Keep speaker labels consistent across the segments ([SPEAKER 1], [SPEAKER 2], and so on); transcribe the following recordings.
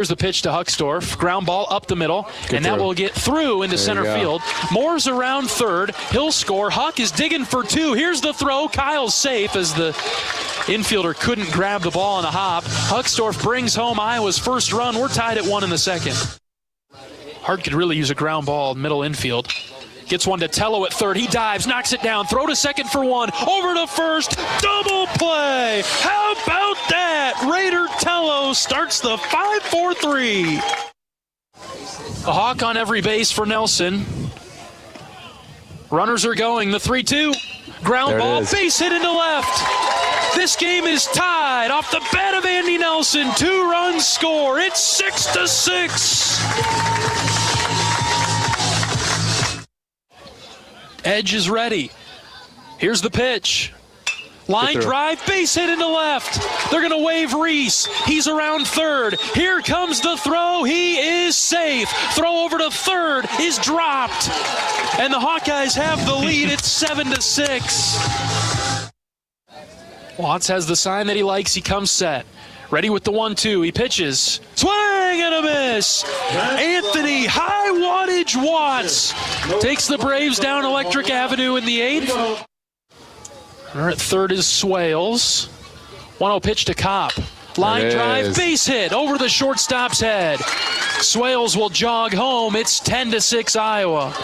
[SPEAKER 1] Here's the pitch to Huckstorf. Ground ball up the middle, and that will get through into center field. Moore's around third. He'll score. Huck is digging for two. Here's the throw. Kyle's safe as the infielder couldn't grab the ball on a hop. Huckstorf brings home Iowa's first run. We're tied at 1 in the second. Hart could really use a ground ball middle infield. Gets one to Tello at third. He dives, knocks it down. Throw to second for one. Over to first. Double play. How about that? Raider Tello starts the 5-4-3. A hawk on every base for Nelson. Runners are going. The 3-2. Ground ball. Base hit into left. This game is tied off the bat of Andy Nelson. 2-run score. It's 6-6. Edge is ready. Here's the pitch. Line drive, base hit into left. They're going to wave Reese. He's around third. Here comes the throw. He is safe. Throw over to third is dropped. And the Hawkeyes have the lead. It's 7-6. Watts has the sign that he likes. He comes set. Ready with the 1-2. He pitches. Swing and a miss. Anthony High Wattage Watts takes the Braves down Electric Avenue in the 8th. At third is Swales. 1-0 pitch to Kopp. Line drive, base hit over the shortstop's head. Swales will jog home. It's 10-6 Iowa.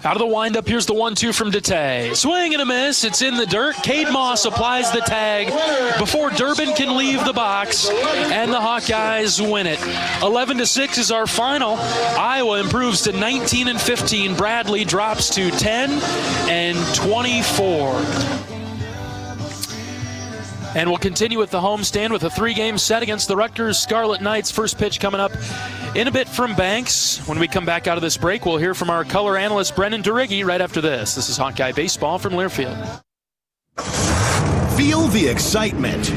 [SPEAKER 1] Out of the windup, here's the 1-2 from Dete. Swing and a miss. It's in the dirt. Cade Moss applies the tag before Durbin can leave the box, and the Hawkeyes win it. 11-6 is our final. Iowa improves to 19-15. Bradley drops to 10-24. And we'll continue with the homestand with a 3-game set against the Rutgers Scarlet Knights. First pitch coming up in a bit from Banks. When we come back out of this break, we'll hear from our color analyst, Brennan Duriggi, right after this. This is Hawkeye Baseball from Learfield.
[SPEAKER 2] Feel the excitement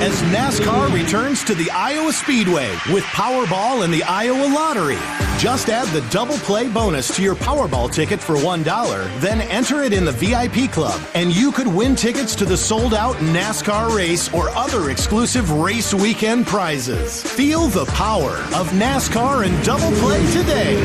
[SPEAKER 2] as NASCAR returns to the Iowa Speedway with Powerball and the Iowa Lottery. Just add the double play bonus to your Powerball ticket for $1, then enter it in the VIP club, and you could win tickets to the sold-out NASCAR race or other exclusive race weekend prizes. Feel the power of NASCAR and double play today.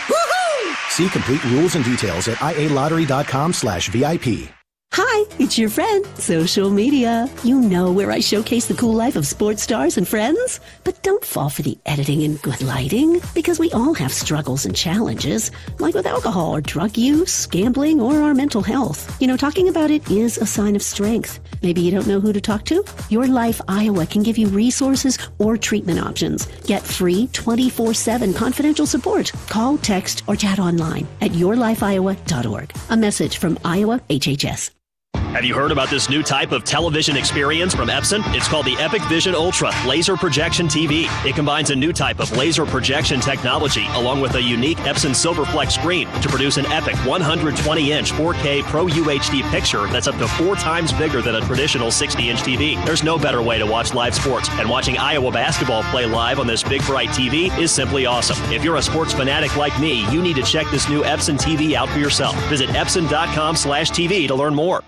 [SPEAKER 2] Woohoo! See complete rules and details at ialottery.com/VIP.
[SPEAKER 3] Hi, it's your friend, social media. You know, where I showcase the cool life of sports stars and friends. But don't fall for the editing and good lighting, because we all have struggles and challenges, like with alcohol or drug use, gambling, or our mental health. You know, talking about it is a sign of strength. Maybe you don't know who to talk to? Your Life Iowa can give you resources or treatment options. Get free 24/7 confidential support. Call, text, or chat online at yourlifeiowa.org. A message from Iowa HHS.
[SPEAKER 4] Have you heard about this new type of television experience from Epson? It's called the Epic Vision Ultra Laser Projection TV. It combines a new type of laser projection technology along with a unique Epson Silverflex screen to produce an epic 120-inch 4K Pro UHD picture that's up to 4 times bigger than a traditional 60-inch TV. There's no better way to watch live sports, and watching Iowa basketball play live on this big bright TV is simply awesome. If you're a sports fanatic like me, you need to check this new Epson TV out for yourself. Visit epson.com/TV to learn more.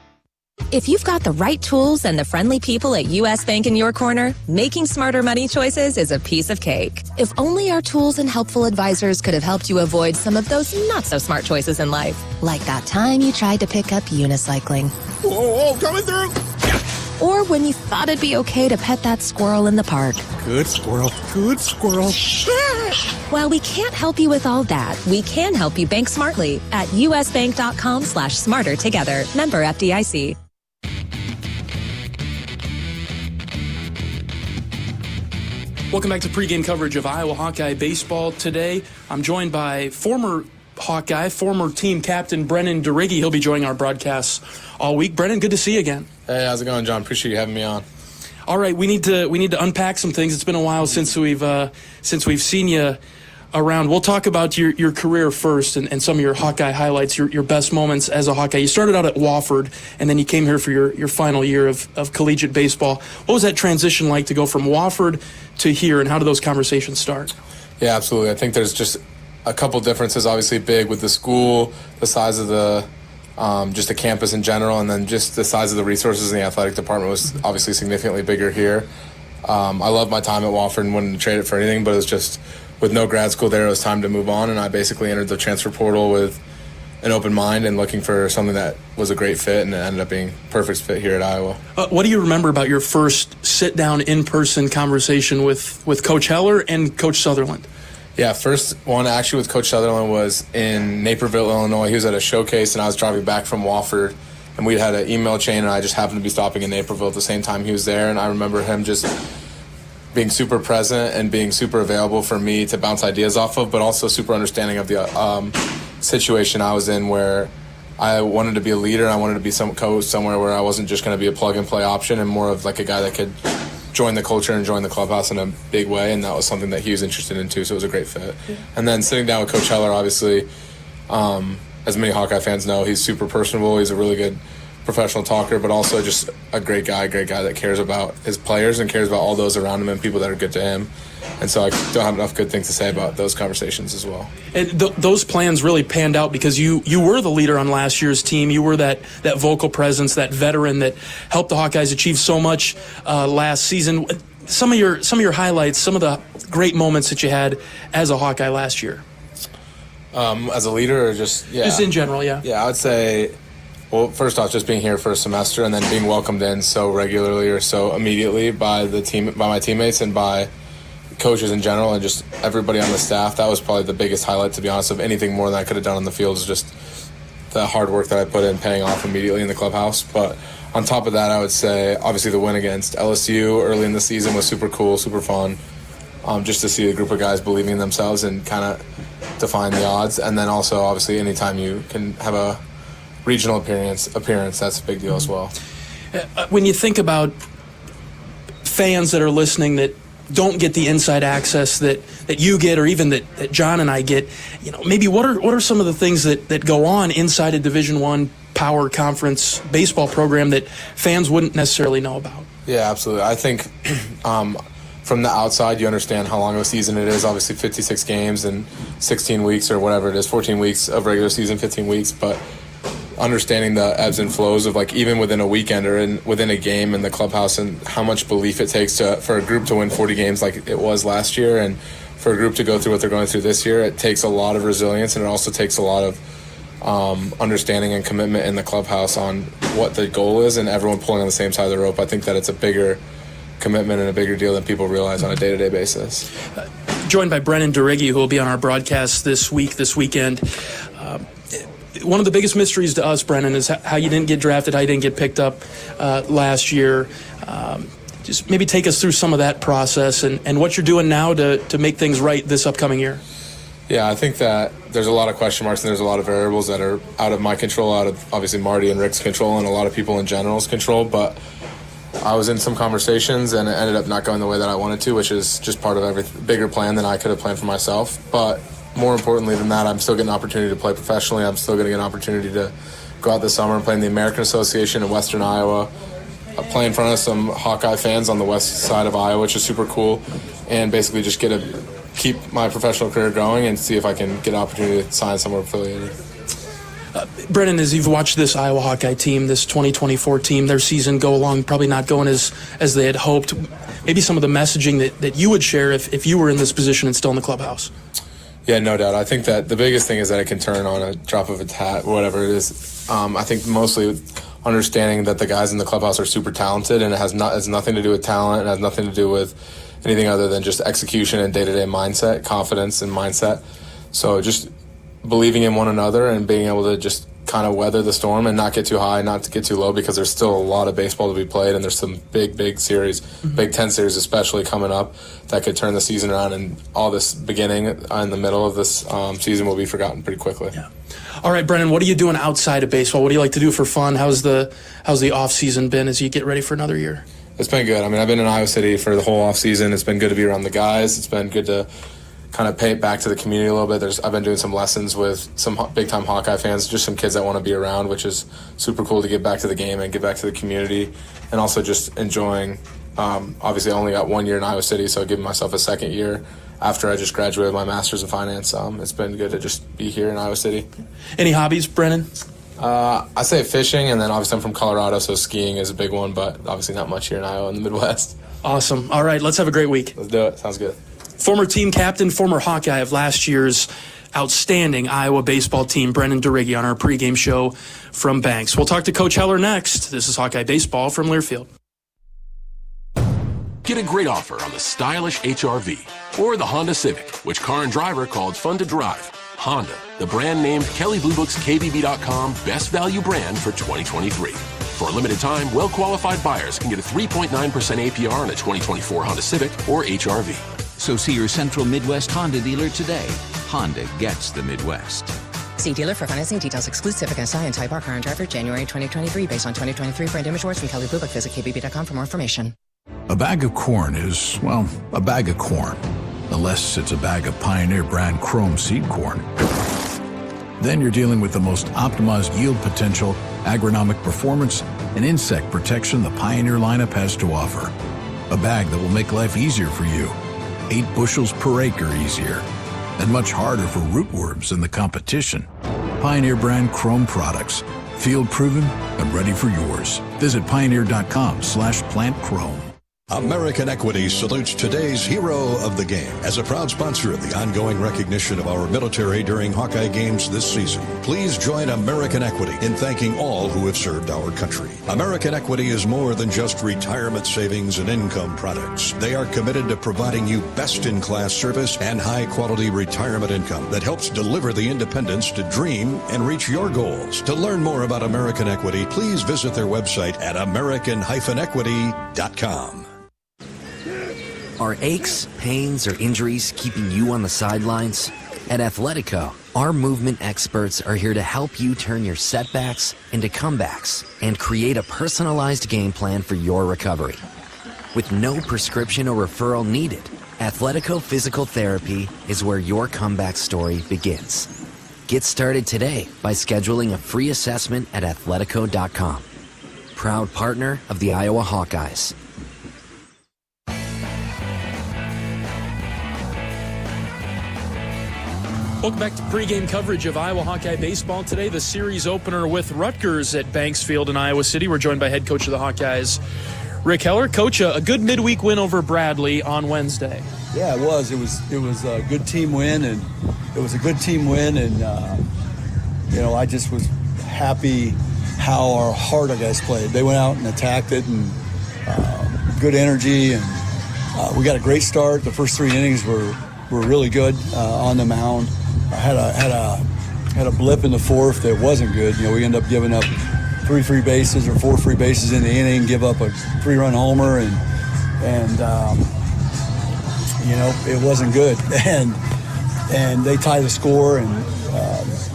[SPEAKER 5] If you've got the right tools and the friendly people at U.S. Bank in your corner, making smarter money choices is a piece of cake. If only our tools and helpful advisors could have helped you avoid some of those not-so-smart choices in life. Like that time you tried to pick up unicycling.
[SPEAKER 6] Whoa, coming through!
[SPEAKER 5] Or when you thought it'd be okay to pet that squirrel in the park.
[SPEAKER 6] Good squirrel, good squirrel.
[SPEAKER 5] While we can't help you with all that, we can help you bank smartly at usbank.com/smarter together. Member FDIC.
[SPEAKER 1] Welcome back to pregame coverage of Iowa Hawkeye baseball. Today, I'm joined by former Hawkeye, former team captain Brennan Duriggi. He'll be joining our broadcasts all week. Brennan, good to see you again.
[SPEAKER 7] Hey, how's it going, John? Appreciate you having me on.
[SPEAKER 1] All right, we need to unpack some things. It's been a while since we've seen you around. We'll talk about your career first and some of your Hawkeye highlights, your best moments as a Hawkeye. You started out at Wofford, and then you came here for your final year of collegiate baseball. What was that transition like to go from Wofford to here, and how did those conversations start?
[SPEAKER 7] Yeah, absolutely. I think there's just a couple differences, obviously big with the school, the size of the just the campus in general, and then just the size of the resources in the athletic department was obviously significantly bigger here. I love my time at Wofford and wouldn't trade it for anything, but it was just with no grad school there, it was time to move on, and I basically entered the transfer portal with an open mind and looking for something that was a great fit, and it ended up being a perfect fit here at Iowa.
[SPEAKER 1] What do you remember about your first sit-down, in-person conversation with Coach Heller and Coach Sutherland?
[SPEAKER 7] Yeah, first one actually with Coach Sutherland was in Naperville, Illinois. He was at a showcase, and I was driving back from Wofford, and we had an email chain, and I just happened to be stopping in Naperville at the same time he was there, and I remember him just being super present and being super available for me to bounce ideas off of, but also super understanding of the situation I was in, where I wanted to be a leader. I wanted to be some coach somewhere where I wasn't just going to be a plug-and-play option, and more of like a guy that could join the culture and join the clubhouse in a big way, and that was something that he was interested in too, so it was a great fit. Yeah. And then sitting down with Coach Heller, obviously, as many Hawkeye fans know, he's super personable. He's a really good professional talker, but also just a great guy that cares about his players and cares about all those around him and people that are good to him. And so I don't have enough good things to say about those conversations as well.
[SPEAKER 1] And those plans really panned out because you were the leader on last year's team. You were that vocal presence, that veteran that helped the Hawkeyes achieve so much last season. Some of your highlights, some of the great moments that you had as a Hawkeye last year.
[SPEAKER 7] As a leader, or just
[SPEAKER 1] in general, yeah.
[SPEAKER 7] Yeah, I would say, well, first off, just being here for a semester and then being welcomed in so regularly or so immediately by my teammates and by coaches in general and just everybody on the staff. That was probably the biggest highlight, to be honest, of anything more than I could have done on the field, is just the hard work that I put in paying off immediately in the clubhouse. But on top of that, I would say obviously the win against LSU early in the season was super cool, super fun. Just to see a group of guys believing in themselves and kind of defying the odds. And then also obviously anytime you can have a regional appearance, that's a big deal as well.
[SPEAKER 1] When you think about fans that are listening that don't get the inside access that you get, or even that John and I get, maybe what are some of the things that go on inside a Division I power conference baseball program that fans wouldn't necessarily know about?
[SPEAKER 7] Yeah, absolutely. I think from the outside, you understand how long of a season it is. Obviously 56 games and 16 weeks or whatever it is, 14 weeks of regular season, 15 weeks, but understanding the ebbs and flows of, like, even within a weekend or within a game in the clubhouse, and how much belief it takes for a group to win 40 games like it was last year, and for a group to go through what they're going through this year. It takes a lot of resilience, and it also takes a lot of understanding and commitment in the clubhouse on what the goal is, and everyone pulling on the same side of the rope. I think that it's a bigger commitment and a bigger deal than people realize on a day-to-day basis.
[SPEAKER 1] Joined by Brennan Duriggi, who will be on our broadcast this weekend. One of the biggest mysteries to us, Brennan, is how you didn't get drafted, how you didn't get picked up last year. Just maybe take us through some of that process and what you're doing now to make things right this upcoming year.
[SPEAKER 7] Yeah, I think that there's a lot of question marks and there's a lot of variables that are out of my control, out of obviously Marty and Rick's control, and a lot of people in general's control. But I was in some conversations and it ended up not going the way that I wanted to, which is just part of every bigger plan than I could have planned for myself. But more importantly than that, I'm still getting an opportunity to play professionally. I'm still going to get an opportunity to go out this summer and play in the American Association in Western Iowa, play in front of some Hawkeye fans on the west side of Iowa, which is super cool, and basically just get to keep my professional career going and see if I can get an opportunity to sign somewhere affiliated.
[SPEAKER 1] Brennan, as you've watched this Iowa Hawkeye team, this 2024 team, their season go along, probably not going as they had hoped, maybe some of the messaging that you would share if you were in this position and still in the clubhouse?
[SPEAKER 7] Yeah, no doubt. I think that the biggest thing is that it can turn on a drop of a hat, whatever it is. I think mostly understanding that the guys in the clubhouse are super talented, and it has nothing to do with talent. It has nothing to do with anything other than just execution and day-to-day mindset, confidence and mindset. So just believing in one another and being able to just kind of weather the storm and not get too high, not to get too low, because there's still a lot of baseball to be played, and there's some big series, Big Ten series especially coming up, that could turn the season around, and all this beginning in the middle of this season will be forgotten pretty quickly.
[SPEAKER 1] Yeah. All right, Brennan, what are you doing outside of baseball? What do you like to do for fun? How's the off season been as you get ready for another year?
[SPEAKER 7] It's been good. I mean, I've been in Iowa City for the whole off season. It's been good to be around the guys. It's been good to kind of pay it back to the community a little bit. I've been doing some lessons with some big-time Hawkeye fans, just some kids that want to be around, which is super cool to get back to the game and get back to the community, and also just enjoying. Obviously, I only got 1 year in Iowa City, so giving myself a second year after I just graduated my master's in finance. It's been good to just be here in Iowa City.
[SPEAKER 1] Any hobbies, Brennan?
[SPEAKER 7] I say fishing, and then obviously I'm from Colorado, so skiing is a big one, but obviously not much here in Iowa in the Midwest.
[SPEAKER 1] Awesome. All right, let's have a great week.
[SPEAKER 7] Let's do it. Sounds good.
[SPEAKER 1] Former team captain, former Hawkeye of last year's outstanding Iowa baseball team, Brennan DeRiggi, on our pregame show from Banks. We'll talk to Coach Heller next. This is Hawkeye Baseball from Learfield.
[SPEAKER 8] Get a great offer on the stylish HR-V or the Honda Civic, which Car and Driver called fun to drive. Honda, the brand named Kelley Blue Book's KBB.com Best Value Brand for 2023. For a limited time, well-qualified buyers can get a 3.9% APR on a 2024 Honda Civic or HR-V.
[SPEAKER 9] So see your Central Midwest Honda dealer today. Honda gets the Midwest.
[SPEAKER 10] See dealer for financing details. Exclude Civic and SI and Type R Car and Driver January 2023 based on 2023 brand image awards from Kelley Blue Book. Visit KBB.com for more information.
[SPEAKER 11] A bag of corn is, well, a bag of corn. Unless it's a bag of Pioneer brand Chrome seed corn. Then you're dealing with the most optimized yield potential, agronomic performance, and insect protection the Pioneer lineup has to offer. A bag that will make life easier for you. 8 bushels per acre easier. And much harder for rootworms in the competition. Pioneer brand Chrome products. Field proven and ready for yours. Visit pioneer.com/plantchrome.
[SPEAKER 12] American Equity salutes today's hero of the game as a proud sponsor of the ongoing recognition of our military during Hawkeye games this season. Please join American Equity in thanking all who have served our country. American Equity is more than just retirement savings and income products. They are committed to providing you best-in-class service and high-quality retirement income that helps deliver the independence to dream and reach your goals. To learn more about American Equity, please visit their website at american-equity.com.
[SPEAKER 13] Are aches, pains, or injuries keeping you on the sidelines? At Athletico, our movement experts are here to help you turn your setbacks into comebacks and create a personalized game plan for your recovery. With no prescription or referral needed, Athletico Physical Therapy is where your comeback story begins. Get started today by scheduling a free assessment at athletico.com. Proud partner of the Iowa Hawkeyes.
[SPEAKER 1] Welcome back to pregame coverage of Iowa Hawkeye baseball. Today, the series opener with Rutgers at Banks Field in Iowa City. We're joined by head coach of the Hawkeyes, Rick Heller. Coach, a good midweek win over Bradley on Wednesday.
[SPEAKER 14] Yeah, it was. It was a good team win, and I just was happy how our Hawkeyes played. They went out and attacked it, and good energy, and we got a great start. The first 3 innings were really good on the mound. Had a blip in the fourth that wasn't good. We ended up giving up 3 free bases or 4 free bases in the inning, give up a 3-run homer, and it wasn't good. And they tied the score, and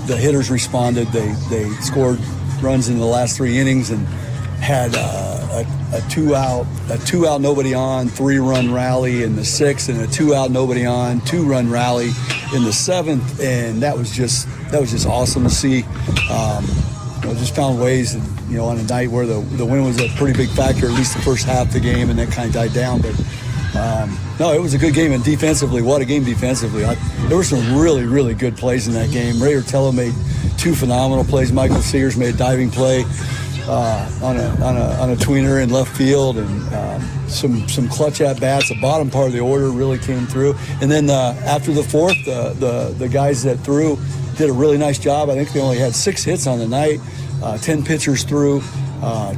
[SPEAKER 14] the hitters responded. They scored runs in the last 3 innings and had a 2-out nobody on 3-run rally in the 6th, and a 2-out nobody on 2-run rally in the 7th, and that was just awesome to see. Just found ways, on a night where the win was a pretty big factor, at least the first half of the game, and that kind of died down. But no, it was a good game, and defensively, what a game defensively. There were some really, really good plays in that game. Ray Ortello made 2 phenomenal plays. Michael Sears made a diving play on a tweener in left field, and some clutch at bats. The bottom part of the order really came through. And then after the 4th, the guys that threw did a really nice job. I think they only had 6 hits on the night. 10 pitchers threw.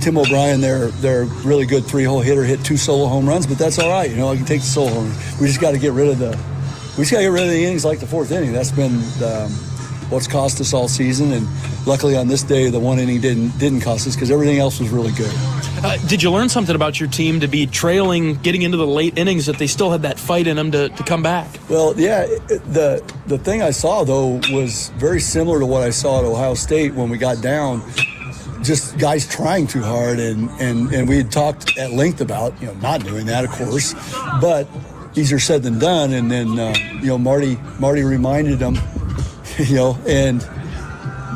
[SPEAKER 14] Tim O'Brien, their really good 3-hole hitter, hit 2 solo home runs, but that's all right. I can take the solo home. We just got to get rid of the innings like the 4th inning. That's been what's cost us all season, and luckily on this day the 1 inning didn't cost us because everything else was really good.
[SPEAKER 1] Did you learn something about your team to be trailing, getting into the late innings, that they still had that fight in them to come back? Well, yeah,
[SPEAKER 14] the thing I saw though was very similar to what I saw at Ohio State when we got down. Just guys trying too hard, and we had talked at length about not doing that, of course, but easier said than done. And then Marty reminded them, and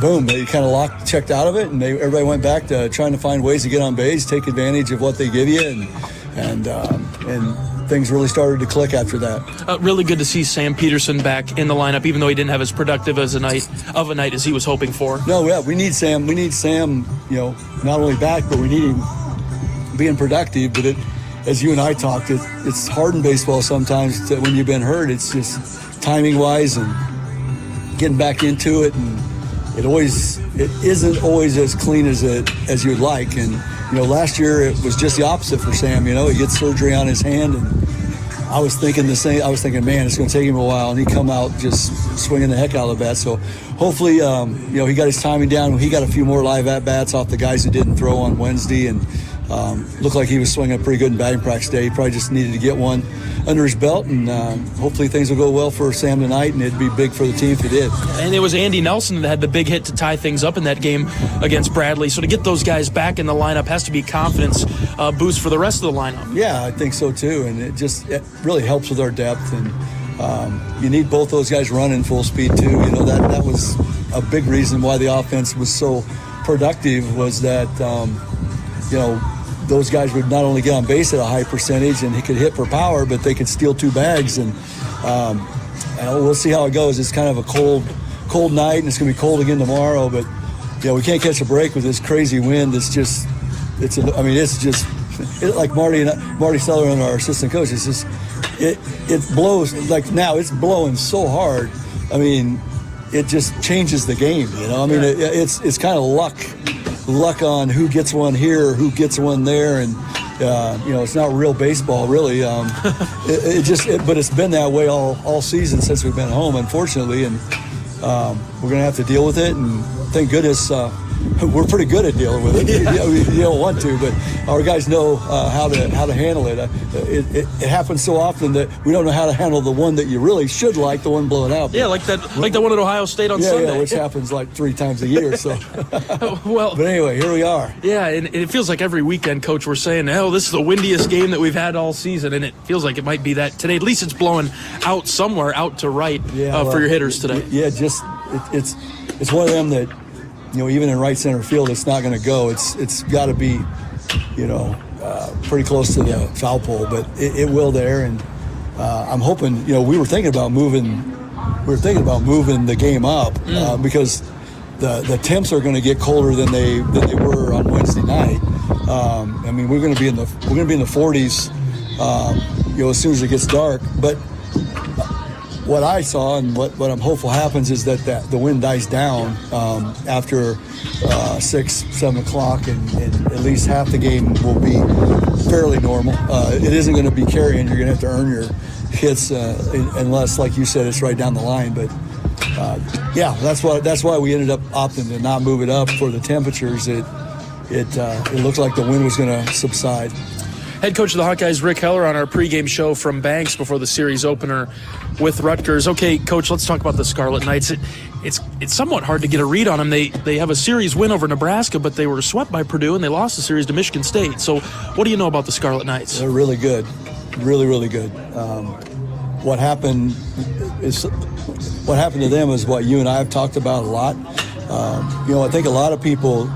[SPEAKER 14] boom, they kind of checked out of it, and everybody went back to trying to find ways to get on base, take advantage of what they give you, and things really started to click after that.
[SPEAKER 1] Really good to see Sam Peterson back in the lineup, even though he didn't have as productive as a night as he was hoping for.
[SPEAKER 14] No, yeah, we need Sam. We need Sam, not only back, but we need him being productive. But as you and I talked, it's hard in baseball sometimes when you've been hurt. It's just timing-wise and getting back into it, and it isn't always as clean as you'd like. And last year it was just the opposite for Sam. He gets surgery on his hand, and I was thinking the same. I was thinking, man, it's going to take him a while, and he come out just swinging the heck out of the bat. So hopefully, he got his timing down. He got a few more live at bats off the guys who didn't throw on Wednesday, and looked like he was swinging pretty good in batting practice day. He probably just needed to get one under his belt, and hopefully things will go well for Sam tonight, and it'd be big for the team if it did.
[SPEAKER 1] And it was Andy Nelson that had the big hit to tie things up in that game against Bradley. So to get those guys back in the lineup has to be confidence boost for the rest of the lineup.
[SPEAKER 14] Yeah, I think so too, and it really helps with our depth, and you need both those guys running full speed too. That was a big reason why the offense was so productive, was that those guys would not only get on base at a high percentage and he could hit for power, but they could steal 2 bags. And we'll see how it goes. It's kind of a cold night, and it's going to be cold again tomorrow. But we can't catch a break with this crazy wind. It's like Marty Sutherland, our assistant coach. It's just it blows, like now it's blowing so hard. I mean, it just changes the game. It's kind of luck on who gets one here, who gets one there, and it's not real baseball really. But it's been that way all season since we've been home, unfortunately, and we're gonna have to deal with it. And thank goodness we're pretty good at dealing with it. You don't want to, but our guys know how to handle it. It happens so often that we don't know how to handle the one that you really should like, the one blowing out.
[SPEAKER 1] Yeah, like that one at Ohio State on Sunday.
[SPEAKER 14] Yeah, which happens like 3 times a year. So,
[SPEAKER 1] well,
[SPEAKER 14] but anyway, here we are.
[SPEAKER 1] Yeah, and it feels like every weekend, Coach, we're saying, this is the windiest game that we've had all season, and it feels like it might be that today. At least it's blowing out somewhere, out to right for your hitters today.
[SPEAKER 14] Yeah, it's one of them that, even in right center field, it's not going to go. It's got to be, pretty close to the foul pole, but it will there. And I'm hoping, we were thinking about moving the game up because the temps are going to get colder than they were on Wednesday night. We're going to be in the 40s, as soon as it gets dark. But what I saw and what I'm hopeful happens is that the wind dies down after 6, 7 o'clock, and at least half the game will be fairly normal. It isn't going to be carrying. You're going to have to earn your hits unless, like you said, it's right down the line. But that's why we ended up opting to not move it up for the temperatures. It looked like the wind was going to subside.
[SPEAKER 1] Head coach of the Hawkeyes, Rick Heller, on our pregame show from Banks before the series opener with Rutgers. Okay, Coach, let's talk about the Scarlet Knights. It's somewhat hard to get a read on them. They have a series win over Nebraska, but they were swept by Purdue, and they lost the series to Michigan State. So what do you know about the Scarlet Knights?
[SPEAKER 14] They're really good. Really, really good. What happened to them is what you and I have talked about a lot. I think a lot of people,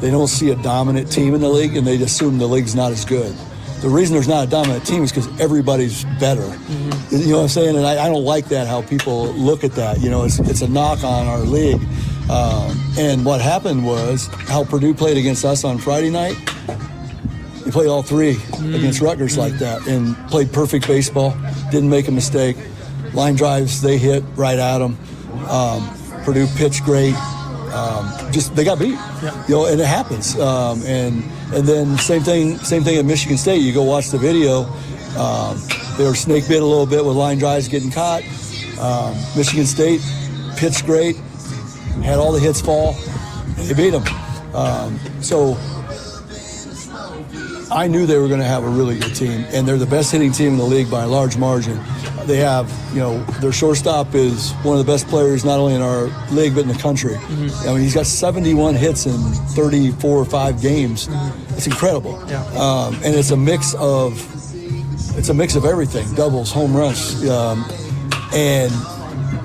[SPEAKER 14] they don't see a dominant team in the league, and they assume the league's not as good. The reason there's not a dominant team is because everybody's better. Mm-hmm. You know what I'm saying? And I don't like that, how people look at that. It's a knock on our league. And what happened was how Purdue played against us on Friday night. They played all 3 against Rutgers like that and played perfect baseball, didn't make a mistake. Line drives, they hit right at them. Purdue pitched great. They got beat, and it happens. And then same thing at Michigan State. You go watch the video. They were snake bit a little bit with line drives getting caught. Michigan State pitched great, had all the hits fall. They beat them. So I knew they were going to have a really good team, and they're the best hitting team in the league by a large margin. They have, their shortstop is one of the best players not only in our league but in the country. Mm-hmm. He's got 71 hits in 34 or 5 games. Mm-hmm. It's incredible. Yeah. And it's a mix of everything: doubles, home runs, and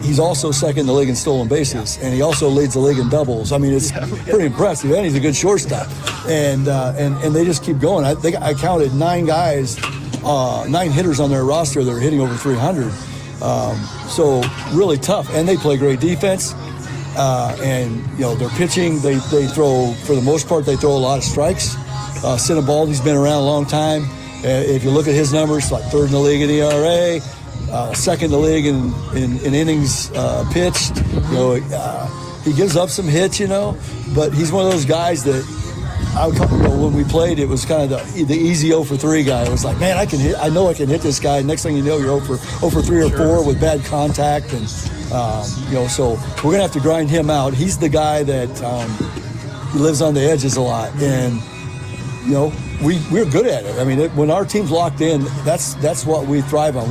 [SPEAKER 14] he's also second in the league in stolen bases, and he also leads the league in doubles. It's pretty impressive, and he's a good shortstop. And they just keep going. I counted 9 guys. 9 hitters on their roster that are hitting over 300. So really tough, and they play great defense. And their pitching, they throw, for the most part, they throw a lot of strikes. Sinibaldi's been around a long time. If you look at his numbers, like third in the league in ERA, second in the league in innings pitched. He gives up some hits, but he's one of those guys that when we played, it was kind of the easy 0 for 3 guy. It was like, man, I know I can hit this guy. Next thing you know, you're 0 for 3 or 4 with bad contact, and so we're gonna have to grind him out. He's the guy that lives on the edges a lot, and we're good at it. I mean, when our team's locked in, that's what we thrive on.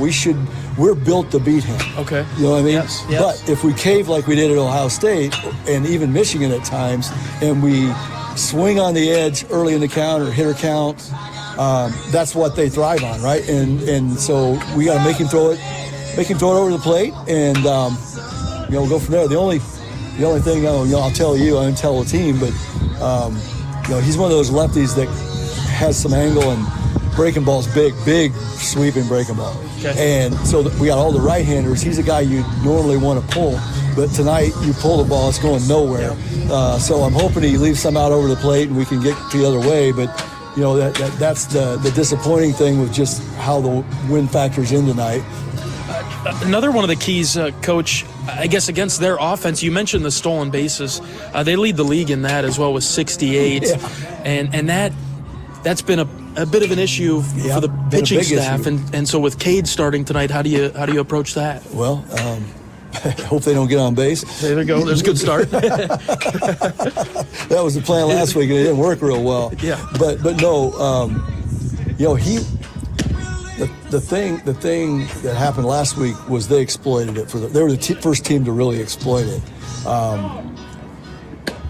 [SPEAKER 14] We're built to beat him.
[SPEAKER 1] Okay.
[SPEAKER 14] You know what I mean?
[SPEAKER 1] Yes.
[SPEAKER 14] But if we cave like we did at Ohio State and even Michigan at times, and we swing on the edge early in the count or hitter count, that's what they thrive on, right? And so we got to make him throw it over the plate, and we'll go from there. The only thing I'll tell you, I didn't tell the team, but he's one of those lefties that has some angle and breaking balls, big sweeping breaking ball. Okay. And so we got all the right-handers. He's a guy you normally want to pull, but tonight you pull the ball, it's going nowhere. So I'm hoping he leaves some out over the plate and we can get the other way. But that's the disappointing thing with just how the wind factors in tonight.
[SPEAKER 1] Another one of the keys, Coach, I guess against their offense, you mentioned the stolen bases. They lead the league in that as well with 68, and that's been a bit of an issue for the pitching staff. And so with Cade starting tonight, how do you approach that?
[SPEAKER 14] Well, I hope they don't get on base.
[SPEAKER 1] There we go. There's a good start.
[SPEAKER 14] That was the plan last week, and it didn't work real well.
[SPEAKER 1] Yeah.
[SPEAKER 14] But no, the thing that happened last week was they exploited it they were the first team to really exploit it.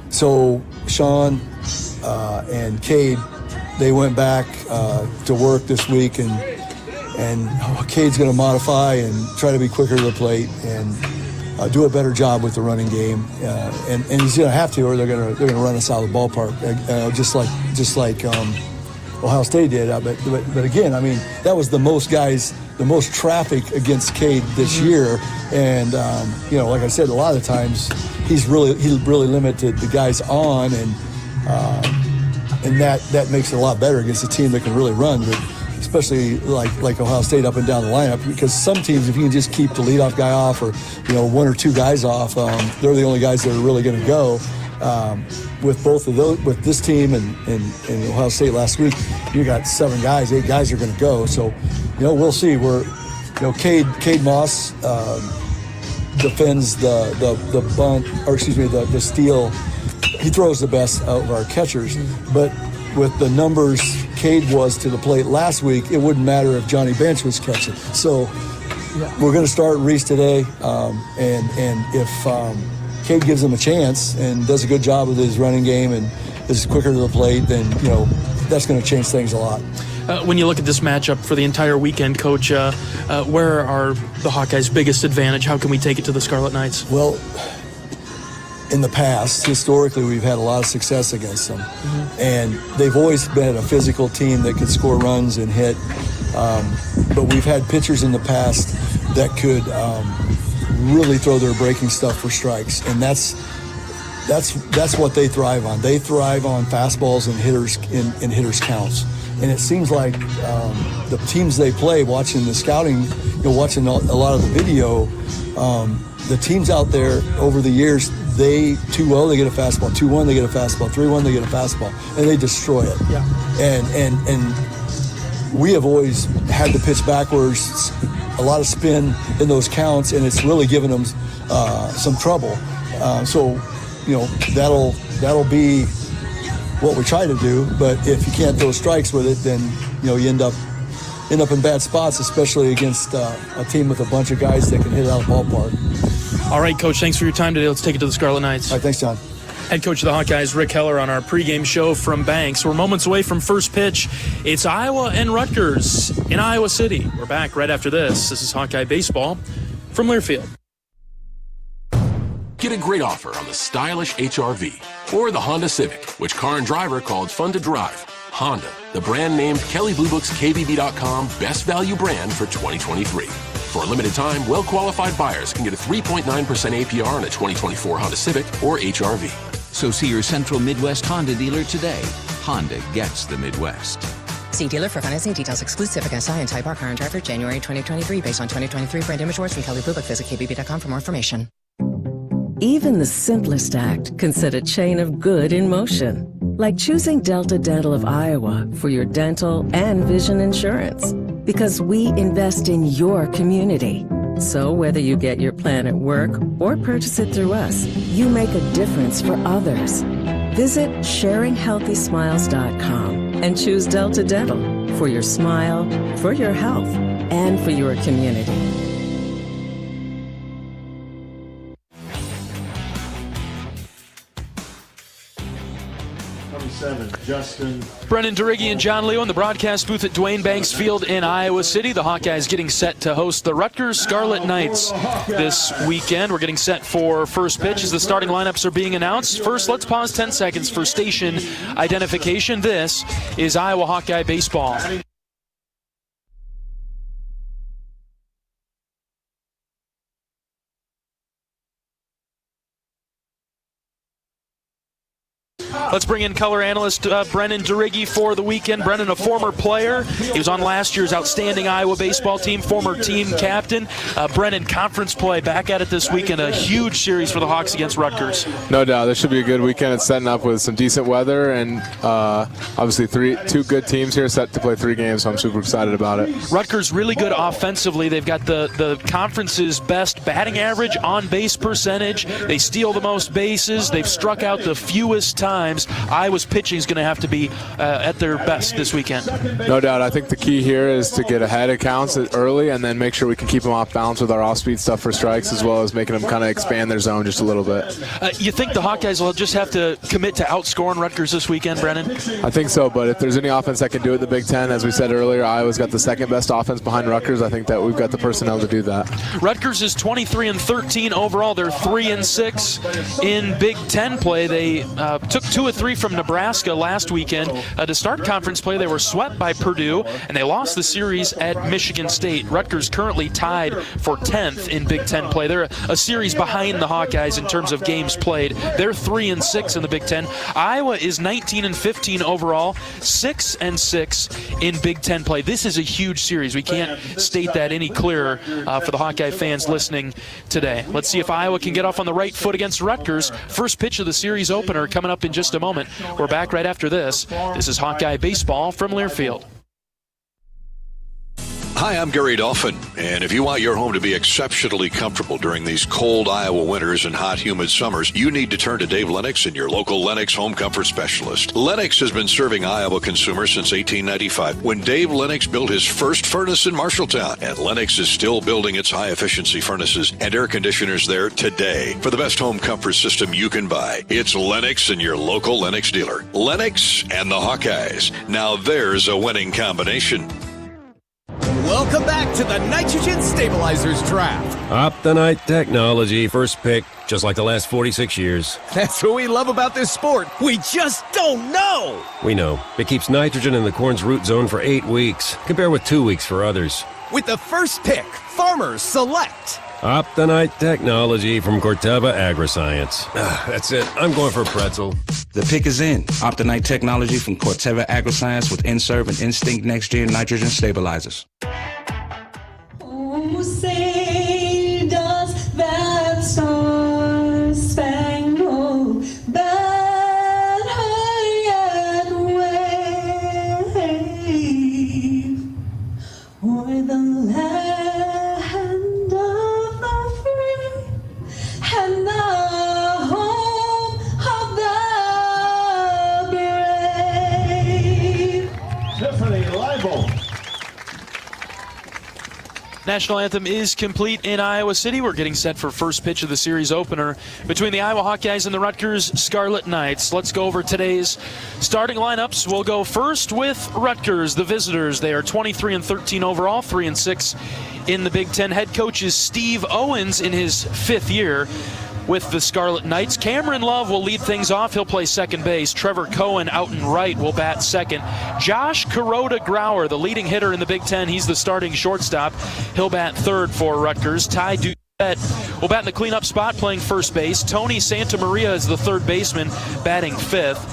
[SPEAKER 14] So Sean and Cade, they went back to work this week, and Cade's going to modify and try to be quicker to the plate and do a better job with the running game, and he's going to have to, or they're going to run us out of the ballpark, just like Ohio State did. But again, I mean, that was the most traffic against Cade this year, and like I said, a lot of the times he's really limited the guys on, and that makes it a lot better against a team that can really run, but especially like Ohio State up and down the lineup, because some teams, if you can just keep the leadoff guy off or one or two guys off, they're the only guys that are really going to go. With both of those, with this team and Ohio State last week, you got 8 guys are going to go. So, we'll see. Cade Moss defends the bunt, or excuse me, the steal. He throws the best of our catchers, but with the numbers Cade was to the plate last week, it wouldn't matter if Johnny Bench was catching. So we're going to start Reese today, and if Cade gives him a chance and does a good job with his running game and is quicker to the plate, then that's going to change things a lot.
[SPEAKER 1] When you look at this matchup for the entire weekend, Coach, where are the Hawkeyes' biggest advantage? How can we take it to the Scarlet Knights?
[SPEAKER 14] Well, in the past, historically, we've had a lot of success against them. And they've always been a physical team that could score runs and hit. But we've had pitchers in the past that could really throw their breaking stuff for strikes. And that's what they thrive on. They thrive on fastballs and hitters counts. And it seems like the teams they play, watching the scouting, watching a lot of the video, the teams out there over the years, they 2-0 they get a fastball, 2-1 they get a fastball, 3-1 they get a fastball, and they destroy it.
[SPEAKER 1] Yeah.
[SPEAKER 14] And we have always had to pitch backwards, a lot of spin in those counts, and it's really given them some trouble. So that'll be what we try to do. But if you can't throw strikes with it, then you end up in bad spots, especially against a team with a bunch of guys that can hit it out of the ballpark.
[SPEAKER 1] All right, Coach, thanks for your time today. Let's take it to the Scarlet Knights.
[SPEAKER 14] All right, thanks, John.
[SPEAKER 1] Head coach of the Hawkeyes, Rick Heller, on our pregame show from Banks. We're moments away from first pitch. It's Iowa and Rutgers in Iowa City. We're back right after this. This is Hawkeye Baseball from Learfield.
[SPEAKER 8] Get a great offer on the stylish HR-V or the Honda Civic, which car and driver called fun to drive. Honda, the brand named Kelley Blue Book's KBB.com best value brand for 2023. For a limited time, well-qualified buyers can get a 3.9% APR on a 2024 Honda Civic or HR-V.
[SPEAKER 9] So see your Central Midwest Honda dealer today. Honda gets the Midwest.
[SPEAKER 10] See dealer for financing details. Exclusive against SI and Type R car and driver January 2023 based on 2023 brand image awards from Kelly Blue Book. Visit kbb.com for more information.
[SPEAKER 15] Even the simplest act can set a chain of good in motion. Like choosing Delta Dental of Iowa for your dental and vision insurance. Because we invest in your community. So whether you get your plan at work or purchase it through us, you make a difference for others. Visit sharinghealthysmiles.com and choose Delta Dental for your smile, for your health, and for your community.
[SPEAKER 16] Justin.
[SPEAKER 1] Brennan Duriggi and John Leo in the broadcast booth at Duane Banks Field in Iowa City. The Hawkeyes getting set to host the Rutgers Scarlet Knights this weekend. We're getting set for first pitch as the starting lineups are being announced. First, let's pause 10 seconds for station identification. This is Iowa Hawkeye baseball. Let's bring in color analyst Brennan Duriggi for the weekend. Brennan, a former player. He was on last year's outstanding Iowa baseball team, former team captain. Brennan, conference play back at it this weekend. A huge series for the Hawks against Rutgers.
[SPEAKER 7] No doubt. This should be a good weekend. It's setting up with some decent weather and obviously two good teams here set to play 3 games, so I'm super excited about it.
[SPEAKER 1] Rutgers really good offensively. They've got the conference's best batting average, on-base percentage. They steal the most bases. They've struck out the fewest times. Iowa's pitching is going to have to be at their best this weekend.
[SPEAKER 7] No doubt. I think the key here is to get ahead of counts early and then make sure we can keep them off balance with our off-speed stuff for strikes, as well as making them kind of expand their zone just a little bit.
[SPEAKER 1] You think the Hawkeyes will just have to commit to outscoring Rutgers this weekend, Brennan?
[SPEAKER 7] I think so, but if there's any offense that can do it in the Big Ten, as we said earlier, Iowa's got the second best offense behind Rutgers. I think that we've got the personnel to do that.
[SPEAKER 1] Rutgers is 23-13 overall. They're 3-6 in Big Ten play. They took 2 of 3 from Nebraska last weekend. To start conference play, they were swept by Purdue, and they lost the series at Michigan State. Rutgers currently tied for 10th in Big Ten play. They're a series behind the Hawkeyes in terms of games played. They're 3-6 in the Big Ten. Iowa is 19-15 overall, 6-6 in Big Ten play. This is a huge series. We can't state that any clearer for the Hawkeye fans listening today. Let's see if Iowa can get off on the right foot against Rutgers. First pitch of the series opener coming up in just a moment. We're back right after this. This is Hawkeye Baseball from Learfield.
[SPEAKER 12] Hi, I'm Gary Dolphin, and if you want your home to be exceptionally comfortable during these cold Iowa winters and hot, humid summers, you need to turn to Dave Lennox and your local Lennox home comfort specialist. Lennox has been serving Iowa consumers since 1895, when Dave Lennox built his first furnace in Marshalltown, and Lennox is still building its high-efficiency furnaces and air conditioners there today. For the best home comfort system you can buy, it's Lennox and your local Lennox dealer. Lennox and the Hawkeyes. Now there's a winning combination.
[SPEAKER 17] Welcome back to the Nitrogen Stabilizers Draft.
[SPEAKER 18] Optonite technology, first pick, just like the last 46 years.
[SPEAKER 17] That's what we love about this sport. We just don't know.
[SPEAKER 18] We know. It keeps nitrogen in the corn's root zone for 8 weeks. Compare with 2 weeks for others.
[SPEAKER 17] With the first pick, farmers select
[SPEAKER 18] Optonite technology from Corteva Agriscience. That's it. I'm going for a pretzel.
[SPEAKER 19] The pick is in. Optonite technology from Corteva Agriscience with Inserve and Instinct Next Gen Nitrogen Stabilizers.
[SPEAKER 20] Who sailed us that star-spangled banner yet wave o'er the land of the free and the home of the brave?
[SPEAKER 16] Tiffany Leibel.
[SPEAKER 1] National anthem is complete in Iowa City. We're getting set for first pitch of the series opener between the Iowa Hawkeyes and the Rutgers Scarlet Knights. Let's go over today's starting lineups. We'll go first with Rutgers, the visitors. They are 23-13 overall, 3-6 in the Big Ten. Head coach is Steve Owens in his 5th year with the Scarlet Knights. Cameron Love will lead things off. He'll play second base. Trevor Cohen out and right will bat second. Josh Kuroda-Grauer, the leading hitter in the Big Ten. He's the starting shortstop. He'll bat third for Rutgers. Ty Doucette will bat in the cleanup spot, playing first base. Tony Santamaria is the third baseman, batting fifth.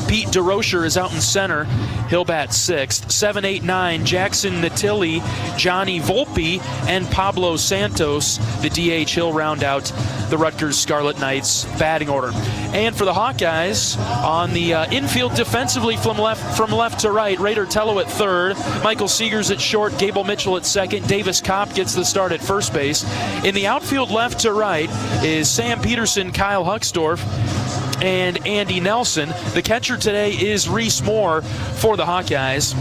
[SPEAKER 1] Pete DeRocher is out in center. He'll bat 6th. 7, 8, 9, Jackson Natili, Johnny Volpe, and Pablo Santos, the DH. He'll round out the Rutgers Scarlet Knights batting order. And for the Hawkeyes, on the infield defensively from left to right, Raider Tello at third, Michael Seegers at short, Gable Mitchell at second, Davis Kopp gets the start at first base. In the outfield left to right is Sam Peterson, Kyle Huxdorf, and Andy Nelson. The catcher today is Reese Moore for the Hawkeyes.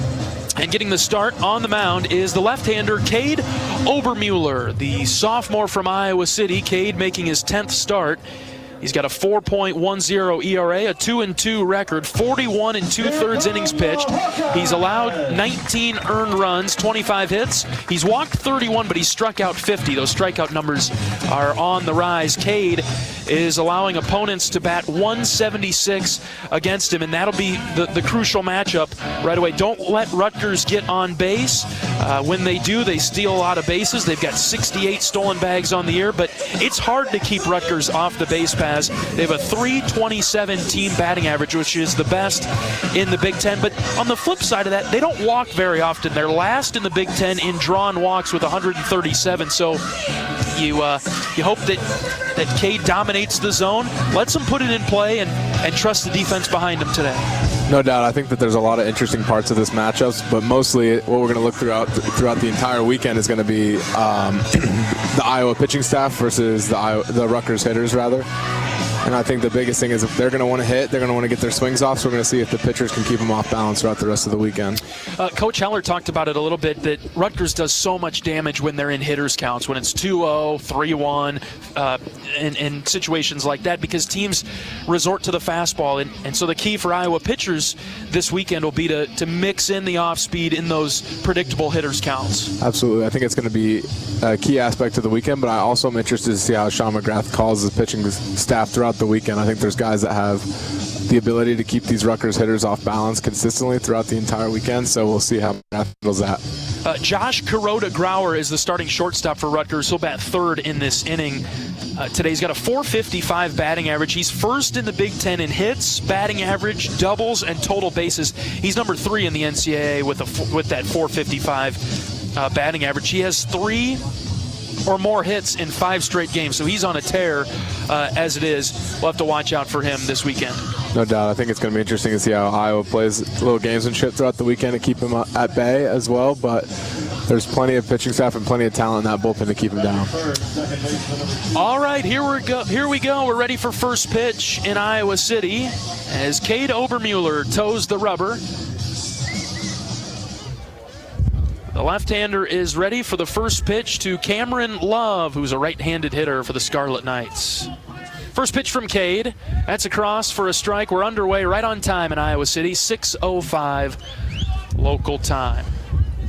[SPEAKER 1] And getting the start on the mound is the left-hander, Cade Obermuller, the sophomore from Iowa City. Cade making his 10th start. He's got a 4.10 ERA, a 2-2 record, 41 2/3 innings pitched. He's allowed 19 earned runs, 25 hits. He's walked 31, but he's struck out 50. Those strikeout numbers are on the rise. Cade is allowing opponents to bat 176 against him, and that'll be the crucial matchup right away. Don't let Rutgers get on base. When they do, they steal a lot of bases. They've got 68 stolen bags on the year, but it's hard to keep Rutgers off the base paths. They have a .327 team batting average, which is the best in the Big Ten. But on the flip side of that, they don't walk very often. They're last in the Big Ten in drawn walks with 137. So you hope that Cade dominates the zone, lets him put it in play, and trust the defense behind him today.
[SPEAKER 7] No doubt. I think that there's a lot of interesting parts of this matchup, but mostly what we're going to look throughout the entire weekend is going to be the Iowa pitching staff versus the Rutgers hitters, rather. And I think the biggest thing is if they're going to want to hit, they're going to want to get their swings off, so we're going to see if the pitchers can keep them off balance throughout the rest of the weekend.
[SPEAKER 1] Coach Heller talked about it a little bit, that Rutgers does so much damage when they're in hitters counts, when it's 2-0, 3-1, in situations like that, because teams resort to the fastball. And so the key for Iowa pitchers this weekend will be to mix in the off-speed in those predictable hitters counts.
[SPEAKER 7] Absolutely. I think it's going to be a key aspect of the weekend, but I also am interested to see how Sean McGrath calls his pitching staff throughout the weekend. I think there's guys that have the ability to keep these Rutgers hitters off balance consistently throughout the entire weekend, so we'll see how McGrath handles that.
[SPEAKER 1] Josh Kuroda-Grauer is the starting shortstop for Rutgers. He'll bat third in this inning. Today he's got a .455 batting average. He's first in the Big Ten in hits, batting average, doubles, and total bases. He's number 3 in the NCAA with that .455 batting average. He has 3 or more hits in 5 straight games, so he's on a tear as it is. We'll have to watch out for him this weekend.
[SPEAKER 7] No doubt. I think it's going to be interesting to see how Iowa plays little gamesmanship throughout the weekend to keep him at bay as well, but there's plenty of pitching staff and plenty of talent in that bullpen to keep him down.
[SPEAKER 1] All right, here we go. We're ready for first pitch in Iowa City as Cade Obermuller toes the rubber. The left-hander is ready for the first pitch to Cameron Love, who's a right-handed hitter for the Scarlet Knights. First pitch from Cade. That's a cross for a strike. We're underway right on time in Iowa City, 6:05 local time.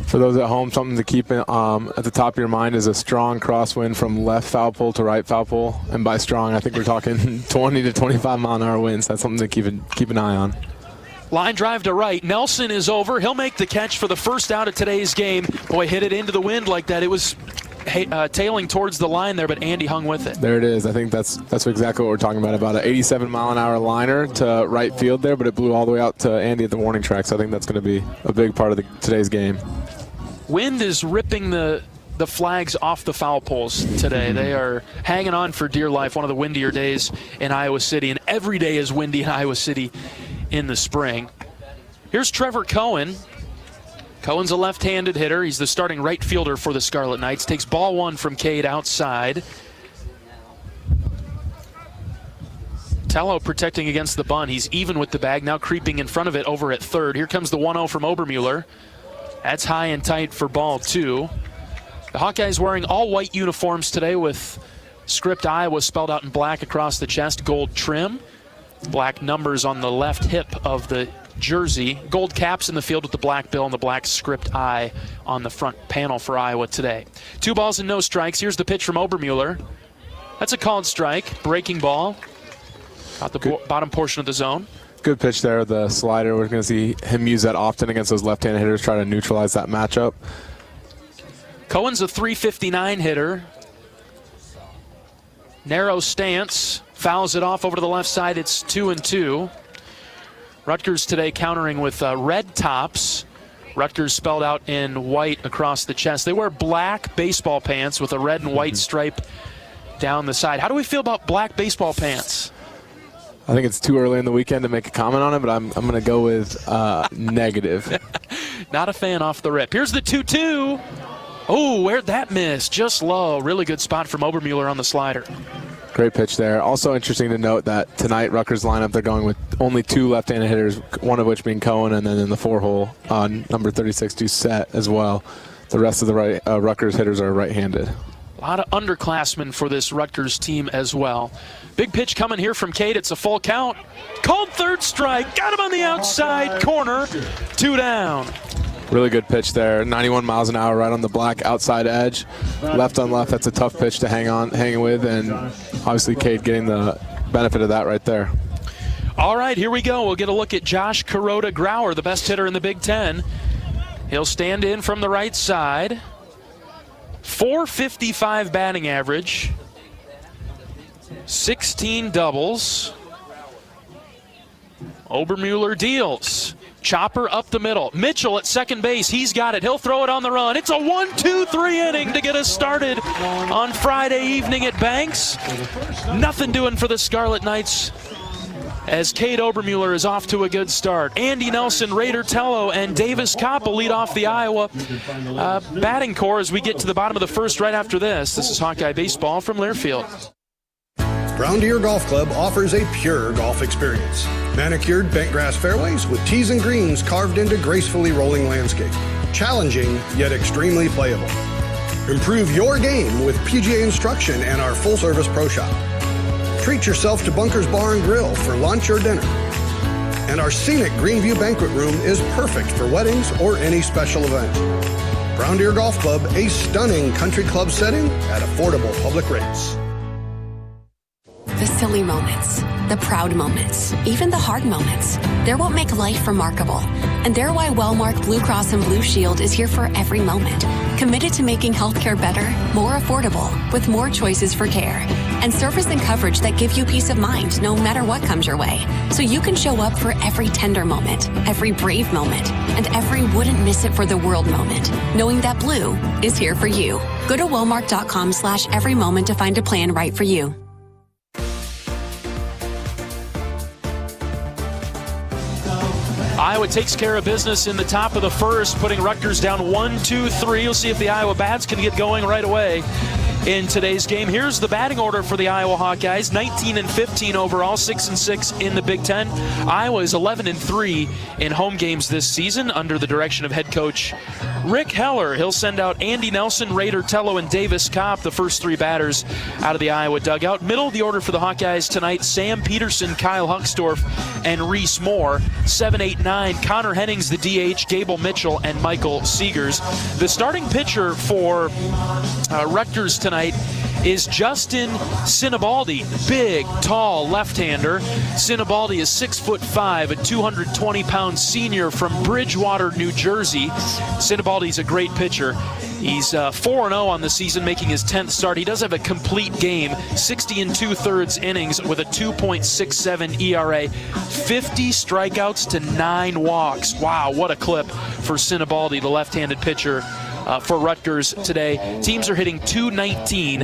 [SPEAKER 7] For those at home, something to keep at the top of your mind is a strong crosswind from left foul pole to right foul pole. And by strong, I think we're talking 20 to 25 mile-an-hour winds. That's something to keep an eye on.
[SPEAKER 1] Line drive to right. Nelson is over. He'll make the catch for the first out of today's game. Boy, hit it into the wind like that. It was tailing towards the line there, but Andy hung with it.
[SPEAKER 7] There it is. I think that's exactly what we're talking about an 87 mile-an-hour liner to right field there, but it blew all the way out to Andy at the warning track, so I think that's going to be a big part of today's game.
[SPEAKER 1] Wind is ripping the flags off the foul poles today. They are hanging on for dear life. One of the windier days in Iowa City, and every day is windy in Iowa City in the spring. Here's Trevor Cohen. Cohen's a left-handed hitter. He's the starting right fielder for the Scarlet Knights. Takes ball 1 from Cade outside. Tello protecting against the bunt. He's even with the bag, now creeping in front of it over at third. Here comes the 1-0 from Obermuller. That's high and tight for ball 2. The Hawkeyes wearing all white uniforms today with script Iowa spelled out in black across the chest, gold trim. Black numbers on the left hip of the jersey. Gold caps in the field with the black bill and the black script I on the front panel for Iowa today. 2 balls and no strikes. Here's the pitch from Obermuller. That's a called strike. Breaking ball. Out the bottom portion of the zone.
[SPEAKER 7] Good pitch there, the slider. We're going to see him use that often against those left-handed hitters, try to neutralize that matchup.
[SPEAKER 1] Cohen's a .359 hitter. Narrow stance. Fouls it off over to the left side. It's 2-2. Rutgers today countering with red tops. Rutgers spelled out in white across the chest. They wear black baseball pants with a red and white stripe down the side. How do we feel about black baseball pants?
[SPEAKER 7] I think it's too early in the weekend to make a comment on it, but I'm going to go with negative.
[SPEAKER 1] Not a fan off the rip. Here's the 2-2. Oh, where'd that miss? Just low. Really good spot from Obermueller on the slider.
[SPEAKER 7] Great pitch there. Also interesting to note that tonight Rutgers lineup, they're going with only 2 left-handed hitters, one of which being Cohen, and then in the 4-hole on number 36, Doucette as well. The rest of the Rutgers hitters are right-handed.
[SPEAKER 1] A lot of underclassmen for this Rutgers team as well. Big pitch coming here from Cade. It's a full count. Called third strike. Got him on the outside corner. 2 down.
[SPEAKER 7] Really good pitch there. 91 miles an hour right on the black outside edge. Left on left, that's a tough pitch to hang with, and obviously Cade getting the benefit of that right there.
[SPEAKER 1] All right, here we go. We'll get a look at Josh Kuroda-Grauer, the best hitter in the Big Ten. He'll stand in from the right side. .455 batting average. 16 doubles. Obermueller deals. Chopper up the middle. Mitchell at second base. He's got it. He'll throw it on the run. It's a 1-2-3 inning to get us started on Friday evening at Banks. Nothing doing for the Scarlet Knights as Cade Obermueller is off to a good start. Andy Nelson, Raider Tello, and Davis Kopp will lead off the Iowa batting core as we get to the bottom of the first right after this. This is Hawkeye Baseball from Learfield.
[SPEAKER 21] Brown Deer Golf Club offers a pure golf experience. Manicured bent grass fairways with tees and greens carved into gracefully rolling landscape. Challenging, yet extremely playable. Improve your game with PGA instruction and our full-service pro shop. Treat yourself to Bunker's Bar and Grill for lunch or dinner. And our scenic Greenview Banquet Room is perfect for weddings or any special event. Brown Deer Golf Club, a stunning country club setting at affordable public rates.
[SPEAKER 22] The silly moments, the proud moments, even the hard moments. They're what make life remarkable. And they're why Wellmark Blue Cross and Blue Shield is here for every moment. Committed to making healthcare better, more affordable, with more choices for care. And service and coverage that give you peace of mind no matter what comes your way. So you can show up for every tender moment, every brave moment, and every wouldn't miss it for the world moment. Knowing that Blue is here for you. Go to Wellmark.com/every moment to find a plan right for you.
[SPEAKER 1] Iowa takes care of business in the top of the first, putting Rutgers down 1-2-3. You'll see if the Iowa Bats can get going right away in today's game. Here's the batting order for the Iowa Hawkeyes. 19-15 overall, 6-6 in the Big Ten. Iowa is 11-3 in home games this season under the direction of head coach Rick Heller. He'll send out Andy Nelson, Raider Tello, and Davis Kopp, the first 3 batters out of the Iowa dugout. Middle of the order for the Hawkeyes tonight, Sam Peterson, Kyle Huckstorf, and Reese Moore. 7, 8, 9, Connor Hennings, the DH, Gable Mitchell, and Michael Seegers. The starting pitcher for Rutgers tonight is Justin Sinibaldi, big, tall left-hander. Sinibaldi is 6'5", a 220-pound senior from Bridgewater, New Jersey. Sinibaldi's a great pitcher. He's 4-0 on the season, making his 10th start. He does have a complete game, 60 2/3 innings with a 2.67 ERA, 50 strikeouts to 9 walks. Wow, what a clip for Sinibaldi, the left-handed pitcher for Rutgers today. Teams are hitting .219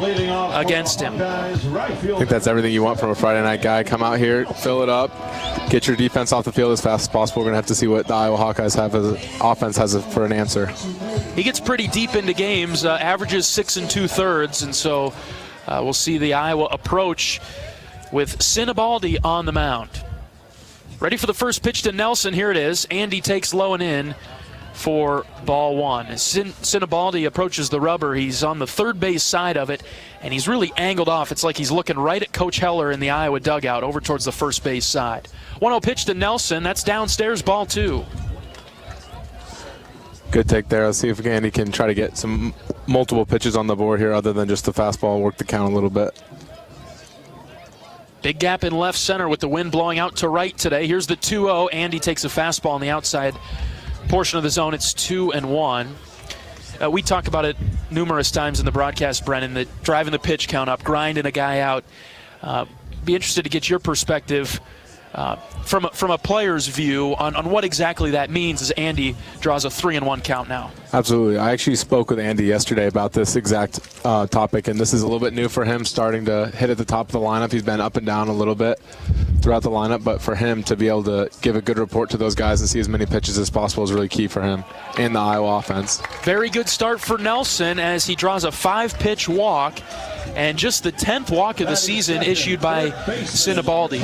[SPEAKER 1] against him.
[SPEAKER 7] I think that's everything you want from a Friday night guy. Come out here, fill it up, get your defense off the field as fast as possible. We're going to have to see what the Iowa Hawkeyes have as offense has for an answer.
[SPEAKER 1] He gets pretty deep into games, averages 6 2/3, and so we'll see the Iowa approach with Sinibaldi on the mound. Ready for the first pitch to Nelson. Here it is. Andy takes low and in for ball 1. As Sinibaldi approaches the rubber, he's on the third base side of it, and he's really angled off. It's like he's looking right at Coach Heller in the Iowa dugout over towards the first base side. 1-0 pitch to Nelson. That's downstairs, ball 2.
[SPEAKER 7] Good take there. Let's see if Andy can try to get some multiple pitches on the board here other than just the fastball, work the count a little bit.
[SPEAKER 1] Big gap in left center with the wind blowing out to right today. Here's the 2-0. Andy takes a fastball on the outside portion of the zone. It's 2-1. We talk about it numerous times in the broadcast, Brennan, that driving the pitch count up, grinding a guy out. Be interested to get your perspective from a player's view on what exactly that means as Andy draws a 3-1 count now.
[SPEAKER 7] Absolutely. I actually spoke with Andy yesterday about this exact topic, and this is a little bit new for him, starting to hit at the top of the lineup. He's been up and down a little bit throughout the lineup, but for him to be able to give a good report to those guys and see as many pitches as possible is really key for him and the Iowa offense. Very good start for Nelson as he draws a 5-pitch walk, and just the 10th walk of the season issued by Sinibaldi.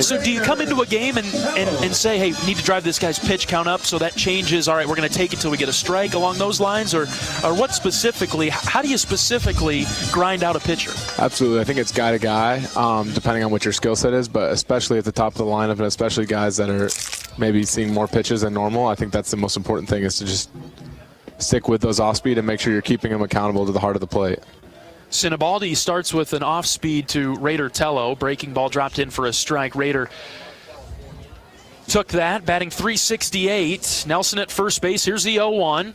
[SPEAKER 7] So do you come into a game and say, hey, we need to drive this guy's pitch count up, so that changes, all right, we're going to take it till we get a strike along those lines, or what specifically, how do you specifically grind out a pitcher? Absolutely. I think it's guy to guy, depending on what your skill set is, but especially at the top of the lineup, and especially guys that are maybe seeing more pitches than normal, I think that's the most important thing, is to just stick with those off-speed and make sure you're keeping them accountable to the heart of the plate. Sinibaldi starts with an off-speed to Raider Tello. Breaking ball dropped in for a strike. Raider took that, batting .368. Nelson at first base. Here's the 0-1.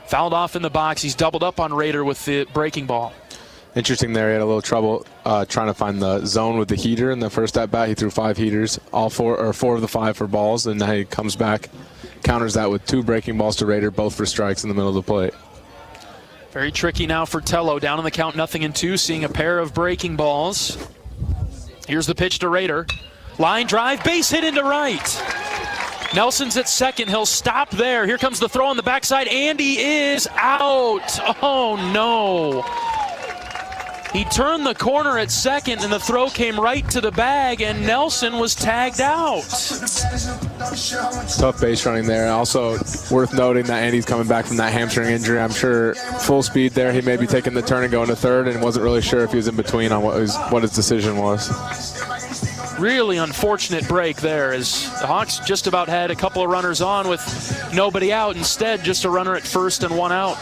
[SPEAKER 7] Fouled off in the box. He's doubled up on Raider with the breaking ball. Interesting there. He had a little trouble trying to find the zone with the heater in the first at-bat. He threw 5 heaters, four of the 5 for balls, and now he comes back, counters that with 2 breaking balls to Raider, both for strikes in the middle of the plate. Very tricky now for Tello. Down on the count, 0-2, seeing a pair of breaking balls. Here's the pitch to Raider. Line drive, base hit into right. Nelson's at second. He'll stop there. Here comes the throw on the backside. Andy is out. Oh, no. He turned the corner at second, and the throw came right to the bag, and Nelson was tagged out. Tough base running there. Also worth noting that Andy's coming back from that hamstring injury. I'm sure full speed there. He may be taking the turn and going to third, and wasn't really sure if he was in between on what his decision was. Really unfortunate break there, as the Hawks just about had a couple of runners on with nobody out. Instead, just a runner at first and 1 out.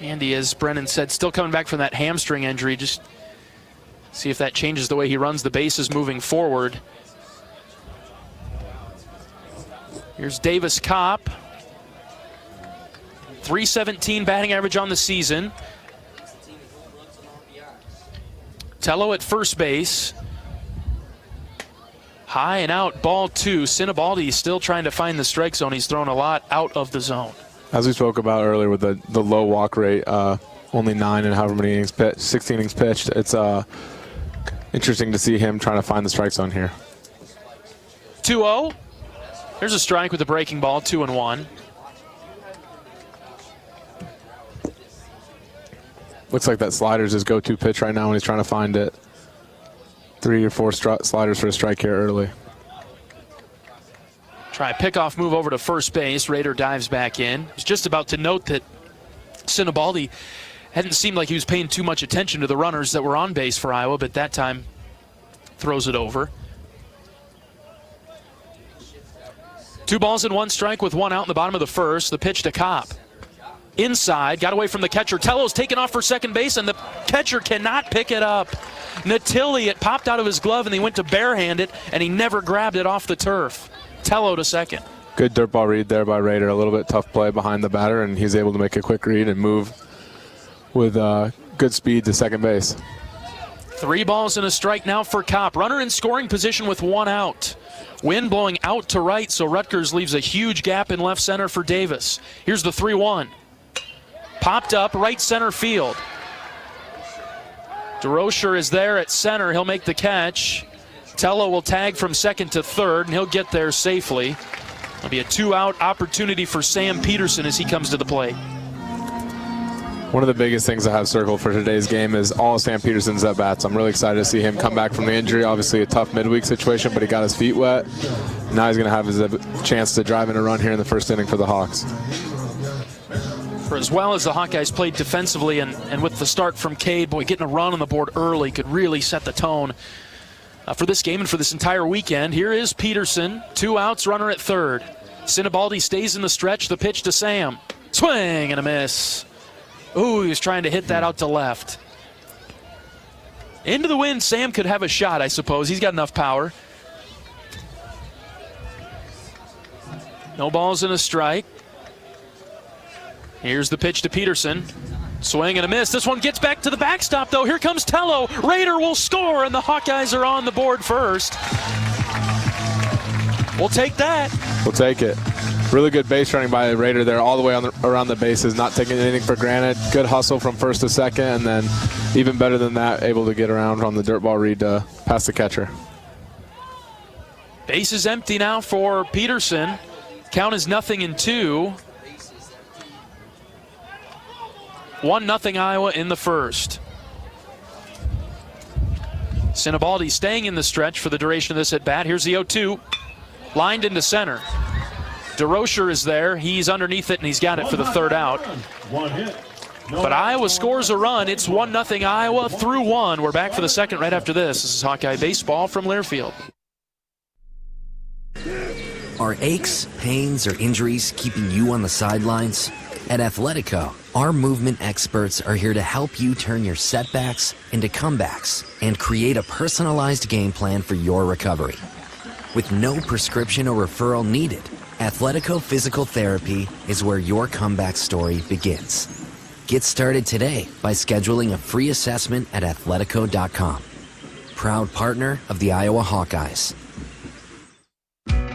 [SPEAKER 7] Andy, as Brennan said, still coming back from that hamstring injury. Just see if that changes the way he runs the bases moving forward. Here's Davis Kopp. .317 batting average on the season. Tello at first base. High and out, ball 2. Sinibaldi still trying to find the strike zone. He's thrown a lot out of the zone. As we spoke about earlier with the low walk rate, only 9 and however many innings pitched, 16 innings pitched, it's interesting to see him trying to find the strike zone here. 2-0. There's a strike with the breaking ball, 2-1. Looks like that slider's his go-to pitch right now when he's trying to find it. 3 or 4 sliders for a strike here early. Try a pickoff move over to first base. Raider dives back in. I was just about to note that Sinibaldi hadn't seemed like he was paying too much attention to the runners that were on base for Iowa, but that time throws it over. 2 balls and 1 strike with 1 out in the bottom of the first. The pitch to Kopp. Inside, got away from the catcher. Tello's taken off for second base, and the catcher cannot pick it up. Natilli, it popped out of his glove, and he went to barehand it, and he never grabbed it off the turf. Tello to second. Good dirt ball read there by Raider. A little bit tough play behind the batter, and he's able to make a quick read and move with good speed to second base. 3 balls and a strike now for Kopp. Runner in scoring position with 1 out. Wind blowing out to right, so Rutgers leaves a huge gap in left center for Davis. Here's the 3-1. Popped up right center field. DeRocher is there at center. He'll make the catch. Tello will tag from second to third, and he'll get there safely. It'll be a 2-out opportunity for Sam Peterson as he comes to the plate. One of the biggest things I have circled for today's game is all of Sam Peterson's at-bats. I'm really excited to see him come back from the injury. Obviously a tough midweek situation, but he got his feet wet. Now he's going to have his chance to drive in a run here in the first inning for the Hawks. For as well as the Hawkeyes played defensively and with the start from Cade, boy, getting a run on the board early could really set the tone for this game and for this entire weekend. Here is Peterson, 2 outs, runner at third. Sinibaldi stays in the stretch, the pitch to Sam. Swing and a miss. Ooh, he was trying to hit that out to left. Into the wind, Sam could have a shot, I suppose. He's got enough power. No balls and a strike. Here's the pitch to Peterson.
[SPEAKER 1] Swing and a miss. This one gets back to the backstop, though. Here comes Tello. Raider will score, and the Hawkeyes are on the board first. We'll take that.
[SPEAKER 7] We'll take it. Really good base running by the Raider there all the way around the bases, not taking anything for granted. Good hustle from first to second, and then even better than that, able to get around on the dirt ball read past the catcher.
[SPEAKER 1] Base is empty now for Peterson. Count is 0-2. 1-0 Iowa in the first. Sinibaldi staying in the stretch for the duration of this at bat. Here's the 0-2. Lined into center. DeRocher is there. He's underneath it, and he's got it for the third out. But Iowa scores a run. It's 1-0 Iowa through one. We're back for the second right after this. This is Hawkeye Baseball from Learfield.
[SPEAKER 13] Are aches, pains, or injuries keeping you on the sidelines? At Athletico, our movement experts are here to help you turn your setbacks into comebacks and create a personalized game plan for your recovery. With no prescription or referral needed, Athletico Physical Therapy is where your comeback story begins. Get started today by scheduling a free assessment at athletico.com. Proud partner of the Iowa Hawkeyes.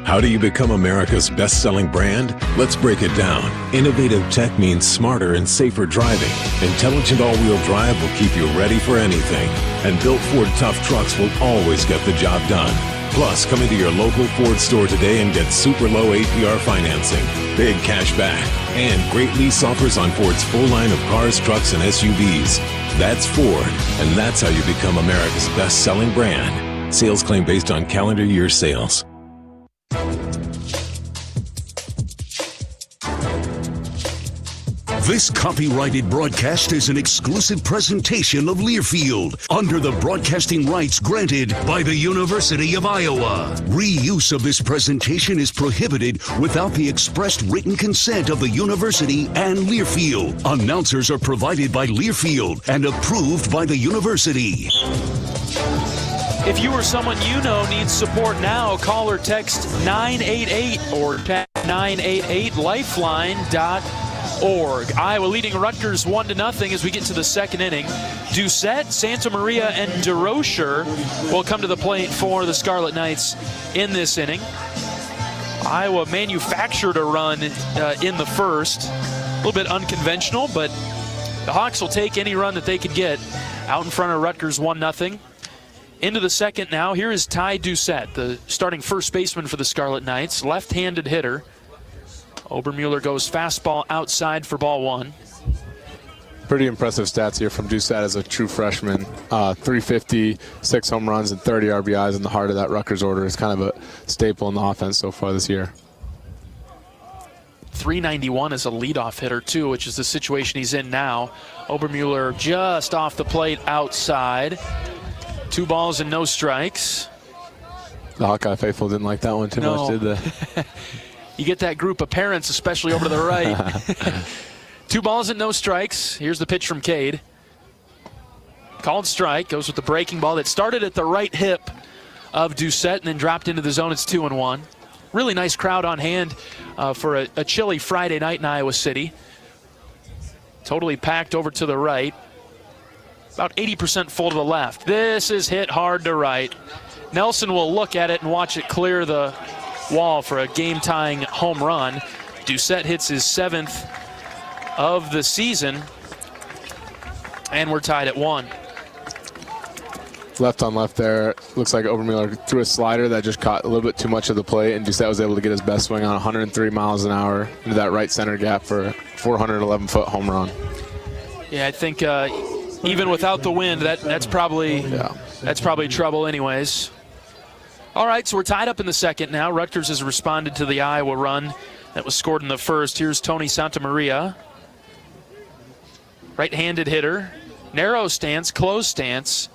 [SPEAKER 2] How do you become America's best-selling brand? Let's break it down. Innovative tech means smarter and safer driving. Intelligent all-wheel drive will keep you ready for anything. And built Ford tough trucks will always get the job done. Plus, come into your local Ford store today and get super low APR financing, big cash back, and great lease offers on Ford's full line of cars, trucks, and SUVs. That's Ford, and that's how you become America's best-selling brand. Sales claim based on calendar year sales.
[SPEAKER 3] This copyrighted broadcast is an exclusive presentation of Learfield under the broadcasting rights granted by the University of Iowa. Reuse of this presentation is prohibited without the expressed written consent of the university and Learfield. Announcers are provided by Learfield and approved by the university.
[SPEAKER 1] If you or someone you know needs support now, call or text 988 or tap 988lifeline.org. Iowa leading Rutgers 1-0 as we get to the second inning. Doucette, Santa Maria, and DeRocher will come to the plate for the Scarlet Knights in this inning. Iowa manufactured a run in the first. A little bit unconventional, but the Hawks will take any run that they could get out in front of Rutgers 1-0. Into the second now. Here is Ty Doucette, the starting first baseman for the Scarlet Knights. Left-handed hitter. Obermueller goes fastball outside for ball one.
[SPEAKER 7] Pretty impressive stats here from Doucette as a true freshman. 350, 6 home runs, and 30 RBIs in the heart of that Rutgers order. Is kind of a staple in the offense so far this year.
[SPEAKER 1] 391 as a leadoff hitter, too, which is the situation he's in now. Obermueller just off the plate outside. 2 balls and no strikes.
[SPEAKER 7] The Hawkeye faithful didn't like that one too much, did they?
[SPEAKER 1] You get that group of parents, especially over to the right. 2 balls and no strikes. Here's the pitch from Cade. Called strike. Goes with the breaking ball that started at the right hip of Doucette and then dropped into the zone. It's 2-1. Really nice crowd on hand for a chilly Friday night in Iowa City. Totally packed over to the right. About 80% full to the left. This is hit hard to right. Nelson will look at it and watch it clear the wall for a game-tying home run. Doucette hits his 7th of the season, and we're tied at 1.
[SPEAKER 7] Left on left there. Looks like Obermueller threw a slider that just caught a little bit too much of the plate, and Doucette was able to get his best swing on 103 miles an hour into that right center gap for a 411-foot home run.
[SPEAKER 1] Yeah, I think even without the wind, that's probably trouble anyways. All right, so we're tied up in the second now. Rutgers has responded to the Iowa run that was scored in the first. Here's Tony Santamaria. Right-handed hitter. Narrow stance, closed stance.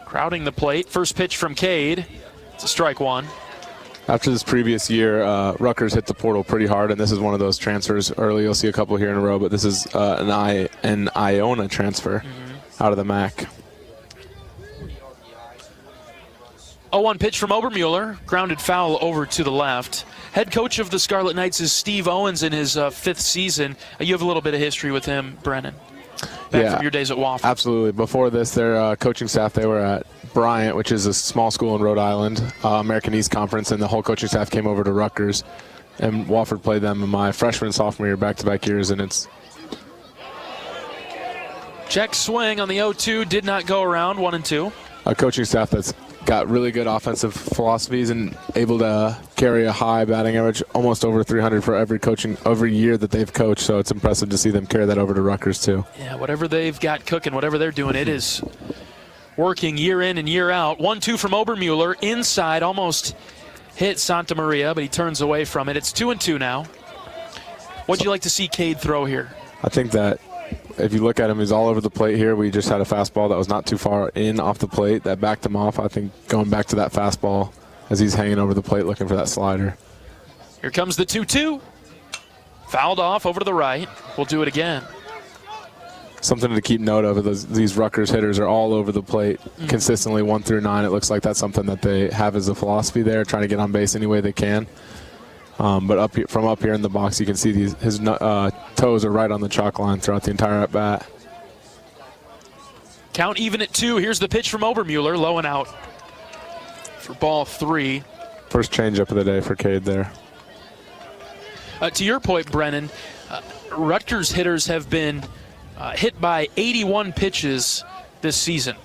[SPEAKER 1] Crowding the plate. First pitch from Cade. It's a strike one.
[SPEAKER 7] After this previous year, Rutgers hit the portal pretty hard, and this is one of those transfers early. You'll see a couple here in a row, but this is an Iona transfer out of the MAC.
[SPEAKER 1] 0-1 pitch from Obermueller. Grounded foul over to the left. Head coach of the Scarlet Knights is Steve Owens in his 5th season. You have a little bit of history with him, Brennan. Back from your days at Wofford.
[SPEAKER 7] Absolutely. Before this, their coaching staff, they were at Bryant, which is a small school in Rhode Island, American East Conference, and the whole coaching staff came over to Rutgers. And Wofford played them in my freshman and sophomore year, back-to-back years, and it's...
[SPEAKER 1] Check swing on the 0-2, did not go around, 1-2.
[SPEAKER 7] A coaching staff that's got really good offensive philosophies and able to carry a high batting average, almost over 300 for every year that they've coached. So it's impressive to see them carry that over to Rutgers too.
[SPEAKER 1] Yeah, whatever they've got cooking, whatever they're doing, it is working year in and year out. 1-2 from Obermueller, inside, almost hit Santa Maria, but he turns away from it. It's 2-2 now. What'd you like to see Cade throw here?
[SPEAKER 7] I think that if you look at him, he's all over the plate here. We just had a fastball that was not too far in off the plate that backed him off. I think going back to that fastball as he's hanging over the plate looking for that slider.
[SPEAKER 1] Here comes the 2-2. Fouled off over to the right. We'll do it again.
[SPEAKER 7] Something to keep note of these Rutgers hitters are all over the plate consistently 1 through 9. It looks like that's something that they have as a philosophy there, trying to get on base any way they can. But from up here in the box, you can see his toes are right on the chalk line throughout the entire at-bat.
[SPEAKER 1] Count even at 2. Here's the pitch from Obermueller, low and out for ball 3.
[SPEAKER 7] First changeup of the day for Cade there.
[SPEAKER 1] To your point, Brennan, Rutgers hitters have been hit by 81 pitches this season.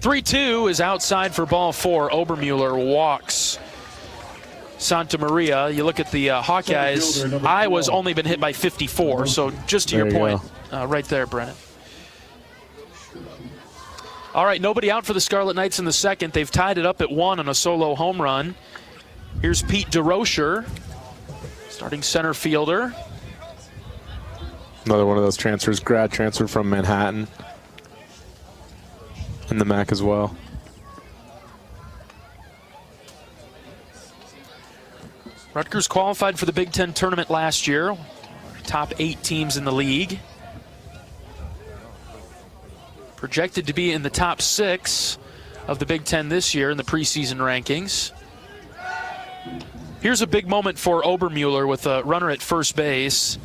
[SPEAKER 1] 3-2 is outside for ball 4. Obermueller walks Santa Maria. You look at the Hawkeyes. Iowa's only been hit by 54, so just to your point right there, Brennan. All right, nobody out for the Scarlet Knights in the second. They've tied it up at 1 on a solo home run. Here's Pete DeRocher, starting center fielder.
[SPEAKER 7] Another one of those transfers, grad transfer from Manhattan. And the MAC as well.
[SPEAKER 1] Rutgers qualified for the Big Ten tournament last year. Top 8 teams in the league. Projected to be in the top 6 of the Big Ten this year in the preseason rankings. Here's a big moment for Obermueller with a runner at first base.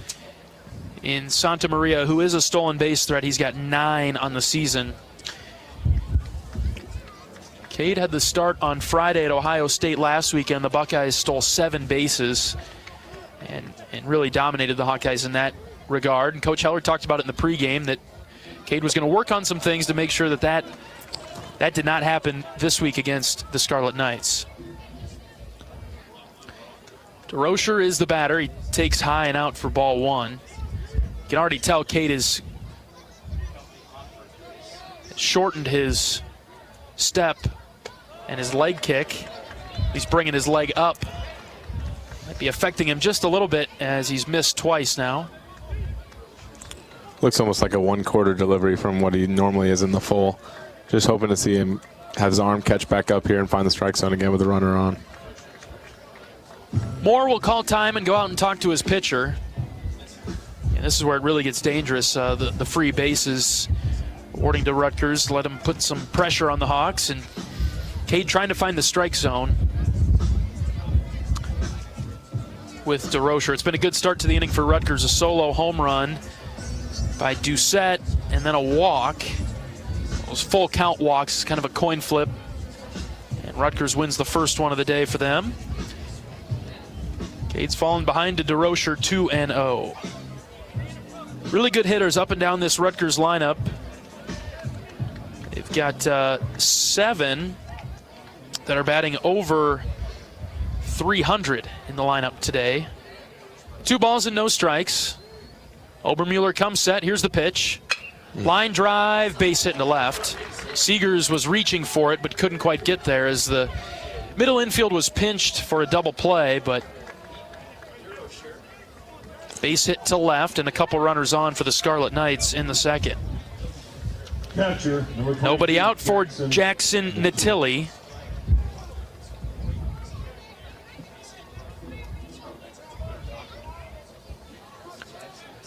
[SPEAKER 1] In Santa Maria, who is a stolen base threat, he's got 9 on the season. Cade had the start on Friday at Ohio State last weekend. The Buckeyes stole 7 bases and really dominated the Hawkeyes in that regard. And Coach Heller talked about it in the pregame that Cade was going to work on some things to make sure that did not happen this week against the Scarlet Knights. DeRocher is the batter. He takes high and out for ball 1. You can already tell Cade has shortened his step and his leg kick. He's bringing his leg up. Might be affecting him just a little bit as he's missed twice now.
[SPEAKER 7] Looks almost like a 1/4 delivery from what he normally is in the full. Just hoping to see him have his arm catch back up here and find the strike zone again with the runner on.
[SPEAKER 1] Moore will call time and go out and talk to his pitcher. And this is where it really gets dangerous. The free bases, awarding to Rutgers, let him put some pressure on the Hawks. And Cade trying to find the strike zone with DeRocher. It's been a good start to the inning for Rutgers. A solo home run by Doucette and then a walk. Those full count walks, kind of a coin flip. And Rutgers wins the first one of the day for them. Cade's fallen behind to DeRocher 2-0. Really good hitters up and down this Rutgers lineup. They've got 7 that are batting over 300 in the lineup today. 2 balls and no strikes. Obermueller comes set. Here's the pitch. Line drive, base hit to left. Seegers was reaching for it but couldn't quite get there as the middle infield was pinched for a double play, but base hit to left and a couple runners on for the Scarlet Knights in the second.
[SPEAKER 16] Catcher,
[SPEAKER 1] nobody out for Jackson Natilli.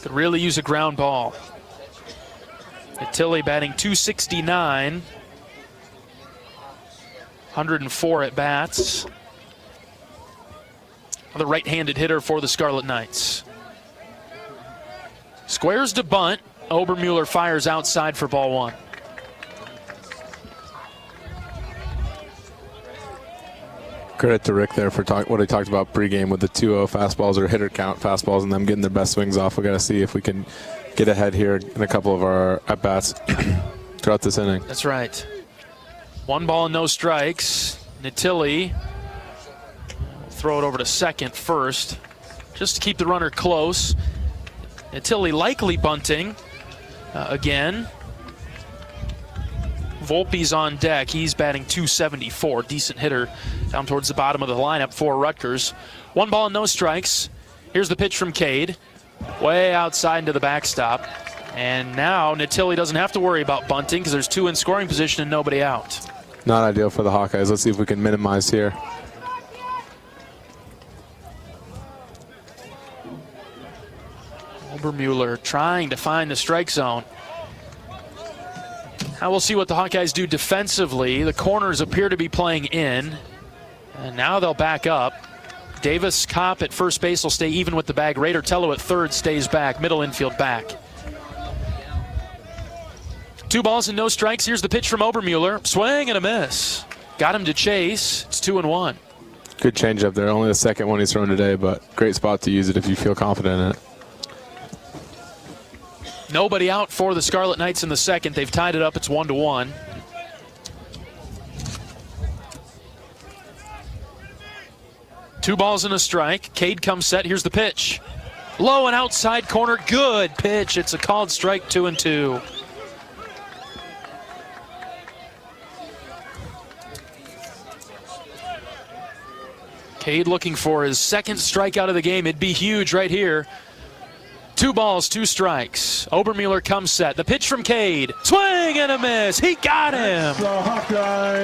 [SPEAKER 1] Could really use a ground ball. Tilly batting .269. 104 at bats. The right-handed hitter for the Scarlet Knights. Squares to bunt. Obermueller fires outside for ball one.
[SPEAKER 7] Credit to Rick there for what he talked about pregame with the 2-0 fastballs or hitter count fastballs and them getting their best swings off. We got to see if we can get ahead here in a couple of our at-bats throughout this inning.
[SPEAKER 1] That's right. 1 ball and no strikes. Natilli throw it over to second first just to keep the runner close. Natilli likely bunting again. Volpe's on deck. He's batting .274. Decent hitter down towards the bottom of the lineup for Rutgers. 1 ball and no strikes. Here's the pitch from Cade. Way outside into the backstop. And now Natilli doesn't have to worry about bunting because there's 2 in scoring position and nobody out.
[SPEAKER 7] Not ideal for the Hawkeyes. Let's see if we can minimize here.
[SPEAKER 1] Obermueller trying to find the strike zone. Now we'll see what the Hawkeyes do defensively. The corners appear to be playing in. And now they'll back up. Davis Kopp at first base will stay even with the bag. Raider Tello at third stays back. Middle infield back. 2 balls and no strikes. Here's the pitch from Obermueller. Swing and a miss. Got him to chase. It's 2-1.
[SPEAKER 7] Good changeup there. Only the second one he's thrown today, but great spot to use it if you feel confident in it.
[SPEAKER 1] Nobody out for the Scarlet Knights in the second. They've tied it up. It's 1-1. Two balls and a strike. Cade comes set. Here's the pitch. Low and outside corner. Good pitch. It's a called strike, 2-2. Cade looking for his second strikeout of the game. It'd be huge right here. 2 balls, 2 strikes. Obermueller comes set. The pitch from Cade. Swing and a miss. He got him.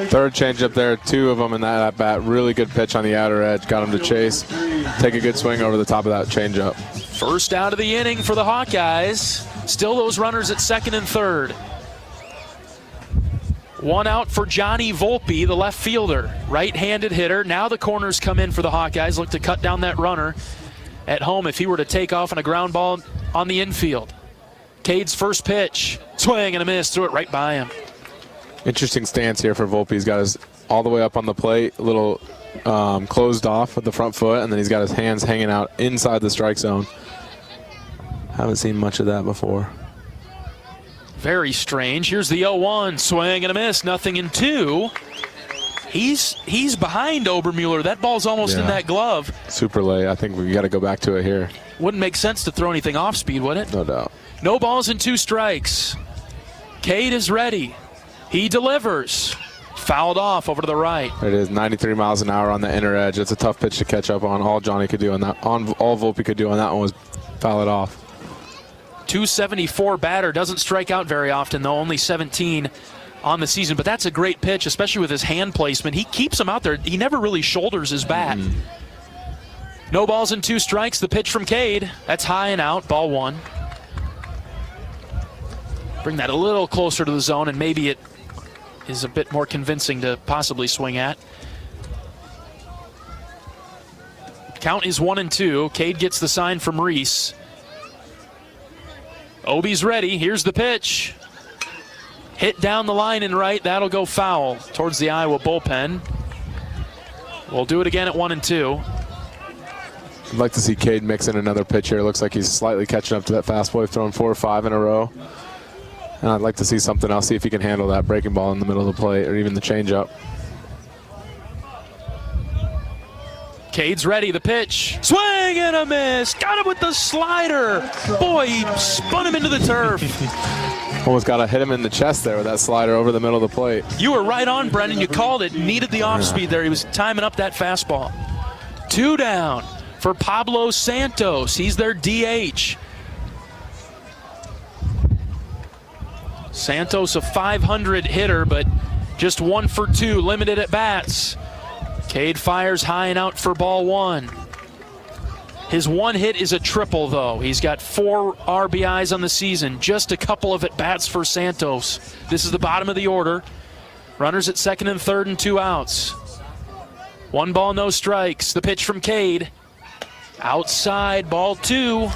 [SPEAKER 7] Third changeup there. 2 of them in that at bat. Really good pitch on the outer edge. Got him to chase. Take a good swing over the top of that changeup.
[SPEAKER 1] First out of the inning for the Hawkeyes. Still those runners at second and third. 1 out for Johnny Volpe, the left fielder. Right-handed hitter. Now the corners come in for the Hawkeyes. Look to cut down that runner at home if he were to take off on a ground ball on the infield. Cade's first pitch. Swing and a miss. Threw it right by him.
[SPEAKER 7] Interesting stance here for Volpe. He's got his all the way up on the plate, a little closed off with the front foot, and then he's got his hands hanging out inside the strike zone. Haven't seen much of that before.
[SPEAKER 1] Very strange. Here's the 0-1. Swing and a miss. Nothing in 2. He's behind Obermueller. That ball's almost in that glove.
[SPEAKER 7] Super late. I think we got to go back to it here.
[SPEAKER 1] Wouldn't make sense to throw anything off speed, would it?
[SPEAKER 7] No doubt.
[SPEAKER 1] No balls and 2 strikes. Cade is ready. He delivers. Fouled off over to the right.
[SPEAKER 7] There it is, 93 miles an hour on the inner edge. It's a tough pitch to catch up on. All Johnny could do on that, all Volpe could do on that one was foul it off.
[SPEAKER 1] 274 batter. Doesn't strike out very often, though. Only 17 on the season, but that's a great pitch, especially with his hand placement. He keeps him out there. He never really shoulders his bat. No balls and 2 strikes. The pitch from Cade. That's high and out. Ball 1. Bring that a little closer to the zone, and maybe it is a bit more convincing to possibly swing at. Count is 1-2. Cade gets the sign from Reese. Obi's ready. Here's the pitch. Hit down the line and right. That'll go foul towards the Iowa bullpen. We'll do it again at 1-2.
[SPEAKER 7] I'd like to see Cade mix in another pitch here. Looks like he's slightly catching up to that fastball. He's thrown 4 or 5 in a row. And I'd like to see something else, see if he can handle that breaking ball in the middle of the plate or even the changeup.
[SPEAKER 1] Cade's ready, the pitch. Swing and a miss. Got him with the slider. Boy, he spun him into the turf.
[SPEAKER 7] Almost got to hit him in the chest there with that slider over the middle of the plate.
[SPEAKER 1] You were right on, Brendan. You called it. Needed the off-speed there. He was timing up that fastball. 2 down for Pablo Santos. He's their DH. Santos, a .500 hitter, but just 1 for 2, limited at bats. Cade fires high and out for ball 1. His one hit is a triple, though. He's got 4 RBIs on the season, just a couple of at-bats for Santos. This is the bottom of the order. Runners at second and third and 2 outs. 1 ball, no strikes. The pitch from Cade. Outside, ball 2.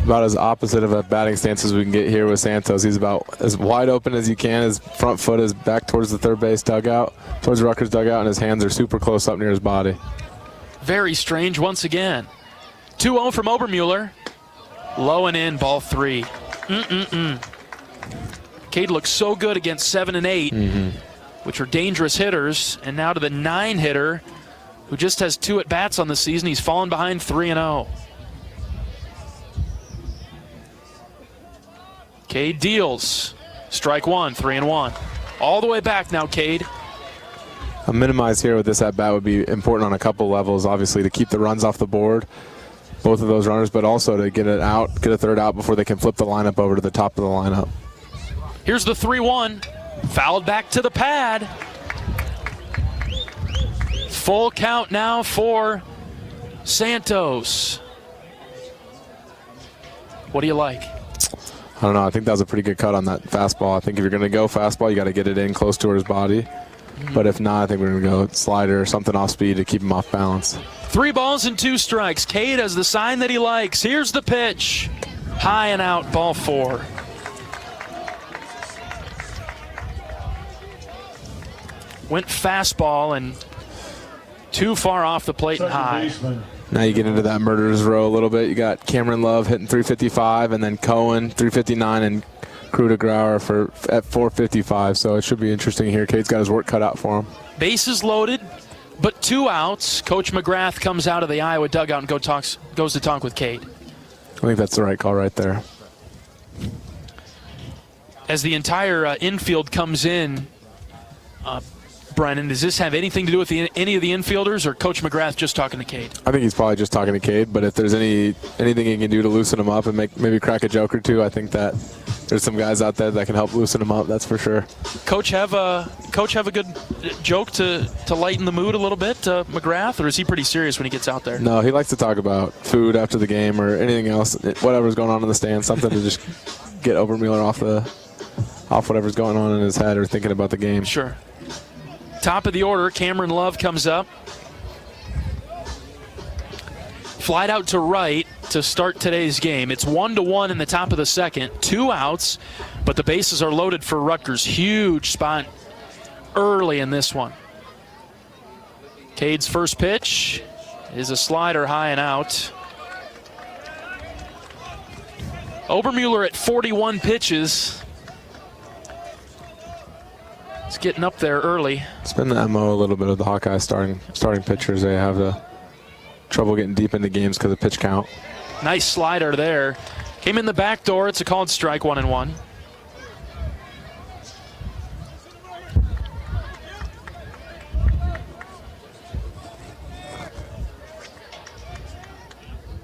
[SPEAKER 7] About as opposite of a batting stance as we can get here with Santos. He's about as wide open as you can. His front foot is back towards the third base dugout, towards the Rutgers dugout, and his hands are super close up near his body.
[SPEAKER 1] Very strange once again. 2-0 from Obermueller. Low and in, ball 3. Cade looks so good against 7 and 8, which are dangerous hitters. And now to the 9 hitter, who just has 2 at-bats on the season. He's fallen behind 3-0. Cade deals. Strike 1, 3-1. All the way back now, Cade.
[SPEAKER 7] A minimize here with this at-bat would be important on a couple levels, obviously, to keep the runs off the board, both of those runners, but also to get it out, get a third out before they can flip the lineup over to the top of the lineup.
[SPEAKER 1] Here's the 3-1. Fouled back to the pad. Full count now for Santos. What do you like?
[SPEAKER 7] I don't know. I think that was a pretty good cut on that fastball. I think if you're going to go fastball, you got to get it in close to his body. But if not, I think we're going to go slider or something off speed to keep him off balance.
[SPEAKER 1] 3 balls and 2 strikes. Cade has the sign that he likes. Here's the pitch. High and out, ball 4. Went fastball and too far off the plate and high.
[SPEAKER 7] Now you get into that murderer's row a little bit. You got Cameron Love hitting 355, and then Cohen 359, and Crew de Grauer at 455. So it should be interesting here. Cade's got his work cut out for him.
[SPEAKER 1] Bases loaded, but 2 outs. Coach McGrath comes out of the Iowa dugout and goes to talk with Cade.
[SPEAKER 7] I think that's the right call right there.
[SPEAKER 1] As the entire infield comes in, Brennan, does this have anything to do with any of the infielders, or Coach McGrath just talking to Cade?
[SPEAKER 7] I think he's probably just talking to Cade, but if there's anything he can do to loosen him up and maybe crack a joke or 2, I think that there's some guys out there that can help loosen him up, that's for sure.
[SPEAKER 1] Coach have a good joke to lighten the mood a little bit, McGrath, or is he pretty serious when he gets out there?
[SPEAKER 7] No, he likes to talk about food after the game or anything else, whatever's going on in the stands, something to just get Obermueller off whatever's going on in his head or thinking about the game.
[SPEAKER 1] Sure. Top of the order, Cameron Love comes up. Flied out to right to start today's game. It's 1-1 in the top of the second. 2 outs, but the bases are loaded for Rutgers. Huge spot early in this one. Cade's first pitch is a slider high and out. Obermueller at 41 pitches. It's getting up there early.
[SPEAKER 7] It's been the MO a little bit of the Hawkeyes starting pitchers. They have the trouble getting deep into games because of pitch count.
[SPEAKER 1] Nice slider there. Came in the back door. It's a called strike, 1-1.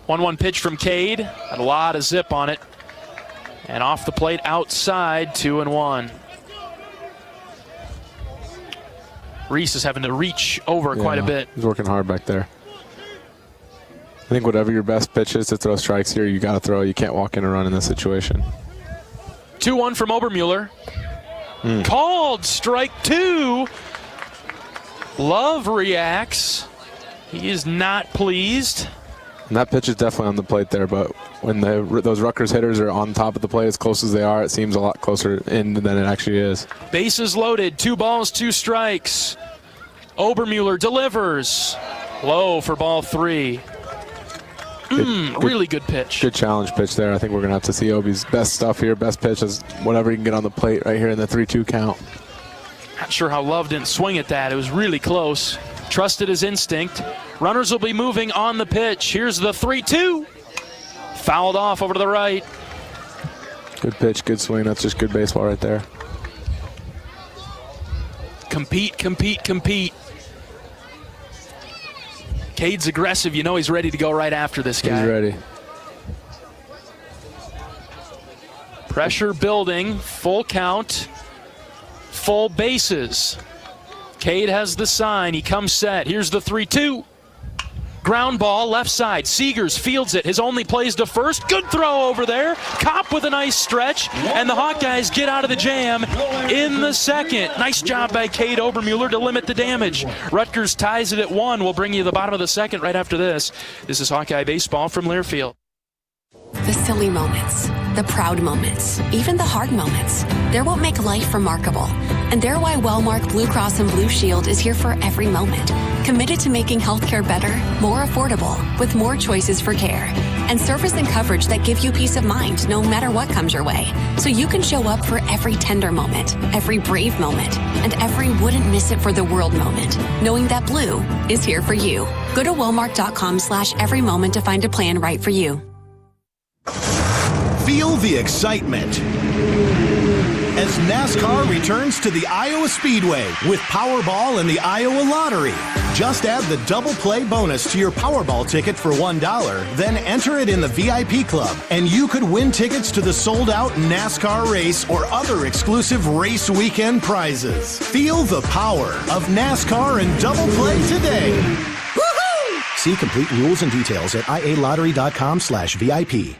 [SPEAKER 1] One pitch from Cade. Had a lot of zip on it. And off the plate outside, 2-1. Reese is having to reach over quite a bit.
[SPEAKER 7] He's working hard back there. I think whatever your best pitch is to throw strikes here, you got to throw. You can't walk in a run in this situation.
[SPEAKER 1] 2-1 from Obermueller. Called strike 2. Love reacts. He is not pleased.
[SPEAKER 7] And that pitch is definitely on the plate there, but when those Rutgers hitters are on top of the plate as close as they are, it seems a lot closer in than it actually is.
[SPEAKER 1] Bases loaded, 2 balls, 2 strikes. Obermueller delivers. Low for ball 3. Really good pitch.
[SPEAKER 7] Good challenge pitch there. I think we're going to have to see Obi's best stuff here. Best pitch is whatever he can get on the plate right here in the 3-2 count.
[SPEAKER 1] Not sure how Love didn't swing at that. It was really close. Trusted his instinct. Runners will be moving on the pitch. Here's the 3-2. Fouled off over to the right.
[SPEAKER 7] Good pitch, good swing. That's just good baseball right there.
[SPEAKER 1] Compete, compete, compete. Cade's aggressive. You know he's ready to go right after this guy.
[SPEAKER 7] He's ready.
[SPEAKER 1] Pressure building. Full count. Full bases. Cade has the sign. He comes set. Here's the 3-2. Ground ball, left side. Seegers fields it. His only plays to first. Good throw over there. Kopp with a nice stretch. And the Hawkeyes get out of the jam in the second. Nice job by Cade Obermuller to limit the damage. Rutgers ties it at 1. We'll bring you the bottom of the second right after this. This is Hawkeye Baseball from Learfield.
[SPEAKER 22] The silly moments, the proud moments, even the hard moments. They're what make life remarkable. And they're why Wellmark Blue Cross and Blue Shield is here for every moment. Committed to making healthcare better, more affordable, with more choices for care. And service and coverage that give you peace of mind no matter what comes your way. So you can show up for every tender moment, every brave moment, and every wouldn't miss it for the world moment. Knowing that Blue is here for you. Go to Wellmark.com/every moment to find a plan right for you.
[SPEAKER 17] Feel the excitement as NASCAR returns to the Iowa Speedway with Powerball and the Iowa Lottery. Just add the double play bonus to your Powerball ticket for $1, then enter it in the VIP club, and you could win tickets to the sold-out NASCAR race or other exclusive race weekend prizes. Feel the power of NASCAR and double play today. Woohoo! See complete rules and details at ialottery.com/VIP.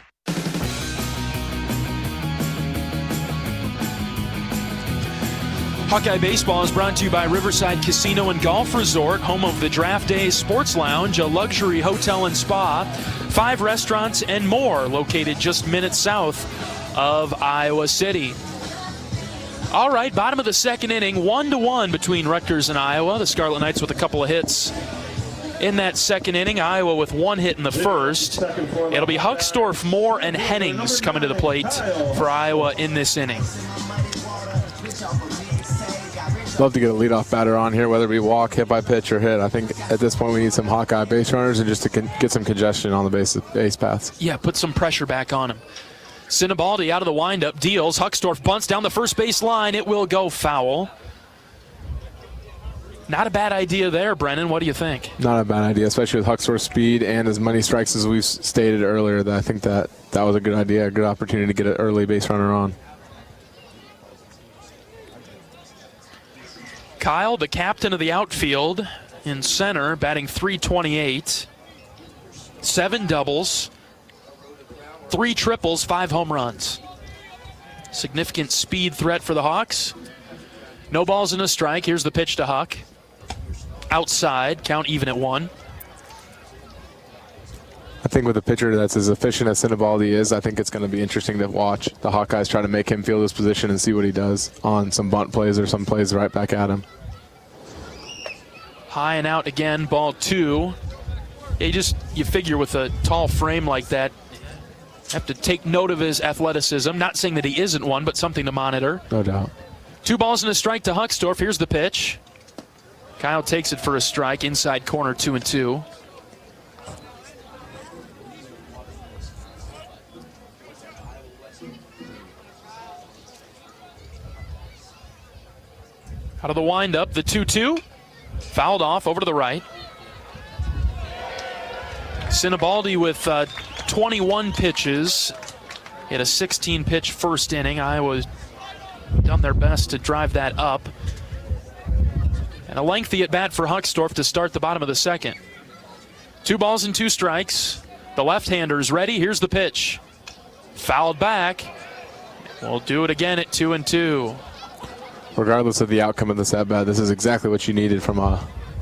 [SPEAKER 1] Hawkeye Baseball is brought to you by Riverside Casino and Golf Resort, home of the Draft Day Sports Lounge, a luxury hotel and spa, 5 restaurants and more located just minutes south of Iowa City. All right, bottom of the second inning, 1-1 between Rutgers and Iowa. The Scarlet Knights with a couple of hits in that second inning. Iowa with 1 hit in the first. It'll be Huckstorf, Moore, and Hennings coming to the plate for Iowa in this inning.
[SPEAKER 7] Love to get a leadoff batter on here, whether we walk, hit by pitch, or hit. I think at this point we need some Hawkeye base runners and just to get some congestion on the base paths.
[SPEAKER 1] Yeah, put some pressure back on him. Sinibaldi out of the windup, deals. Huckstorf bunts down the first base line. It will go foul. Not a bad idea there, Brennan. What do you think?
[SPEAKER 7] Not a bad idea, especially with Huckstorf's speed and as many strikes as we've stated earlier. That I think that was a good idea, a good opportunity to get an early base runner on.
[SPEAKER 1] Kyle, the captain of the outfield in center, batting .328. 7 doubles, 3 triples, 5 home runs. Significant speed threat for the Hawks. No balls and a strike. Here's the pitch to Huck. Outside, count even at 1.
[SPEAKER 7] I think with a pitcher that's as efficient as Sinibaldi is, I think it's going to be interesting to watch the Hawkeyes try to make him feel his position and see what he does on some bunt plays or some plays right back at him.
[SPEAKER 1] High and out again, ball 2. You figure with a tall frame like that, have to take note of his athleticism. Not saying that he isn't one, but something to monitor.
[SPEAKER 7] No doubt.
[SPEAKER 1] 2 balls and a strike to Huckstorf. Here's the pitch. Kyle takes it for a strike, inside corner, 2-2. Out of the windup, the 2-2. Fouled off over to the right. Sinibaldi with 21 pitches. He had a 16-pitch first inning. Iowa's done their best to drive that up. And a lengthy at-bat for Huckstorf to start the bottom of the second. 2 balls and 2 strikes. The left-hander's ready. Here's the pitch. Fouled back. We'll do it again at 2-2.
[SPEAKER 7] Regardless of the outcome of this at-bat, this is exactly what you needed from a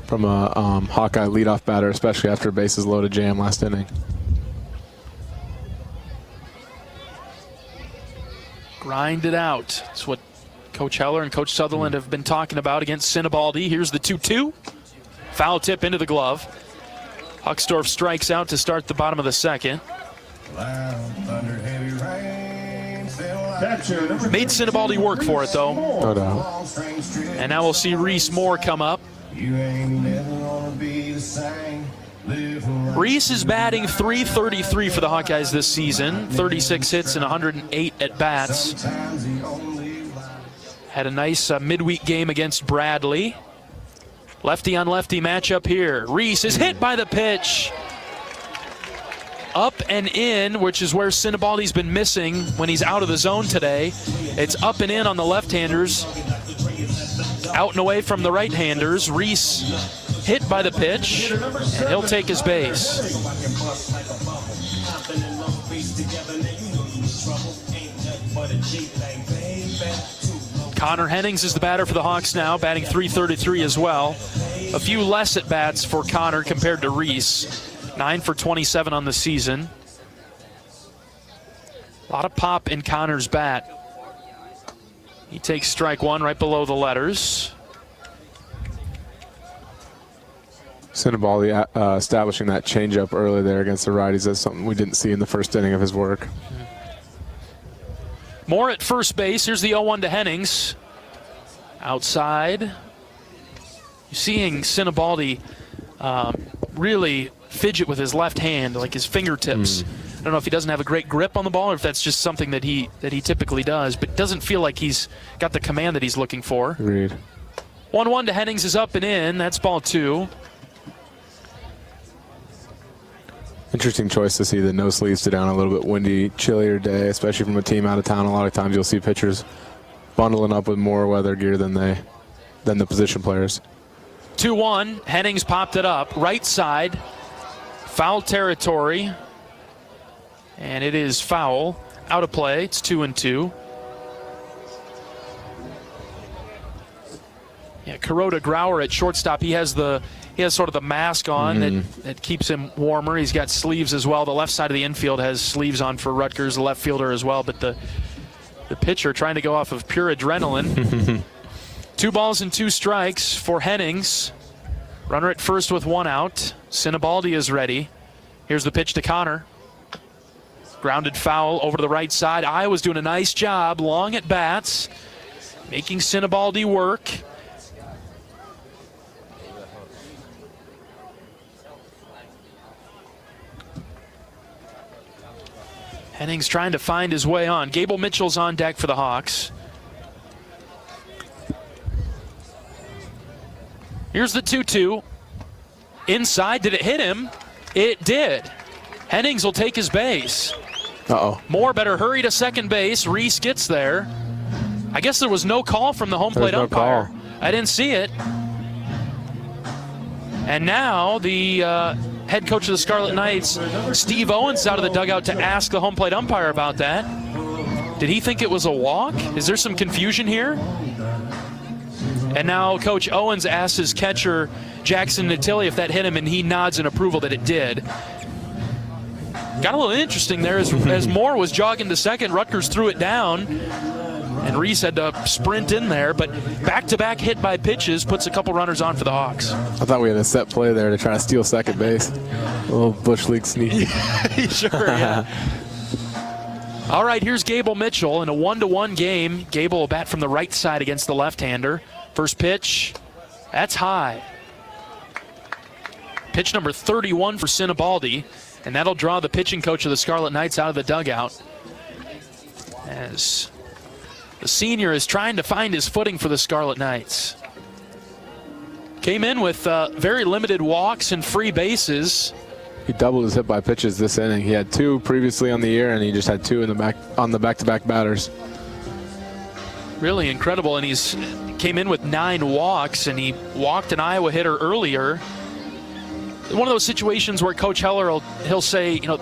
[SPEAKER 7] Hawkeye leadoff batter, especially after bases loaded jam last inning.
[SPEAKER 1] Grind it out. That's what Coach Heller and Coach Sutherland have been talking about against Sinibaldi. Here's the 2-2. Foul tip into the glove. Huckstorf strikes out to start the bottom of the second. Made Sinibaldi work for it, though.
[SPEAKER 7] No doubt.
[SPEAKER 1] And now we'll see Reese Moore come up. Reese is batting .333 for the Hawkeyes this season. 36 hits and 108 at-bats. Had a nice midweek game against Bradley. Lefty-on-lefty matchup here. Reese is hit by the pitch. Up and in, which is where Sinibaldi's been missing when he's out of the zone today. It's up and in on the left-handers. Out and away from the right-handers. Reese hit by the pitch, and he'll take his base. Connor Hennings is the batter for the Hawks now, batting .333 as well. A few less at bats for Connor compared to Reese. 9 for 27 on the season. A lot of pop in Connor's bat. He takes strike one right below the letters.
[SPEAKER 7] Sinibaldi establishing that changeup early there against the righties. That's something we didn't see in the first inning of his work.
[SPEAKER 1] Moore at first base. Here's the 0-1 to Hennings. Outside. You're seeing Sinibaldi really fidget with his left hand, like his fingertips. I don't know if he doesn't have a great grip on the ball or if that's just something that he typically does, but it doesn't feel like he's got the command that he's looking for.
[SPEAKER 7] Agreed.
[SPEAKER 1] 1-1 to Hennings is up and in. That's ball 2.
[SPEAKER 7] Interesting choice to see the no sleeves to down a little bit windy, chillier day, especially from a team out of town. A lot of times you'll see pitchers bundling up with more weather gear than the position players.
[SPEAKER 1] 2-1. Hennings popped it up. Right side. Foul territory. And it is foul. Out of play. It's 2-2. Yeah, Kuroda Grauer at shortstop. He has sort of the mask on that keeps him warmer. He's got sleeves as well. The left side of the infield has sleeves on for Rutgers, the left fielder as well. But the pitcher trying to go off of pure adrenaline. 2 balls and 2 strikes for Hennings. Runner at first with 1 out. Sinibaldi is ready. Here's the pitch to Connor. Grounded foul over to the right side. Iowa's doing a nice job, long at bats, making Sinibaldi work. Hennings trying to find his way on. Gable Mitchell's on deck for the Hawks. Here's the 2-2. Inside, did it hit him? It did. Hennings will take his base.
[SPEAKER 7] Uh-oh.
[SPEAKER 1] Moore better hurry to second base. Reese gets there. I guess there was no call from the home plate umpire.
[SPEAKER 7] Call.
[SPEAKER 1] I didn't see it. And now the head coach of the Scarlet Knights, Steve Owens, out of the dugout to ask the home plate umpire about that. Did he think it was a walk? Is there some confusion here? And now Coach Owens asks his catcher, Jackson Natili, if that hit him, and he nods in approval that it did. Got a little interesting there as Moore was jogging to second. Rutgers threw it down, and Reese had to sprint in there. But back-to-back hit by pitches puts a couple runners on for the Hawks.
[SPEAKER 7] I thought we had a set play there to try to steal second base. A little Bush League sneak.
[SPEAKER 1] Sure, yeah. All right, here's Gable Mitchell in a 1-1 game. Gable will bat from the right side against the left-hander. First pitch, that's high. Pitch number 31 for Sinibaldi, and that'll draw the pitching coach of the Scarlet Knights out of the dugout as the senior is trying to find his footing for the Scarlet Knights. Came in with very limited walks and free bases.
[SPEAKER 7] He doubled his hit by pitches this inning. He had 2 previously on the year, and he just had 2 in the back on the back-to-back batters.
[SPEAKER 1] Really incredible, and he's came in with 9 walks, and he walked an Iowa hitter earlier. One of those situations where Coach Heller he'll say, you know,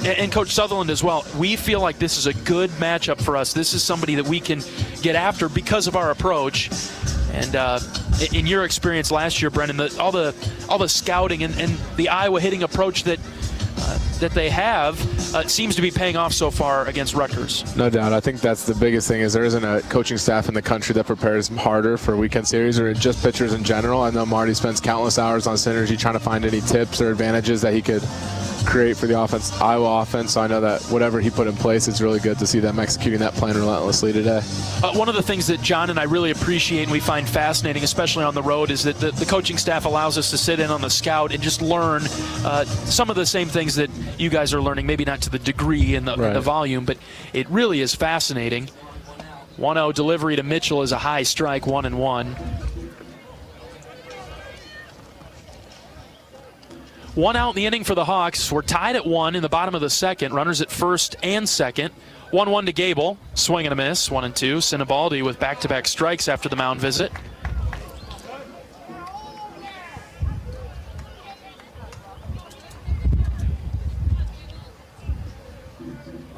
[SPEAKER 1] and Coach Sutherland as well, we feel like this is a good matchup for us. This is somebody that we can get after because of our approach. And in your experience last year, Brendan, all the scouting and the Iowa hitting approach that they have seems to be paying off so far against Rutgers.
[SPEAKER 7] No doubt. I think that's the biggest thing is there isn't a coaching staff in the country that prepares harder for weekend series or just pitchers in general. I know Marty spends countless hours on synergy trying to find any tips or advantages that he could create for the Iowa offense. So I know that whatever he put in place, it's really good to see them executing that plan relentlessly today.
[SPEAKER 1] One of the things that John and I really appreciate and we find fascinating, especially on the road, is that the coaching staff allows us to sit in on the scout and just learn some of the same things that you guys are learning, maybe not to the degree and the volume, but it really is fascinating. 1-0 delivery to Mitchell is a high strike, 1-1. 1 out in the inning for the Hawks. We're tied at 1 in the bottom of the second. Runners at first and second. 1-1 to Gable. Swing and a miss. 1-2. Sinibaldi with back-to-back strikes after the mound visit.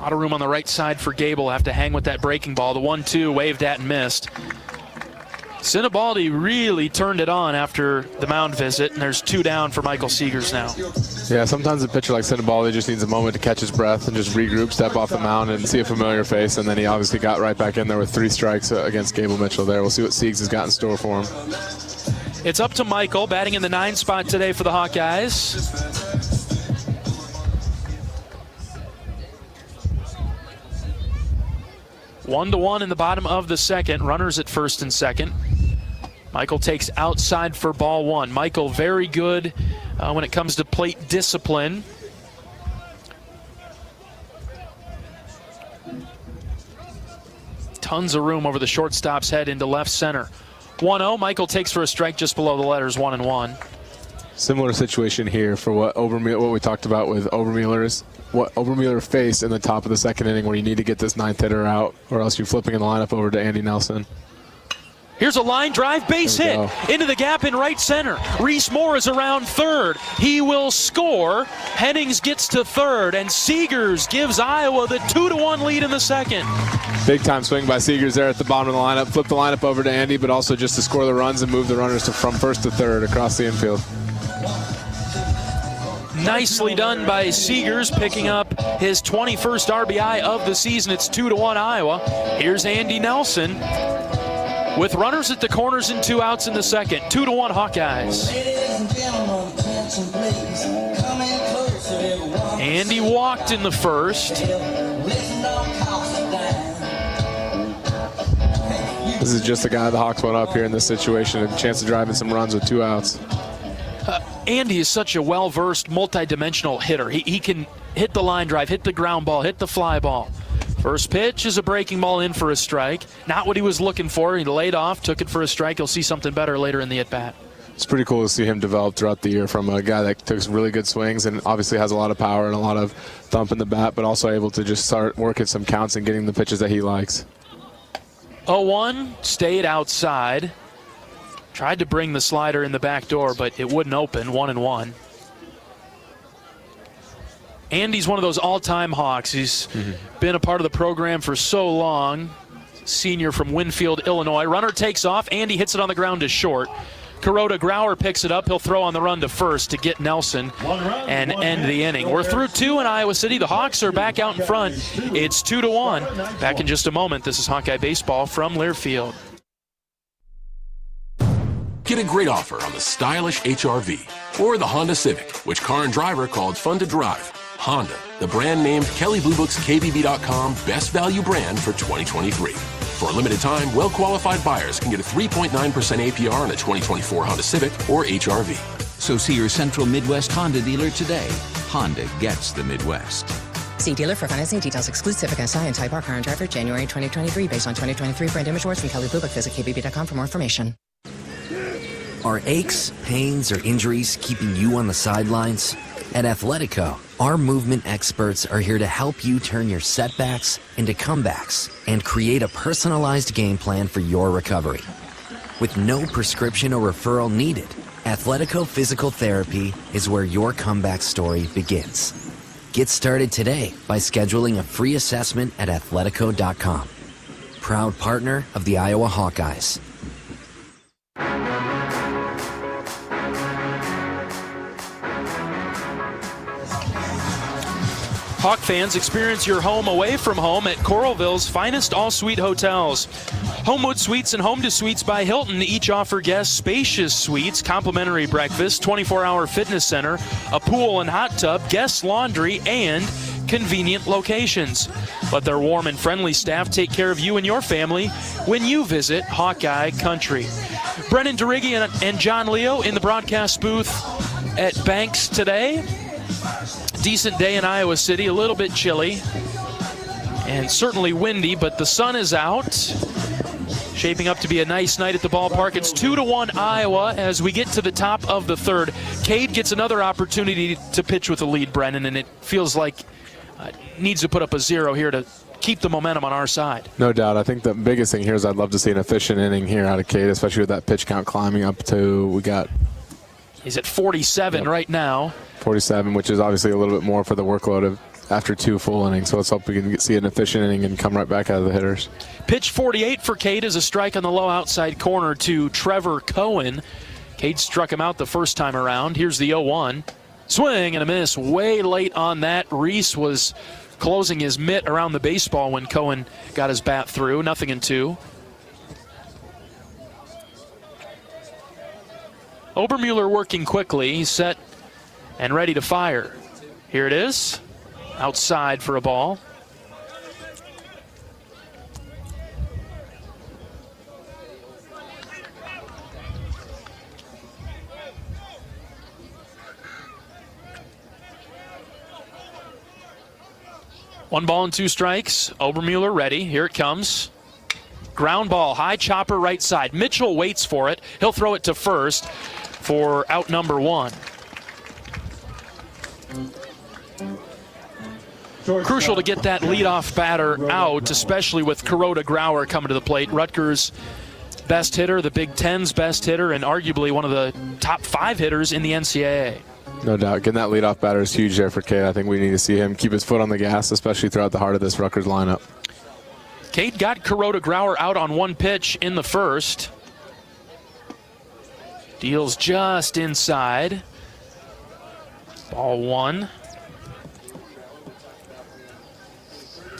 [SPEAKER 1] A lot of room on the right side for Gable. Have to hang with that breaking ball. The 1-2 waved at and missed. Sinibaldi really turned it on after the mound visit, and there's 2 down for Michael Seegers now.
[SPEAKER 7] Yeah, sometimes a pitcher like Sinibaldi just needs a moment to catch his breath and just regroup, step off the mound, and see a familiar face, and then he obviously got right back in there with 3 strikes against Gable Mitchell there. We'll see what Siegs has got in store for him.
[SPEAKER 1] It's up to Michael, batting in the 9 spot today for the Hawkeyes. One to one in the bottom of the second. Runners at first and second. Michael takes outside for ball 1. Michael very good when it comes to plate discipline. Tons of room over the shortstop's head into left center. 1-0. Michael takes for a strike just below the letters 1-1.
[SPEAKER 7] Similar situation here for what we talked about with what Obermueller faced in the top of the second inning, where you need to get this 9th hitter out, or else you're flipping in the lineup over to Andy Nelson.
[SPEAKER 1] Here's a line drive, base hit into the gap in right center. Reese Moore is around third. He will score. Hennings gets to third, and Seegers gives Iowa the 2-1 lead in the second.
[SPEAKER 7] Big time swing by Seegers there at the bottom of the lineup. Flip the lineup over to Andy, but also just to score the runs and move the runners from first to third across the infield.
[SPEAKER 1] Nicely done by Seegers, picking up his 21st RBI of the season. It's 2-1 Iowa. Here's Andy Nelson with runners at the corners and 2 outs in the second. 2-1 Hawkeyes. Andy walked in the first.
[SPEAKER 7] This is just the guy the Hawks went up here in this situation, a chance to drive in some runs with 2 outs.
[SPEAKER 1] Andy is such a well-versed, multi-dimensional hitter. He can hit the line drive, hit the ground ball, hit the fly ball. First pitch is a breaking ball in for a strike. Not what he was looking for. He laid off, took it for a strike. He'll see something better later in the at-bat.
[SPEAKER 7] It's pretty cool to see him develop throughout the year from a guy that took some really good swings and obviously has a lot of power and a lot of thump in the bat, but also able to just start working some counts and getting the pitches that he likes.
[SPEAKER 1] 0-1, stayed outside. Tried to bring the slider in the back door, but it wouldn't open. 1-1. Andy's one of those all-time Hawks. He's been a part of the program for so long. Senior from Winfield, Illinois. Runner takes off. Andy hits it on the ground to short. Kuroda Grauer picks it up. He'll throw on the run to first to get Nelson and end the inning. We're through 2 in Iowa City. The Hawks are back out in front. It's 2-1. Back in just a moment. This is Hawkeye Baseball from Learfield.
[SPEAKER 8] Get a great offer on the stylish HR-V or the Honda Civic, which car and driver called fun to drive. Honda, the brand named Kelley Blue Book's KBB.com best value brand for 2023. For a limited time, well-qualified buyers can get a 3.9% APR on a 2024 Honda Civic or HR-V.
[SPEAKER 9] So see your Central Midwest Honda dealer today. Honda gets the Midwest.
[SPEAKER 10] See dealer for financing details. Exclude Civic SI and Type R car and driver January 2023 based on 2023 brand image awards from Kelley Blue Book. Visit KBB.com for more information.
[SPEAKER 13] Are aches, pains, or injuries keeping you on the sidelines? At Athletico, our movement experts are here to help you turn your setbacks into comebacks and create a personalized game plan for your recovery. With no prescription or referral needed, Athletico Physical Therapy is where your comeback story begins. Get started today by scheduling a free assessment at athletico.com. Proud partner of the Iowa Hawkeyes.
[SPEAKER 1] Hawk fans, experience your home away from home at Coralville's finest all-suite hotels. Homewood Suites and Home to Suites by Hilton each offer guests spacious suites, complimentary breakfast, 24-hour fitness center, a pool and hot tub, guest laundry, and convenient locations. Let their warm and friendly staff take care of you and your family when you visit Hawkeye Country. Brennan DeRiggi and John Leo in the broadcast booth at Banks today. Decent day in Iowa City, a little bit chilly and certainly windy, but the sun is out. Shaping up to be a nice night at the ballpark. It's 2-1 Iowa as we get to the top of the third. Cade gets another opportunity to pitch with a lead, Brennan, and it feels like needs to put up a 0 here to keep the momentum on our side.
[SPEAKER 7] No doubt. I think the biggest thing here is I'd love to see an efficient inning here out of Cade, especially with that pitch count climbing up to,
[SPEAKER 1] he's at 47 right now.
[SPEAKER 7] 47, which is obviously a little bit more for the workload of after 2 full innings. So let's hope we can see an efficient inning and come right back out of the hitters.
[SPEAKER 1] Pitch 48 for Cade is a strike on the low outside corner to Trevor Cohen. Cade struck him out the first time around. Here's the 0-1. Swing and a miss way late on that. Reese was closing his mitt around the baseball when Cohen got his bat through. 0-2. Obermueller working quickly. He's set and ready to fire. Here it is. Outside for a ball. One ball and 2 strikes. Obermueller ready. Here it comes. Ground ball, high chopper right side. Mitchell waits for it. He'll throw it to first for out number 1. Crucial to get that leadoff batter out, especially with Kuroda Grauer coming to the plate. Rutgers' best hitter, the Big Ten's best hitter, and arguably one of the top 5 hitters in the NCAA.
[SPEAKER 7] No doubt. Getting that leadoff batter is huge there for Cade. I think we need to see him keep his foot on the gas, especially throughout the heart of this Rutgers lineup.
[SPEAKER 1] Cade got Kuroda Grauer out on 1 pitch in the first. Deals just inside. Ball 1.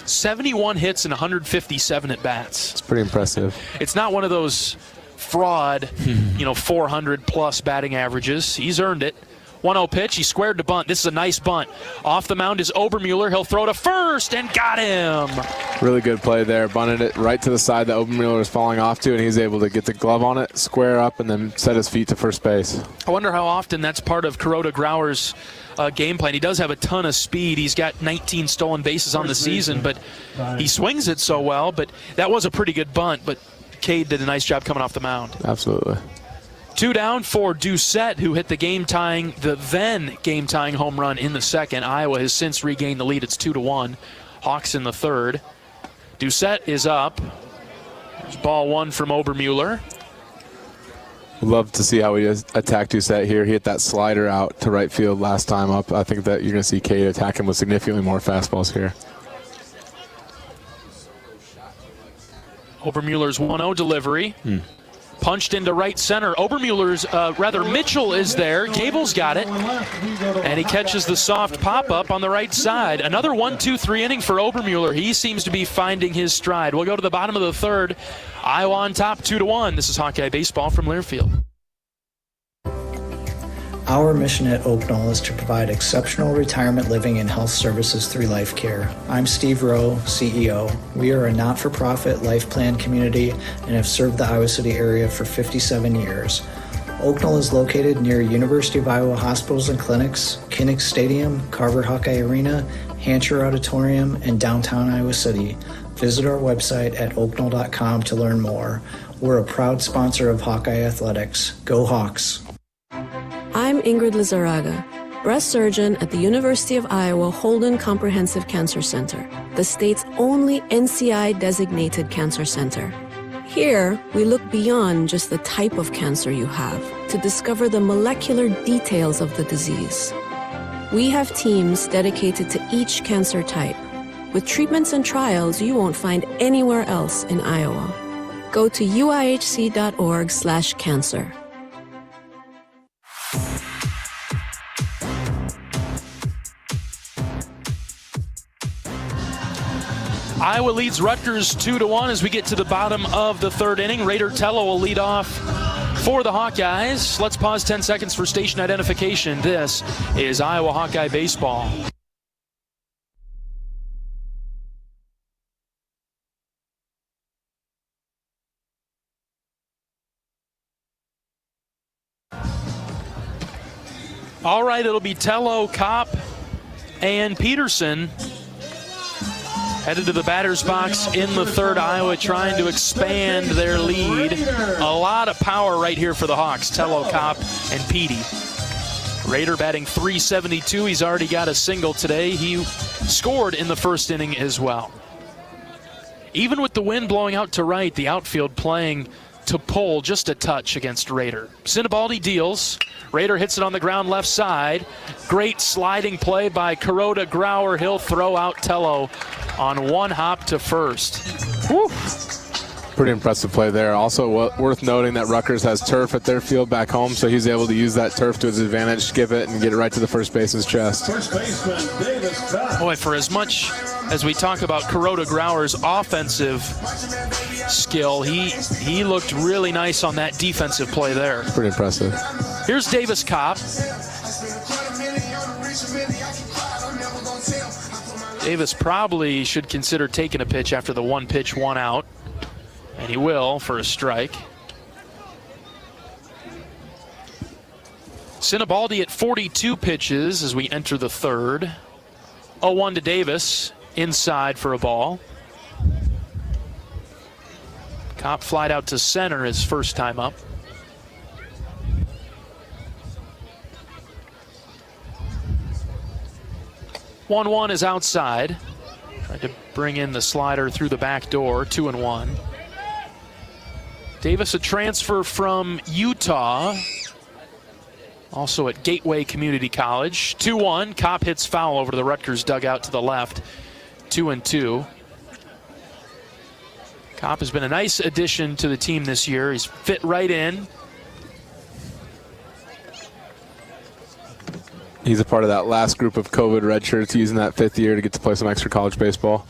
[SPEAKER 1] 71 hits and 157 at bats.
[SPEAKER 7] It's pretty impressive.
[SPEAKER 1] It's not one of those fraud, 400 plus batting averages. He's earned it. 1-0 pitch. He squared to bunt. This is a nice bunt. Off the mound is Obermueller. He'll throw to first and got him.
[SPEAKER 7] Really good play there. Bunted it right to the side that Obermueller was falling off to, and he's able to get the glove on it, square up, and then set his feet to first base.
[SPEAKER 1] I wonder how often that's part of Kuroda Grauer's game plan. He does have a ton of speed. He's got 19 stolen bases on the season, but he swings it so well. But that was a pretty good bunt, but Cade did a nice job coming off the mound.
[SPEAKER 7] Absolutely.
[SPEAKER 1] 2 down for Doucette, who hit the then game-tying home run in the second. Iowa has since regained the lead. It's 2-1. Hawks in the third. Doucette is up. There's ball 1 from Obermueller.
[SPEAKER 7] Love to see how he attacked Doucette here. He hit that slider out to right field last time up. I think that you're going to see Cade attack him with significantly more fastballs here.
[SPEAKER 1] Obermueller's 1-0 delivery. Punched into right center. Mitchell is there. Gable's got it. And he catches the soft pop-up on the right side. Another 1-2-3 inning for Obermueller. He seems to be finding his stride. We'll go to the bottom of the third. Iowa on top, 2-1. This is Hawkeye Baseball from Learfield.
[SPEAKER 4] Our mission at Oak Knoll is to provide exceptional retirement living and health services through life care. I'm Steve Rowe, CEO. We are a not-for-profit life plan community and have served the Iowa City area for 57 years. Oak Knoll is located near University of Iowa hospitals and clinics, Kinnick Stadium, Carver Hawkeye Arena, Hancher Auditorium, and downtown Iowa City. Visit our website at oakknoll.com to learn more. We're a proud sponsor of Hawkeye Athletics. Go Hawks!
[SPEAKER 6] I'm Ingrid Lizarraga, breast surgeon at the University of Iowa Holden Comprehensive Cancer Center, the state's only NCI-designated cancer center. Here, we look beyond just the type of cancer you have to discover the molecular details of the disease. We have teams dedicated to each cancer type, with treatments and trials you won't find anywhere else in Iowa. Go to uihc.org/cancer.
[SPEAKER 1] Iowa leads Rutgers 2-1 as we get to the bottom of the third inning. Raider Tello will lead off for the Hawkeyes. Let's pause 10 seconds for station identification. This is Iowa Hawkeye Baseball. All right, it'll be Tello, Kopp, and Peterson headed to the batter's box in the third. Iowa trying to expand their lead. A lot of power right here for the Hawks. Tello, Kopp, and Petey. Raider batting .372. He's already got a single today. He scored in the first inning as well. Even with the wind blowing out to right, the outfield playing to pull just a touch against Raider. Sinibaldi deals. Rader hits it on the ground left side. Great sliding play by Kuroda Grauer. He'll throw out Tello on one hop to first.
[SPEAKER 7] Woo. Pretty impressive play there. Also worth noting that Rutgers has turf at their field back home, so he's able to use that turf to his advantage, skip it, and get it right to the first baseman's chest.
[SPEAKER 16] First baseman, Davis Cobb.
[SPEAKER 1] Boy, for as much as we talk about Kuroda Grauer's offensive skill, he looked really nice on that defensive play there.
[SPEAKER 7] Pretty impressive.
[SPEAKER 1] Here's Davis Cobb. Davis probably should consider taking a pitch after the 1 pitch, 1 out. And he will for a strike. Sinibaldi at 42 pitches as we enter the third. 0-1 to Davis, inside for a ball. Kopp flied out to center his first time up. One is outside. Tried to bring in the slider through the back door, 2-1. Davis, a transfer from Utah, also at Gateway Community College. 2-1, Kopp hits foul over to the Rutgers dugout to the left, 2-2. Kopp has been a nice addition to the team this year. He's fit right in.
[SPEAKER 7] He's a part of that last group of COVID redshirts using that 5th year to get to play some extra college baseball.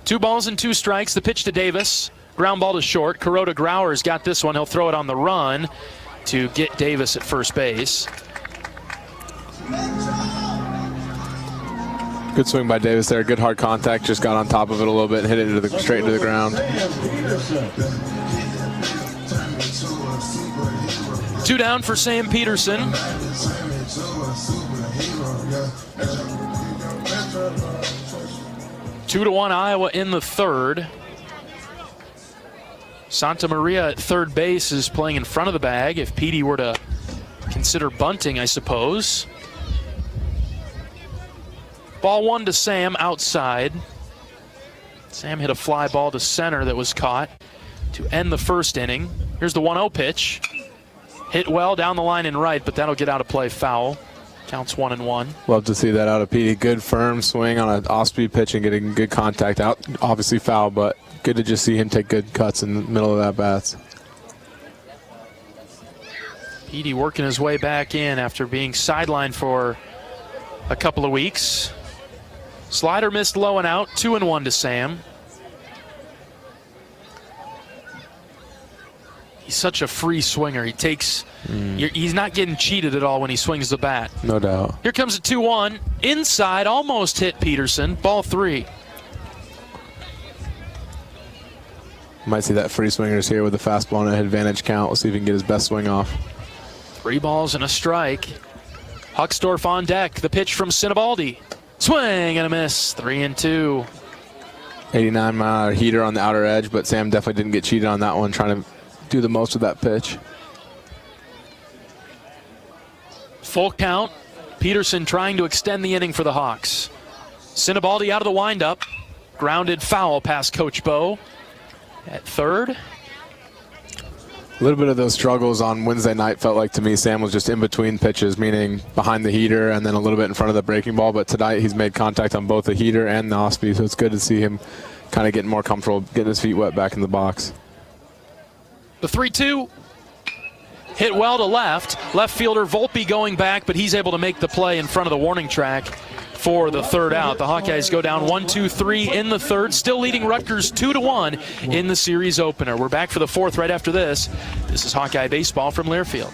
[SPEAKER 1] 2 balls and 2 strikes. The pitch to Davis. Ground ball to short. Kuroda Grauer's got this one. He'll throw it on the run to get Davis at first base.
[SPEAKER 7] Good swing by Davis there. Good hard contact. Just got on top of it a little bit and hit it straight into the ground.
[SPEAKER 1] 2 down for Sam Peterson. 2-1 Iowa in the third. Santa Maria at third base is playing in front of the bag. If Petey were to consider bunting, I suppose. Ball 1 to Sam outside. Sam hit a fly ball to center that was caught to end the first inning. Here's the 1-0 pitch. Hit well down the line and right, but that'll get out of play, foul. Counts 1-1.
[SPEAKER 7] Love to see that out of Petey. Good firm swing on an off-speed pitch and getting good contact out. Obviously foul, but good to just see him take good cuts in the middle of that bats.
[SPEAKER 1] Petey working his way back in after being sidelined for a couple of weeks. Slider missed low and out. 2-1 to Sam. He's such a free swinger. He takes, he's not getting cheated at all when he swings the bat.
[SPEAKER 7] No doubt.
[SPEAKER 1] Here comes a 2-1. Inside, almost hit Peterson. Ball 3.
[SPEAKER 7] Might see that free swingers here with a fastball and an advantage count. We'll see if he can get his best swing off.
[SPEAKER 1] 3 balls and a strike. Huckstorf on deck. The pitch from Sinibaldi. Swing and a miss. 3-2.
[SPEAKER 7] 89-mile heater on the outer edge, but Sam definitely didn't get cheated on that one, trying to do the most of that pitch.
[SPEAKER 1] Full count. Peterson trying to extend the inning for the Hawks. Sinibaldi out of the windup. Grounded foul past Coach Bo at third.
[SPEAKER 7] A little bit of those struggles on Wednesday night felt like to me Sam was just in between pitches, meaning behind the heater and then a little bit in front of the breaking ball. But tonight he's made contact on both the heater and the off-speed, so it's good to see him kind of getting more comfortable, getting his feet wet back in the box.
[SPEAKER 1] The 3-2 hit well to left. Left fielder Volpe going back, but he's able to make the play in front of the warning track for the third out. The Hawkeyes go down 1-2-3 in the third, still leading Rutgers 2-1 in the series opener. We're back for the fourth right after this. This is Hawkeye Baseball from Learfield.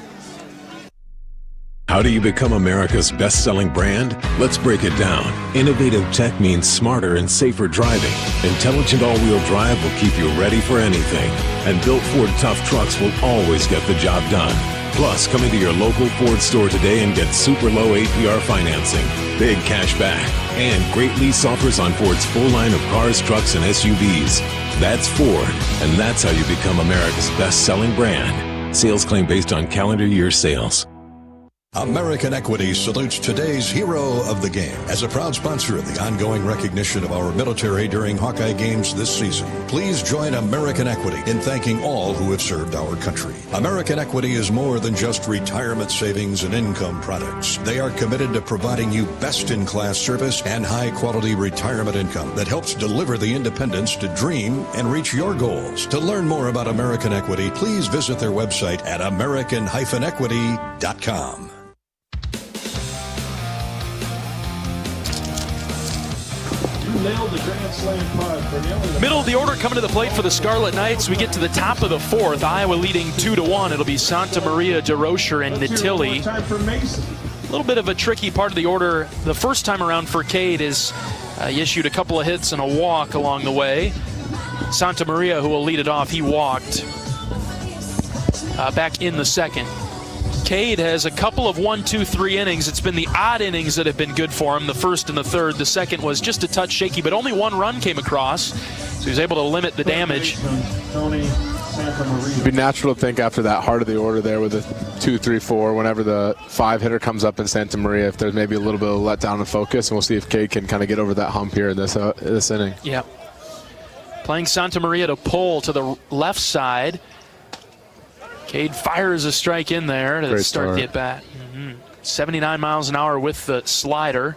[SPEAKER 2] How do you become America's best-selling brand? Let's break it down. Innovative tech means smarter and safer driving. Intelligent all-wheel drive will keep you ready for anything. And built Ford tough trucks will always get the job done. Plus, come into your local Ford store today and get super low APR financing, big cash back, and great lease offers on Ford's full line of cars, trucks, and SUVs. That's Ford, and that's how you become America's best-selling brand. Sales claim based on calendar year sales.
[SPEAKER 12] American Equity salutes today's hero of the game. As a proud sponsor of the ongoing recognition of our military during Hawkeye games this season, please join American Equity in thanking all who have served our country. American Equity is more than just retirement savings and income products. They are committed to providing you best-in-class service and high-quality retirement income that helps deliver the independence to dream and reach your goals. To learn more about American Equity, please visit their website at american-equity.com.
[SPEAKER 16] Nailed the Grand Slam putt for nailing
[SPEAKER 1] Middle of the order coming to the plate for the Scarlet Knights. We get to the top of the fourth. Iowa leading 2-1. It'll be Santa Maria, DeRocher, and Natilli.
[SPEAKER 16] time for Mason.
[SPEAKER 1] A little bit of a tricky part of the order. The first time around for Cade is he issued a couple of hits and a walk along the way. Santa Maria, who will lead it off, he walked back in the second. Cade has a couple of 1, 2, 3 innings. It's been the odd innings that have been good for him, the first and the third. The second was just a touch shaky, but only one run came across, so he was able to limit the damage.
[SPEAKER 7] It'd be natural to think after that heart of the order there with a 2, 3, 4, whenever the 5 hitter comes up in Santa Maria, if there's maybe a little bit of letdown in focus, and we'll see if Cade can kind of get over that hump here in this inning.
[SPEAKER 1] Yeah. Playing Santa Maria to pull to the left side. Cade fires a strike in there to start the at-bat. 79 miles an hour with the slider.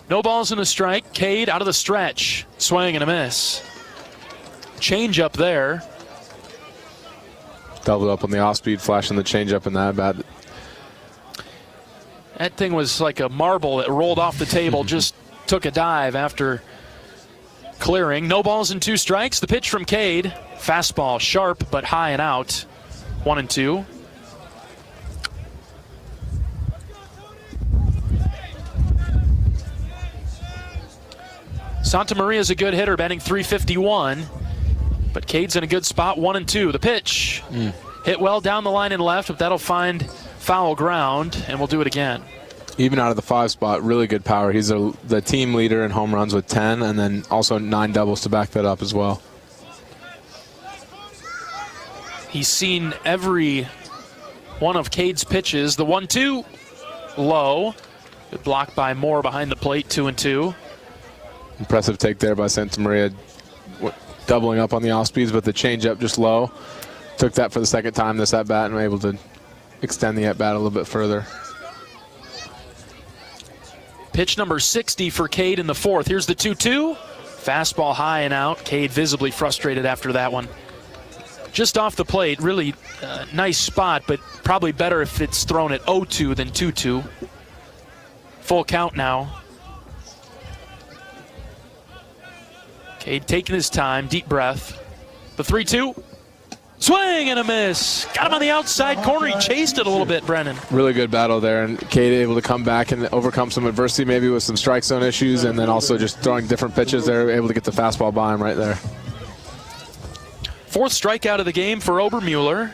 [SPEAKER 1] No balls and a strike. Cade out of the stretch. Swing and a miss. Change up there.
[SPEAKER 7] Doubled up on the off-speed, flashing the change-up in that bat.
[SPEAKER 1] That thing was like a marble that rolled off the table, just took a dive after clearing. No balls and 2 strikes. The pitch from Cade. Fastball, sharp but high and out. 1-2. Santa Maria's a good hitter, batting .351. But Cade's in a good spot. 1-2. The pitch. Hit well down the line and left, but that'll find foul ground, and we'll do it again.
[SPEAKER 7] Even out of the 5 spot, really good power. He's the team leader in home runs with 10, and then also 9 doubles to back that up as well.
[SPEAKER 1] He's seen every one of Cade's pitches. The 1-2, low. Good block by Moore behind the plate, 2-2.
[SPEAKER 7] Impressive take there by Santa Maria, doubling up on the off speeds, but the changeup just low. Took that for the second time this at bat and were able to extend the at bat a little bit further.
[SPEAKER 1] Pitch number 60 for Cade in the fourth. Here's the 2-2. Fastball high and out. Cade visibly frustrated after that one. Just off the plate, really nice spot, but probably better if it's thrown at 0-2 than 2-2. Full count now. Cade taking his time, deep breath. The 3-2. Swing and a miss. Got him on the outside corner. He chased it a little bit, Brennan.
[SPEAKER 7] Really good battle there, and Cade able to come back and overcome some adversity, maybe with some strike zone issues, and then also just throwing different pitches. They're able to get the fastball by him right there.
[SPEAKER 1] Fourth strikeout of the game for Obermueller.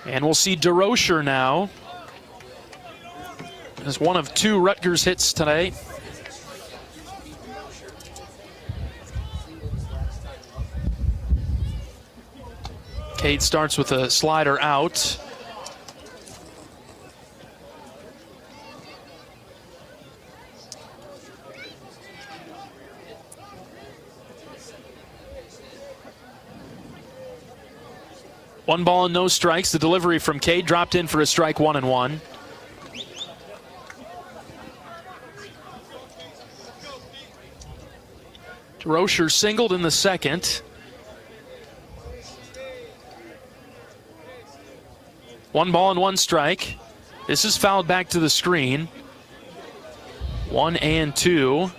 [SPEAKER 1] And we'll see DeRocher now. As one of 2 Rutgers hits tonight. Cade starts with a slider out. One ball and no strikes. The delivery from Cade dropped in for a strike, 1-1. DeRocher singled in the second. 1 ball and 1 strike. This is fouled back to the screen. 1-2.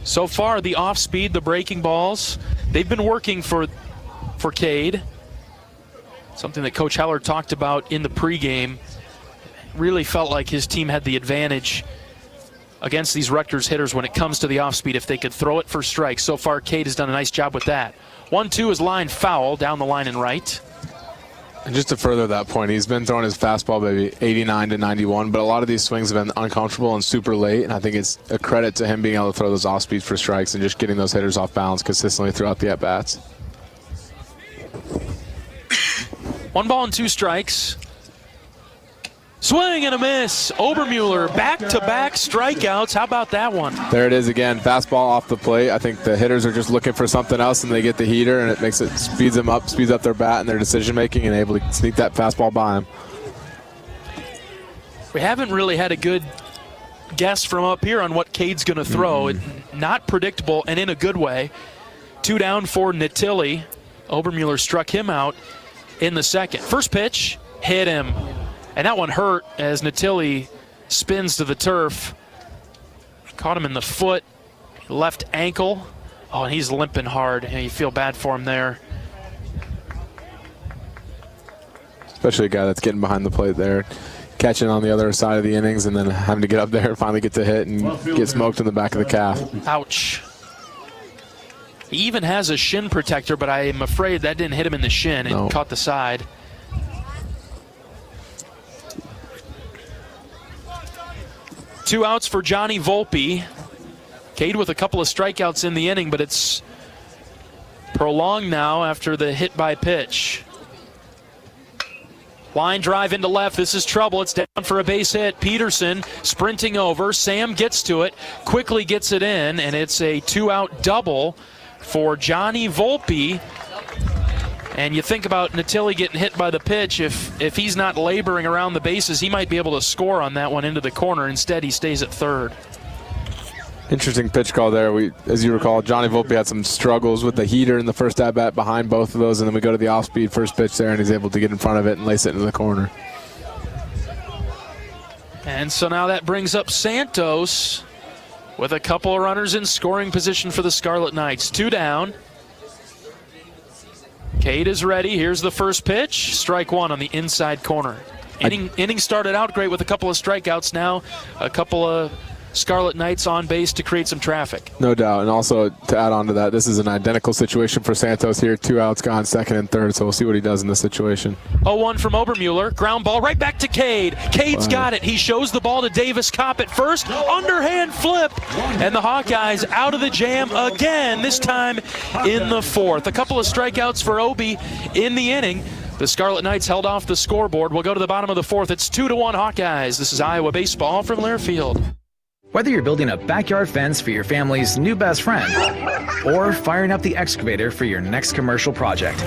[SPEAKER 1] So far, the off speed, the breaking balls, they've been working for Cade. Something that Coach Heller talked about in the pregame. Really felt like his team had the advantage against these Rutgers hitters when it comes to the off speed if they could throw it for strikes. So far, Cade has done a nice job with that. 1-2 is line foul down the line and right.
[SPEAKER 7] And just to further that point, he's been throwing his fastball maybe 89 to 91, but a lot of these swings have been uncomfortable and super late, and I think it's a credit to him being able to throw those off speeds for strikes and just getting those hitters off balance consistently throughout the at-bats.
[SPEAKER 1] 1 ball and 2 strikes. Swing and a miss. Obermueller, back-to-back strikeouts. How about that one?
[SPEAKER 7] There it is again. Fastball off the plate. I think the hitters are just looking for something else, and they get the heater, and it speeds up their bat and their decision-making, and able to sneak that fastball by them.
[SPEAKER 1] We haven't really had a good guess from up here on what Cade's going to throw. Not predictable, and in a good way. 2 down for Natilli. Obermueller struck him out in the second. First pitch, hit him. And that one hurt as Natilli spins to the turf. Caught him in the foot, left ankle. Oh, and he's limping hard. And you feel bad for him there.
[SPEAKER 7] Especially a guy that's getting behind the plate there. Catching on the other side of the innings and then having to get up there and finally get to hit and get smoked in the back of the calf.
[SPEAKER 1] Ouch. He even has a shin protector, but I'm afraid that didn't hit him in the shin. It caught the side. Two outs for Johnny Volpe. Cade with a couple of strikeouts in the inning, but it's prolonged now after the hit by pitch. Line drive into left. This is trouble. It's down for a base hit. Peterson sprinting over. Sam gets to it, quickly gets it in, and it's a 2-out double for Johnny Volpe. And you think about Natilli getting hit by the pitch. If he's not laboring around the bases, he might be able to score on that one into the corner. Instead, he stays at third.
[SPEAKER 7] Interesting pitch call there. As you recall, Johnny Volpe had some struggles with the heater in the first at-bat behind both of those, and then we go to the off-speed first pitch there, and he's able to get in front of it and lace it into the corner.
[SPEAKER 1] And so now that brings up Santos with a couple of runners in scoring position for the Scarlet Knights. 2 down. Cade is ready. Here's the first pitch. Strike 1 on the inside corner. Inning started out great with a couple of strikeouts. Now a couple of Scarlet Knights on base to create some traffic.
[SPEAKER 7] No doubt. And also to add on to that, this is an identical situation for Santos here. 2 outs gone, second and third, so we'll see what he does in this situation.
[SPEAKER 1] 0-1 from Obermueller. Ground ball right back to Cade. Cade's got it. He shows the ball to Davis Kopp at first. Underhand flip. And the Hawkeyes out of the jam again, this time in the fourth. A couple of strikeouts for Obi in the inning. The Scarlet Knights held off the scoreboard. We'll go to the bottom of the fourth. It's 2-1 Hawkeyes. This is Iowa Baseball from Learfield.
[SPEAKER 5] Whether you're building a backyard fence for your family's new best friend or firing up the excavator for your next commercial project,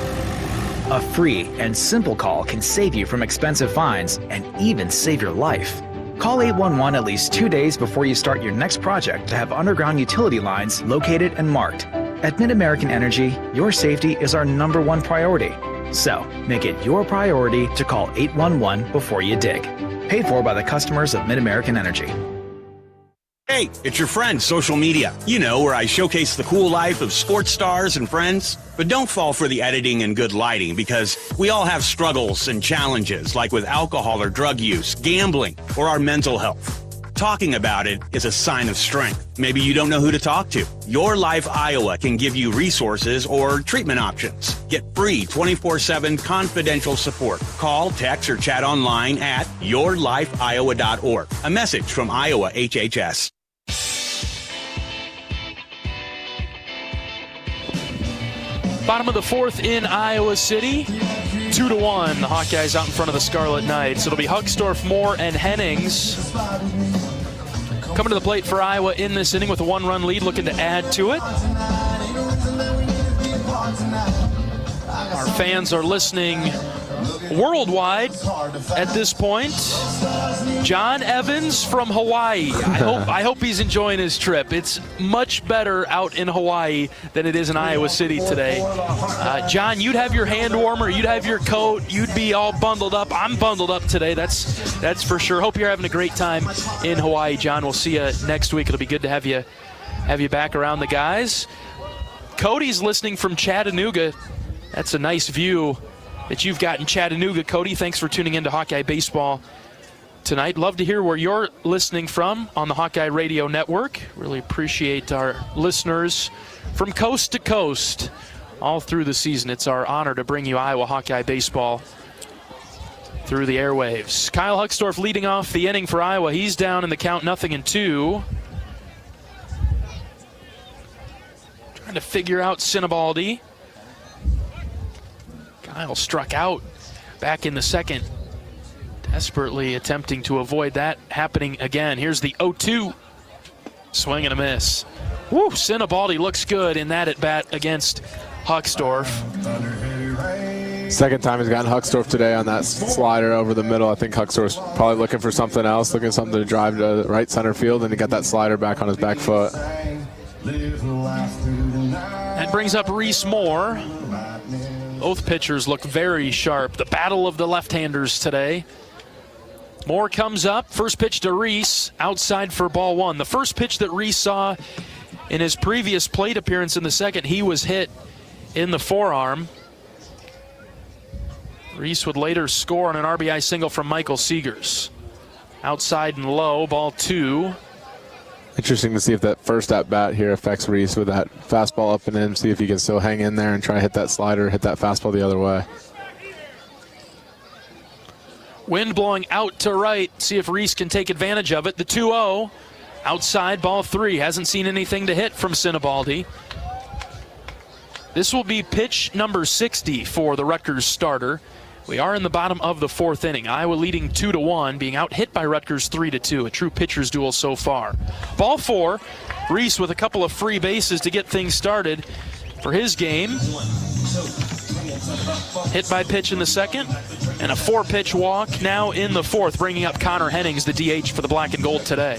[SPEAKER 5] a free and simple call can save you from expensive fines and even save your life. Call 811 at least 2 days before you start your next project to have underground utility lines located and marked. At Mid-American Energy, your safety is our #1 priority. So, make it your priority to call 811 before you dig. Paid for by the customers of Mid-American Energy.
[SPEAKER 11] Hey, it's your friend, social media. You know, where I showcase the cool life of sports stars and friends. But don't fall for the editing and good lighting, because we all have struggles and challenges, like with alcohol or drug use, gambling, or our mental health. Talking about it is a sign of strength. Maybe you don't know who to talk to. Your Life Iowa can give you resources or treatment options. Get free 24/7 confidential support. Call, text, or chat online at yourlifeiowa.org. A message from Iowa HHS.
[SPEAKER 1] Bottom of the fourth in Iowa City. 2-1. The Hawkeyes out in front of the Scarlet Knights. It'll be Huckstorf, Moore, and Hennings coming to the plate for Iowa in this inning with a 1-run lead, looking to add to it. Our fans are listening worldwide at this point. John Evans from Hawaii. I hope he's enjoying his trip. It's much better out in Hawaii than it is in Iowa City today. John, you'd have your hand warmer, you'd have your coat, you'd be all bundled up. I'm bundled up today, that's for sure. Hope you're having a great time in Hawaii, John. We'll see you next week. It'll be good to have you back around the guys. Cody's listening from Chattanooga. That's a nice view that you've got in Chattanooga. Cody, thanks for tuning in to Hawkeye Baseball tonight. Love to hear where you're listening from on the Hawkeye Radio Network. Really appreciate our listeners from coast to coast all through the season. It's our honor to bring you Iowa Hawkeye Baseball through the airwaves. Kyle Huckstorf leading off the inning for Iowa. He's down in the count 0-2. Trying to figure out Sinibaldi. Kyle struck out back in the second. Desperately attempting to avoid that happening again. Here's the 0-2. Swing and a miss. Woo, Sinibaldi looks good in that at-bat against Hucksdorf.
[SPEAKER 7] Second time he's gotten Hucksdorf today on that slider over the middle. I think Hucksdorf's probably looking for something else, looking for something to drive to right center field, and he got that slider back on his back foot.
[SPEAKER 1] That brings up Reese Moore. Both pitchers look very sharp. The battle of the left-handers today. Moore comes up, first pitch to Reese, outside for ball one. The first pitch that Reese saw in his previous plate appearance in the second, he was hit in the forearm. Reese would later score on an RBI single from Michael Seegers. Outside and low, ball two.
[SPEAKER 7] Interesting to see if that first at-bat here affects Reese with that fastball up and in, see if he can still hang in there and try to hit that slider, hit that fastball the other way.
[SPEAKER 1] Wind blowing out to right. See if Reese can take advantage of it. The 2-0. Outside, ball three. Hasn't seen anything to hit from Sinibaldi. This will be pitch number 60 for the Rutgers starter. We are in the bottom of the fourth inning. Iowa leading 2-1, being out hit by Rutgers 3-2. A true pitcher's duel so far. Ball four. Reese with a couple of free bases to get things started for his game. Hit by pitch in the second, and a 4-pitch walk now in the fourth, bringing up Connor Hennings, the DH for the black and gold today.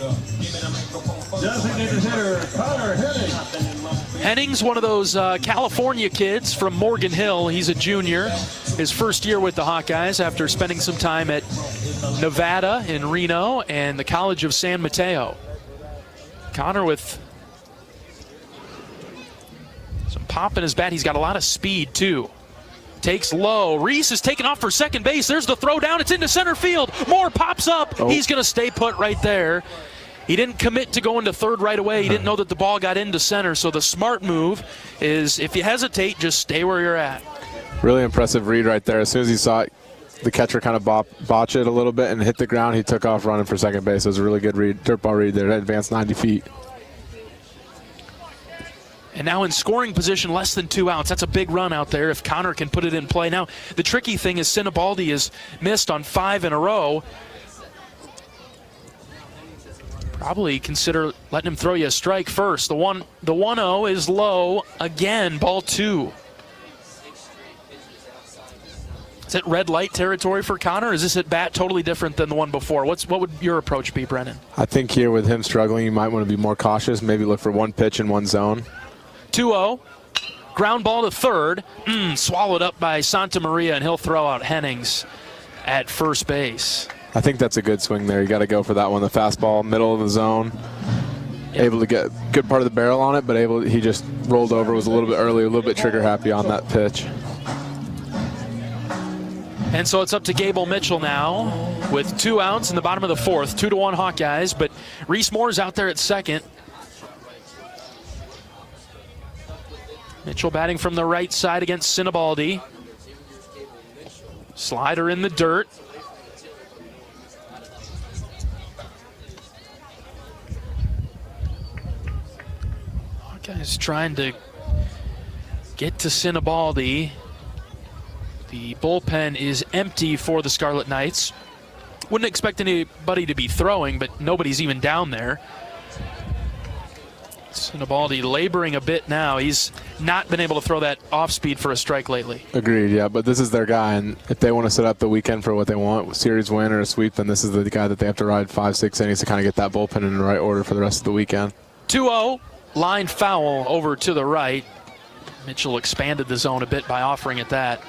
[SPEAKER 16] Designated hitter, Connor Hennings.
[SPEAKER 1] Hennings, one of those California kids from Morgan Hill. He's a junior. His first year with the Hawkeyes after spending some time at Nevada in Reno and the College of San Mateo. Connor with some pop in his bat. He's got a lot of speed, too. Takes low. Reese is taken off for second base. There's the throw down. It's into center field. Moore pops up. Oh. He's going to stay put right there. He didn't commit to going to third right away. He didn't know that the ball got into center. So the smart move is if you hesitate, just stay where you're at.
[SPEAKER 7] Really impressive read right there. As soon as he saw it, the catcher kind of botch it a little bit and hit the ground. He took off running for second base. It was a really good read, dirt ball read there. That advanced 90 feet.
[SPEAKER 1] And now in scoring position, less than 2 outs. That's a big run out there if Connor can put it in play. Now, the tricky thing is Sinibaldi has missed on 5 in a row. Probably consider letting him throw you a strike first. The 1-0 is low again, ball two. Is it red light territory for Connor? Or is this at bat totally different than the one before? What would your approach be, Brennan?
[SPEAKER 7] I think here with him struggling, you might want to be more cautious. Maybe look for one pitch in one zone.
[SPEAKER 1] 2-0. Ground ball to third. Swallowed up by Santa Maria, and he'll throw out Hennings at first base.
[SPEAKER 7] I think that's a good swing there. You got to go for that one. The fastball, middle of the zone. Yep. Able to get a good part of the barrel on it, but he just rolled over, was a little bit early, a little bit trigger happy on that pitch.
[SPEAKER 1] And so it's up to Gable Mitchell now with 2 outs in the bottom of the fourth. 2-1 Hawkeyes, but Reese Moore's out there at second. Mitchell batting from the right side against Sinibaldi. Slider in the dirt. Hawkeyes trying to get to Sinibaldi. The bullpen is empty for the Scarlet Knights. Wouldn't expect anybody to be throwing, but nobody's even down there. Sinibaldi laboring a bit now. He's not been able to throw that off speed for a strike lately.
[SPEAKER 7] Agreed, yeah, but this is their guy, and if they want to set up the weekend for what they want, series win or a sweep, then this is the guy that they have to ride 5-6 innings to kind of get that bullpen in the right order for the rest of the weekend.
[SPEAKER 1] 2-0, line foul over to the right. Mitchell expanded the zone a bit by offering it that.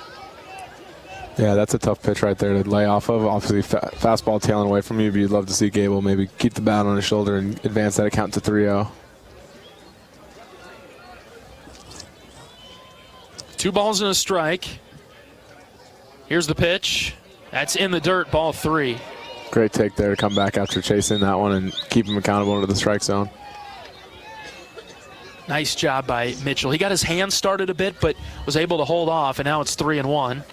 [SPEAKER 7] Yeah, that's a tough pitch right there to lay off of. Obviously, fastball tailing away from you, but you'd love to see Gable maybe keep the bat on his shoulder and advance that account to 3-0.
[SPEAKER 1] 2 balls and a strike. Here's the pitch. That's in the dirt, ball 3.
[SPEAKER 7] Great take there to come back after chasing that one and keep him accountable into the strike zone.
[SPEAKER 1] Nice job by Mitchell. He got his hand started a bit, but was able to hold off, and now it's 3-1.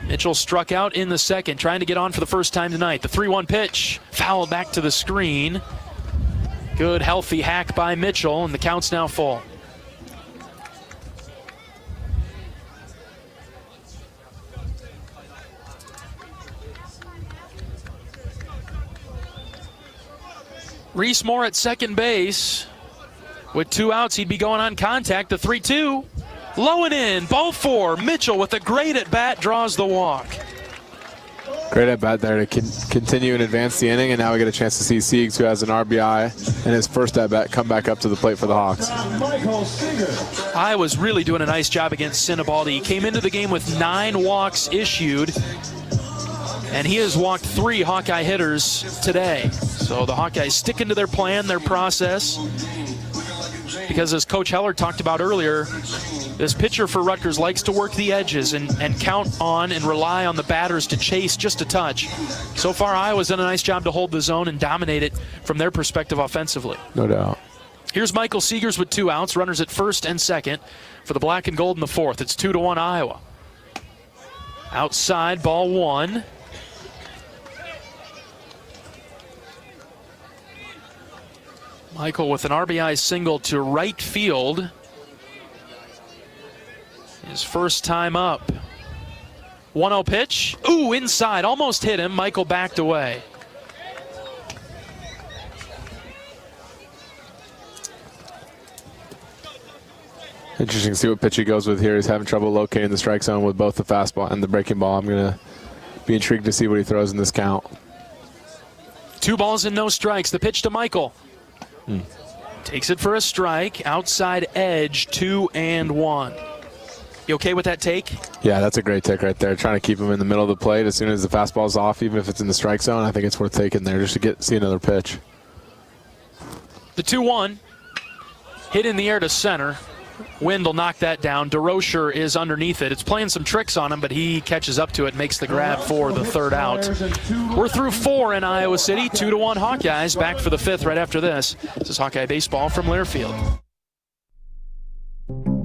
[SPEAKER 1] Mitchell struck out in the second, trying to get on for the first time tonight. The 3-1 pitch, fouled back to the screen. Good, healthy hack by Mitchell, and the count's now full. Reese Moore at second base. With 2 outs, he'd be going on contact. The 3-2. Low and in. Ball 4. Mitchell with a great at-bat draws the walk.
[SPEAKER 14] Great at-bat there to continue and advance the inning, and now we get a chance to see Siegs, who has an RBI, and his first at-bat come back up to the plate for the Hawks.
[SPEAKER 1] Iowa's really doing a nice job against Sinibaldi. He came into the game with 9 walks issued, and he has walked 3 Hawkeye hitters today. So the Hawkeyes sticking to their plan, their process, because as Coach Heller talked about earlier, this pitcher for Rutgers likes to work the edges and count on and rely on the batters to chase just a touch. So far, Iowa's done a nice job to hold the zone and dominate it from their perspective offensively.
[SPEAKER 14] No doubt.
[SPEAKER 1] Here's Michael Seegers with 2 outs, runners at first and second for the black and gold in the 4th. It's 2-1 Iowa. Outside, ball 1. Michael with an RBI single to right field. His first time up. 1-0 pitch. Ooh, inside. Almost hit him. Michael backed away.
[SPEAKER 14] Interesting to see what pitch he goes with here. He's having trouble locating the strike zone with both the fastball and the breaking ball. I'm going to be intrigued to see what he throws in this count.
[SPEAKER 1] 2 balls and no strikes. The pitch to Michael. Takes it for a strike. Outside edge, 2-1. You okay with that take?
[SPEAKER 14] Yeah, that's a great take right there. Trying to keep him in the middle of the plate as soon as the fastball's off, even if it's in the strike zone. I think it's worth taking there just to see another pitch.
[SPEAKER 1] The 2-1. Hit in the air to center. Wind will knock that down. DeRocher is underneath it. It's playing some tricks on him, but he catches up to it and makes the grab for the 3rd out. We're through 4 in Iowa City. 2-1 Hawkeyes. Back for the 5th right after this. This is Hawkeye Baseball from Learfield.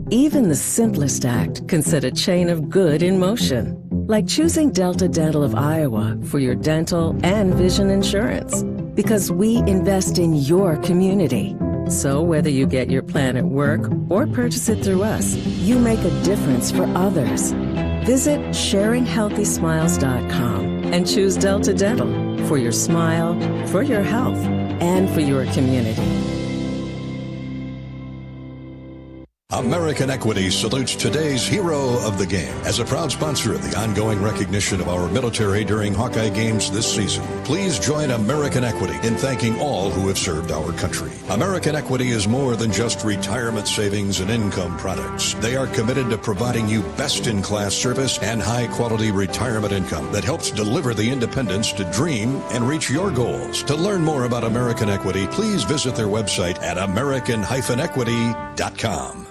[SPEAKER 15] Even the simplest act can set a chain of good in motion. Like choosing Delta Dental of Iowa for your dental and vision insurance. Because we invest in your community. So whether you get your plan at work or purchase it through us, you make a difference for others. Visit sharinghealthysmiles.com and choose Delta Dental for your smile, for your health, and for your community.
[SPEAKER 12] American Equity salutes today's hero of the game. As a proud sponsor of the ongoing recognition of our military during Hawkeye games this season, please join American Equity in thanking all who have served our country. American Equity is more than just retirement savings and income products. They are committed to providing you best-in-class service and high-quality retirement income that helps deliver the independence to dream and reach your goals. To learn more about American Equity, please visit their website at american-equity.com.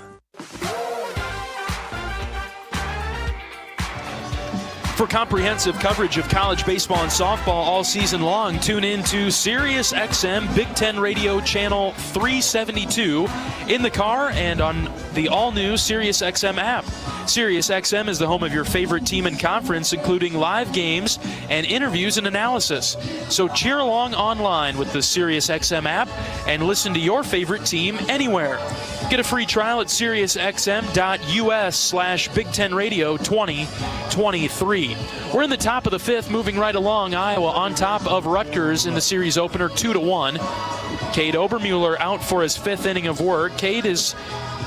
[SPEAKER 1] For comprehensive coverage of college baseball and softball all season long, tune in to Sirius XM Big Ten Radio Channel 372 in the car and on the all-new Sirius XM app. Sirius XM is the home of your favorite team and conference, including live games and interviews and analysis. So cheer along online with the Sirius XM app and listen to your favorite team anywhere. Get a free trial at SiriusXM.us/Big Ten Radio 2023. We're in the top of the 5th, moving right along. Iowa on top of Rutgers in the series opener, 2-1. Cade Obermuller out for his 5th inning of work. Cade has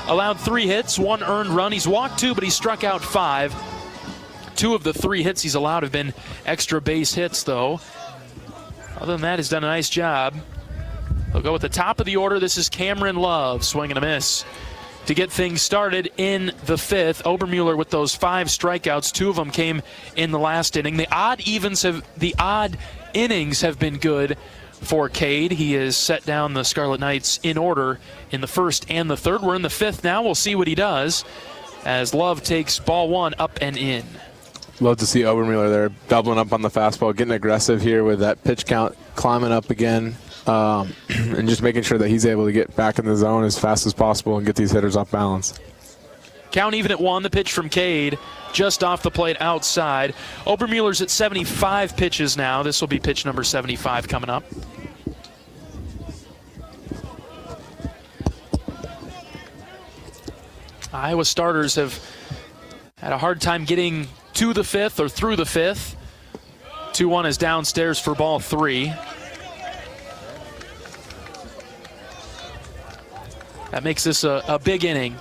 [SPEAKER 1] allowed 3 hits, 1 earned run. He's walked 2, but he struck out 5. 2 of the 3 hits he's allowed have been extra base hits, though. Other than that, he's done a nice job. They'll go at the top of the order. This is Cameron Love, swing and a miss. To get things started in the 5th, Obermuller with those 5 strikeouts, 2 of them came in the last inning. The odd innings have been good for Cade. He has set down the Scarlet Knights in order in the 1st and the 3rd. We're in the 5th now. We'll see what he does as Love takes ball 1 up and in.
[SPEAKER 14] Love to see Obermuller there doubling up on the fastball, getting aggressive here with that pitch count climbing up again. And just making sure that he's able to get back in the zone as fast as possible and get these hitters off balance.
[SPEAKER 1] Count even at 1. The pitch from Cade just off the plate outside. Obermuller's at 75 pitches now. This will be pitch number 75 coming up. Iowa starters have had a hard time getting to the 5th or through the 5th. 2-1 is downstairs for ball 3. That makes this a big inning.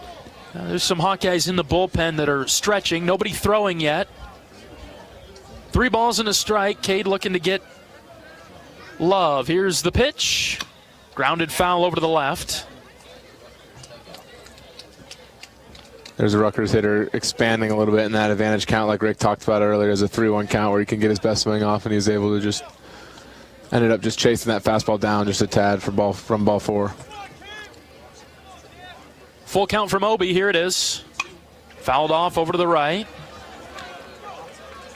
[SPEAKER 1] There's some Hawkeyes in the bullpen that are stretching. Nobody throwing yet. 3 balls and a strike. Cade looking to get love. Here's the pitch. Grounded foul over to the left.
[SPEAKER 14] There's a Rutgers hitter expanding a little bit in that advantage count like Rick talked about earlier as a 3-1 count where he can get his best swing off, and he was able to just ended up just chasing that fastball down just a tad from ball 4.
[SPEAKER 1] Full count from Obi. Here it is. Fouled off over to the right.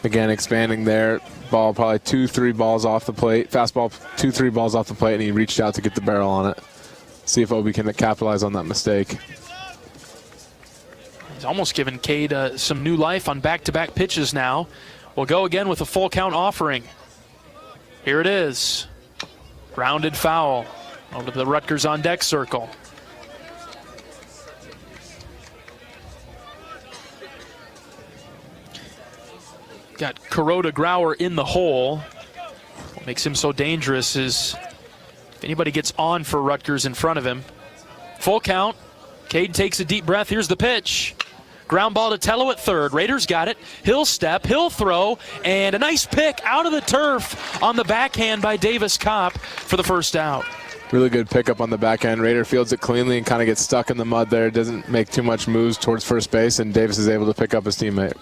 [SPEAKER 14] Again, expanding there. Ball probably 2-3 balls off the plate. Fastball 2-3 balls off the plate, and he reached out to get the barrel on it. See if Obi can capitalize on that mistake.
[SPEAKER 1] He's almost given Cade some new life on back-to-back pitches now. We'll go again with a full count offering. Here it is. Grounded foul over to the Rutgers on deck circle. Got Kuroda Grauer in the hole. What makes him so dangerous is if anybody gets on for Rutgers in front of him. Full count. Cade takes a deep breath. Here's the pitch. Ground ball to Tello at third. Raiders got it. He'll step, he'll throw, and a nice pick out of the turf on the backhand by Davis Kopp for the first out.
[SPEAKER 14] Really good pickup on the backhand. Raider fields it cleanly and kind of gets stuck in the mud there. Doesn't make too much moves towards first base, and Davis is able to pick up his teammate.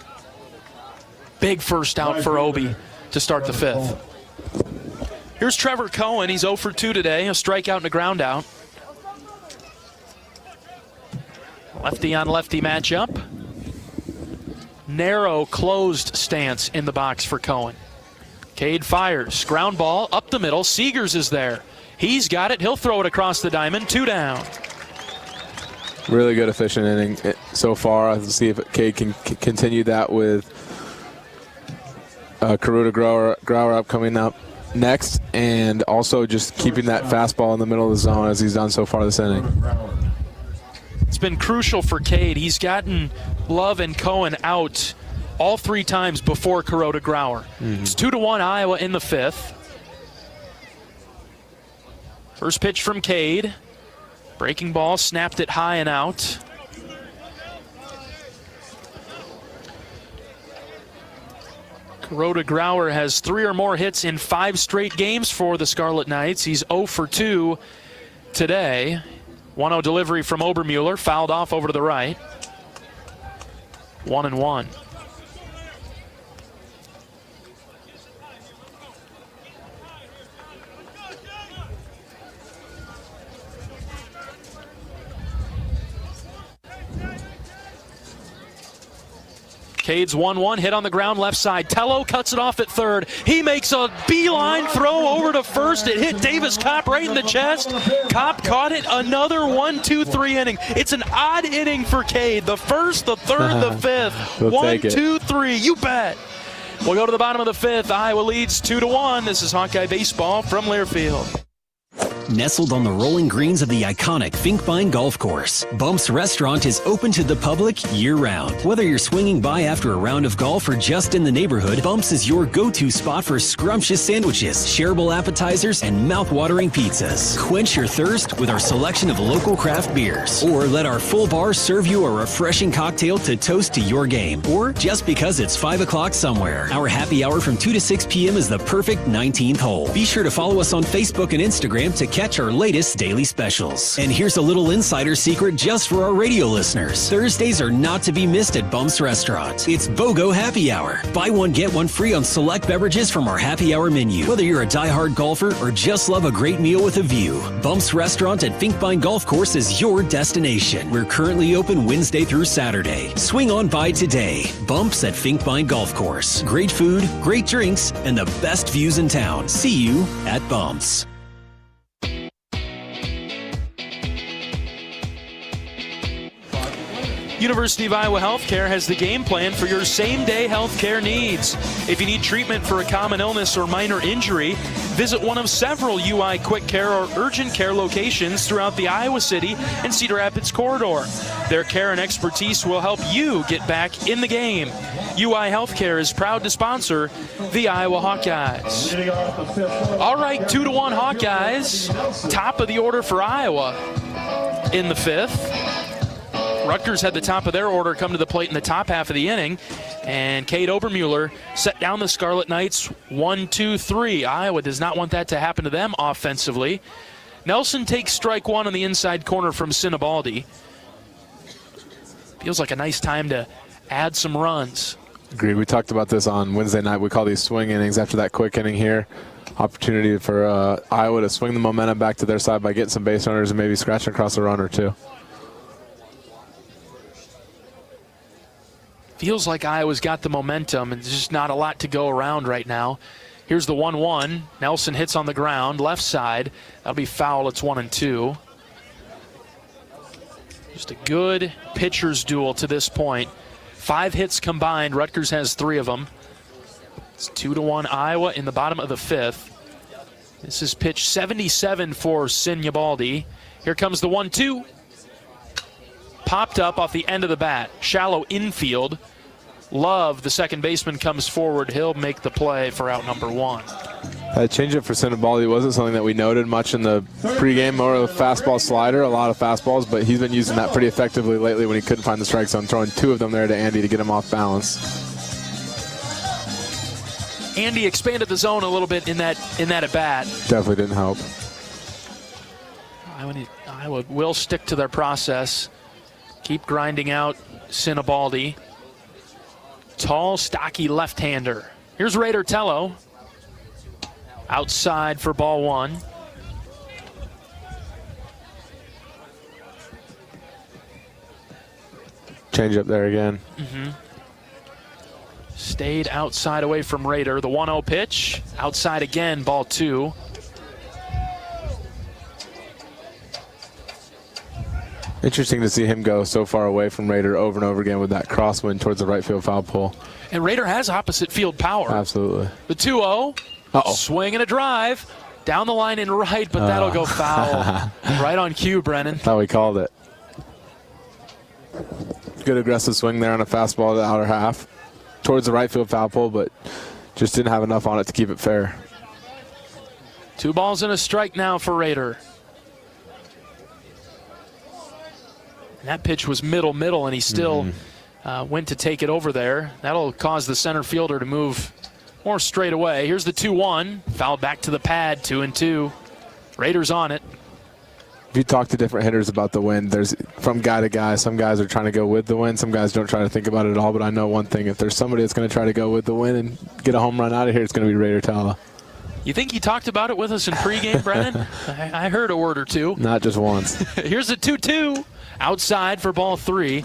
[SPEAKER 1] Big first out for Obi to start the 5th. Here's Trevor Cohen. He's 0 for 2 today. A strikeout and a ground out. Lefty on lefty matchup. Narrow closed stance in the box for Cohen. Cade fires. Ground ball up the middle. Seegers is there. He's got it. He'll throw it across the diamond. 2 down.
[SPEAKER 14] Really good, efficient inning so far. Let's see if Cade can continue that with Kuroda Grauer up coming up next, and also just keeping that fastball in the middle of the zone as he's done so far this inning.
[SPEAKER 1] It's been crucial for Cade. He's gotten Love and Cohen out all 3 times before Kuroda Grauer. It's 2-1 Iowa in the 5th. First pitch from Cade. Breaking ball, snapped it high and out. Kuroda Grauer has 3 or more hits in 5 straight games for the Scarlet Knights. He's 0 for 2 today. 1-0 delivery from Obermueller, fouled off over to the right. 1-1. Cade's 1-1, hit on the ground left side. Tello cuts it off at third. He makes a beeline throw over to first. It hit Davis Kopp right in the chest. Kopp caught it. Another 1-2-3 inning. It's an odd inning for Cade. The first, the third, the 5th.
[SPEAKER 14] We'll
[SPEAKER 1] 1, 2, 3. You bet. We'll go to the bottom of the 5th. Iowa leads 2-1. This is Hawkeye Baseball from Learfield.
[SPEAKER 18] Nestled on the rolling greens of the iconic Finkbine Golf Course, Bumps Restaurant is open to the public year-round. Whether you're swinging by after a round of golf or just in the neighborhood, Bumps is your go-to spot for scrumptious sandwiches, shareable appetizers, and mouth-watering pizzas. Quench your thirst with our selection of local craft beers, or let our full bar serve you a refreshing cocktail to toast to your game, or just because it's 5 o'clock somewhere. Our happy hour from 2 to 6 p.m. is the perfect 19th hole. Be sure to follow us on Facebook and Instagram to catch our latest daily specials. And here's a little insider secret just for our radio listeners. Thursdays are not to be missed at Bumps Restaurant. It's BOGO Happy Hour. Buy one, get one free on select beverages from our happy hour menu. Whether you're a diehard golfer or just love a great meal with a view, Bumps Restaurant at Finkbine Golf Course is your destination. We're currently open Wednesday through Saturday. Swing on by today. Bumps at Finkbine Golf Course. Great food, great drinks, and the best views in town. See you at Bumps.
[SPEAKER 1] University of Iowa Healthcare has the game plan for your same-day healthcare needs. If you need treatment for a common illness or minor injury, visit one of several UI Quick Care or Urgent Care locations throughout the Iowa City and Cedar Rapids corridor. Their care and expertise will help you get back in the game. UI Healthcare is proud to sponsor the Iowa Hawkeyes. All right, 2-1 Hawkeyes. Top of the order for Iowa. in the 5th. Rutgers had the top of their order come to the plate in the top half of the inning, and Cade Obermuller set down the Scarlet Knights 1-2-3. Iowa does not want that to happen to them offensively. Nelson takes strike one on the inside corner from Sinibaldi. Feels like a nice time to add some runs.
[SPEAKER 14] Agreed. We talked about this on Wednesday night. We call these swing innings after that quick inning here. Opportunity for Iowa to swing the momentum back to their side by getting some base runners and maybe scratching across a run or two.
[SPEAKER 1] Feels like Iowa's got the momentum, and there's just not a lot to go around right now. Here's the 1-1. Nelson hits on the ground, left side. That'll be foul. It's 1-2. Just a good pitcher's duel to this point. 5 hits combined. Rutgers has 3 of them. It's 2-1 Iowa in the bottom of the 5th. This is pitch 77 for Sinibaldi. Here comes the 1-2. Popped up off the end of the bat. Shallow infield. Love, the second baseman, comes forward. He'll make the play for out number 1.
[SPEAKER 14] That changeup for Sinibaldi wasn't something that we noted much in the pregame, or a fastball slider, a lot of fastballs, but he's been using that pretty effectively lately when he couldn't find the strike zone, throwing 2 of them there to Andy to get him off balance.
[SPEAKER 1] Andy expanded the zone a little bit in that at bat.
[SPEAKER 14] Definitely didn't help.
[SPEAKER 1] Iowa will stick to their process. Keep grinding out Sinibaldi. Tall, stocky left-hander. Here's Raider Tello. Outside for ball 1.
[SPEAKER 14] Change up there again.
[SPEAKER 1] Stayed outside away from Raider. The 1-0 pitch. Outside again, ball 2.
[SPEAKER 14] Interesting to see him go so far away from Raider over and over again with that crosswind towards the right field foul pole.
[SPEAKER 1] And Raider has opposite field power.
[SPEAKER 14] Absolutely.
[SPEAKER 1] The 2-0. Swing and a drive. Down the line and right, but that'll go foul. Right on cue, Brennan.
[SPEAKER 14] That's how we called it. Good aggressive swing there on a fastball to the outer half. Towards the right field foul pole, but just didn't have enough on it to keep it fair.
[SPEAKER 1] 2 balls and a strike now for Raider. And that pitch was middle, and he still went to take it over there. That'll cause the center fielder to move more straight away. Here's the 2-1. Fouled back to the pad, 2-2. Raiders on it.
[SPEAKER 14] If you talk to different hitters about the wind, there's from guy to guy. Some guys are trying to go with the wind. Some guys don't try to think about it at all. But I know one thing. If there's somebody that's going to try to go with the wind and get a home run out of here, it's going to be Raider Tala.
[SPEAKER 1] You think he talked about it with us in pregame, Brennan? I heard a word or two.
[SPEAKER 14] Not just once.
[SPEAKER 1] Here's the 2-2. Outside for ball 3. I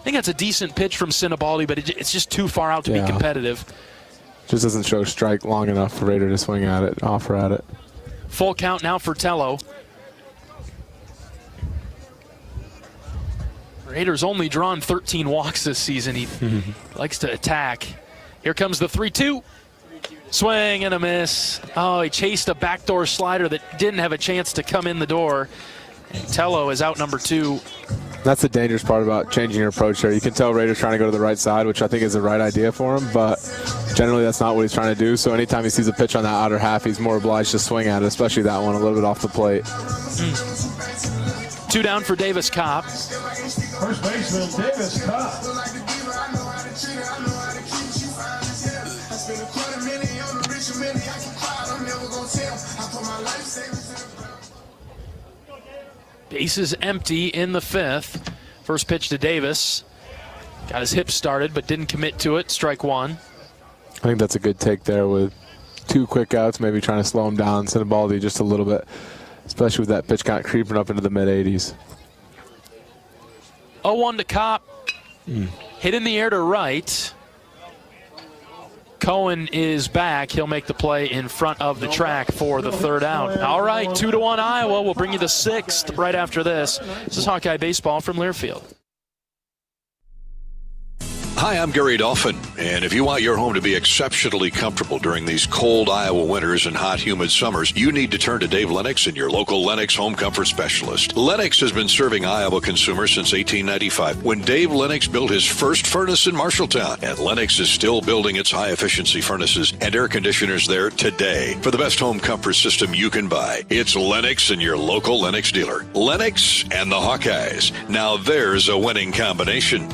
[SPEAKER 1] think that's a decent pitch from Sinibaldi, but it's just too far out to be competitive.
[SPEAKER 14] Just doesn't show strike long enough for Raider to swing at it, offer at it.
[SPEAKER 1] Full count now for Tello. Raiders only drawn 13 walks this season. He likes to attack. Here comes the 3-2. Swing and a miss. Oh, he chased a backdoor slider that didn't have a chance to come in the door. And Tello is out number 2.
[SPEAKER 14] That's the dangerous part about changing your approach there. You can tell Raiders trying to go to the right side, which I think is the right idea for him, but generally that's not what he's trying to do. So anytime he sees a pitch on that outer half, he's more obliged to swing at it, especially that one a little bit off the plate.
[SPEAKER 1] 2 down for Davis Kopp.
[SPEAKER 16] First baseman Davis Kopp.
[SPEAKER 1] Bases empty in the 5th. First pitch to Davis. Got his hips started, but didn't commit to it. Strike 1.
[SPEAKER 14] I think that's a good take there with 2 quick outs, maybe trying to slow him down, Sinibaldi just a little bit, especially with that pitch count creeping up into the mid-80s.
[SPEAKER 1] 0-1 to Kopp. Hit in the air to right. Cohen is back. He'll make the play in front of the track for the 3rd out. All right, 2-1 Iowa. We'll bring you the 6th right after this. This is Hawkeye Baseball from Learfield.
[SPEAKER 12] Hi, I'm Gary Dolphin, and if you want your home to be exceptionally comfortable during these cold Iowa winters and hot, humid summers, you need to turn to Dave Lennox and your local Lennox home comfort specialist. Lennox has been serving Iowa consumers since 1895, when Dave Lennox built his first furnace in Marshalltown, and Lennox is still building its high-efficiency furnaces and air conditioners there today. For the best home comfort system you can buy, it's Lennox and your local Lennox dealer. Lennox and the Hawkeyes. Now there's a winning combination.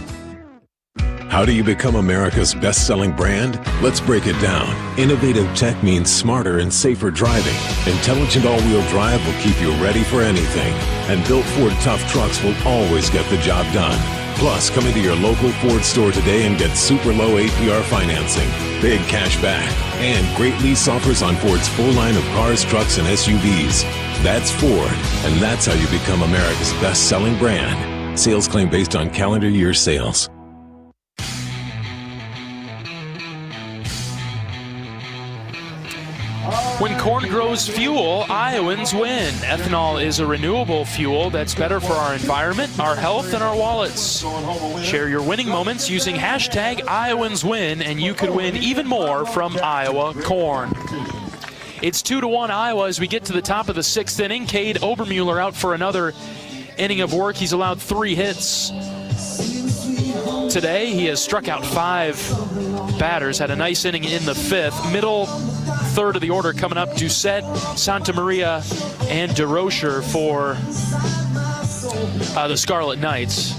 [SPEAKER 2] How do you become America's best-selling brand? Let's break it down. Innovative tech means smarter and safer driving. Intelligent all-wheel drive will keep you ready for anything. And built Ford tough trucks will always get the job done. Plus, come into your local Ford store today and get super low APR financing, big cash back, and great lease offers on Ford's full line of cars, trucks, and SUVs. That's Ford, and that's how you become America's best-selling brand. Sales claim based on calendar year sales.
[SPEAKER 1] When corn grows fuel, Iowans win. Ethanol is a renewable fuel that's better for our environment, our health, and our wallets. Share your winning moments using hashtag IowansWin, and you could win even more from Iowa corn. It's 2-1 Iowa as we get to the top of the 6th inning. Cade Obermuller out for another inning of work. He's allowed 3 hits. Today, he has struck out 5 batters, had a nice inning in the 5th. Middle third of the order coming up, Doucette, Santa Maria, and DeRocher for the Scarlet Knights.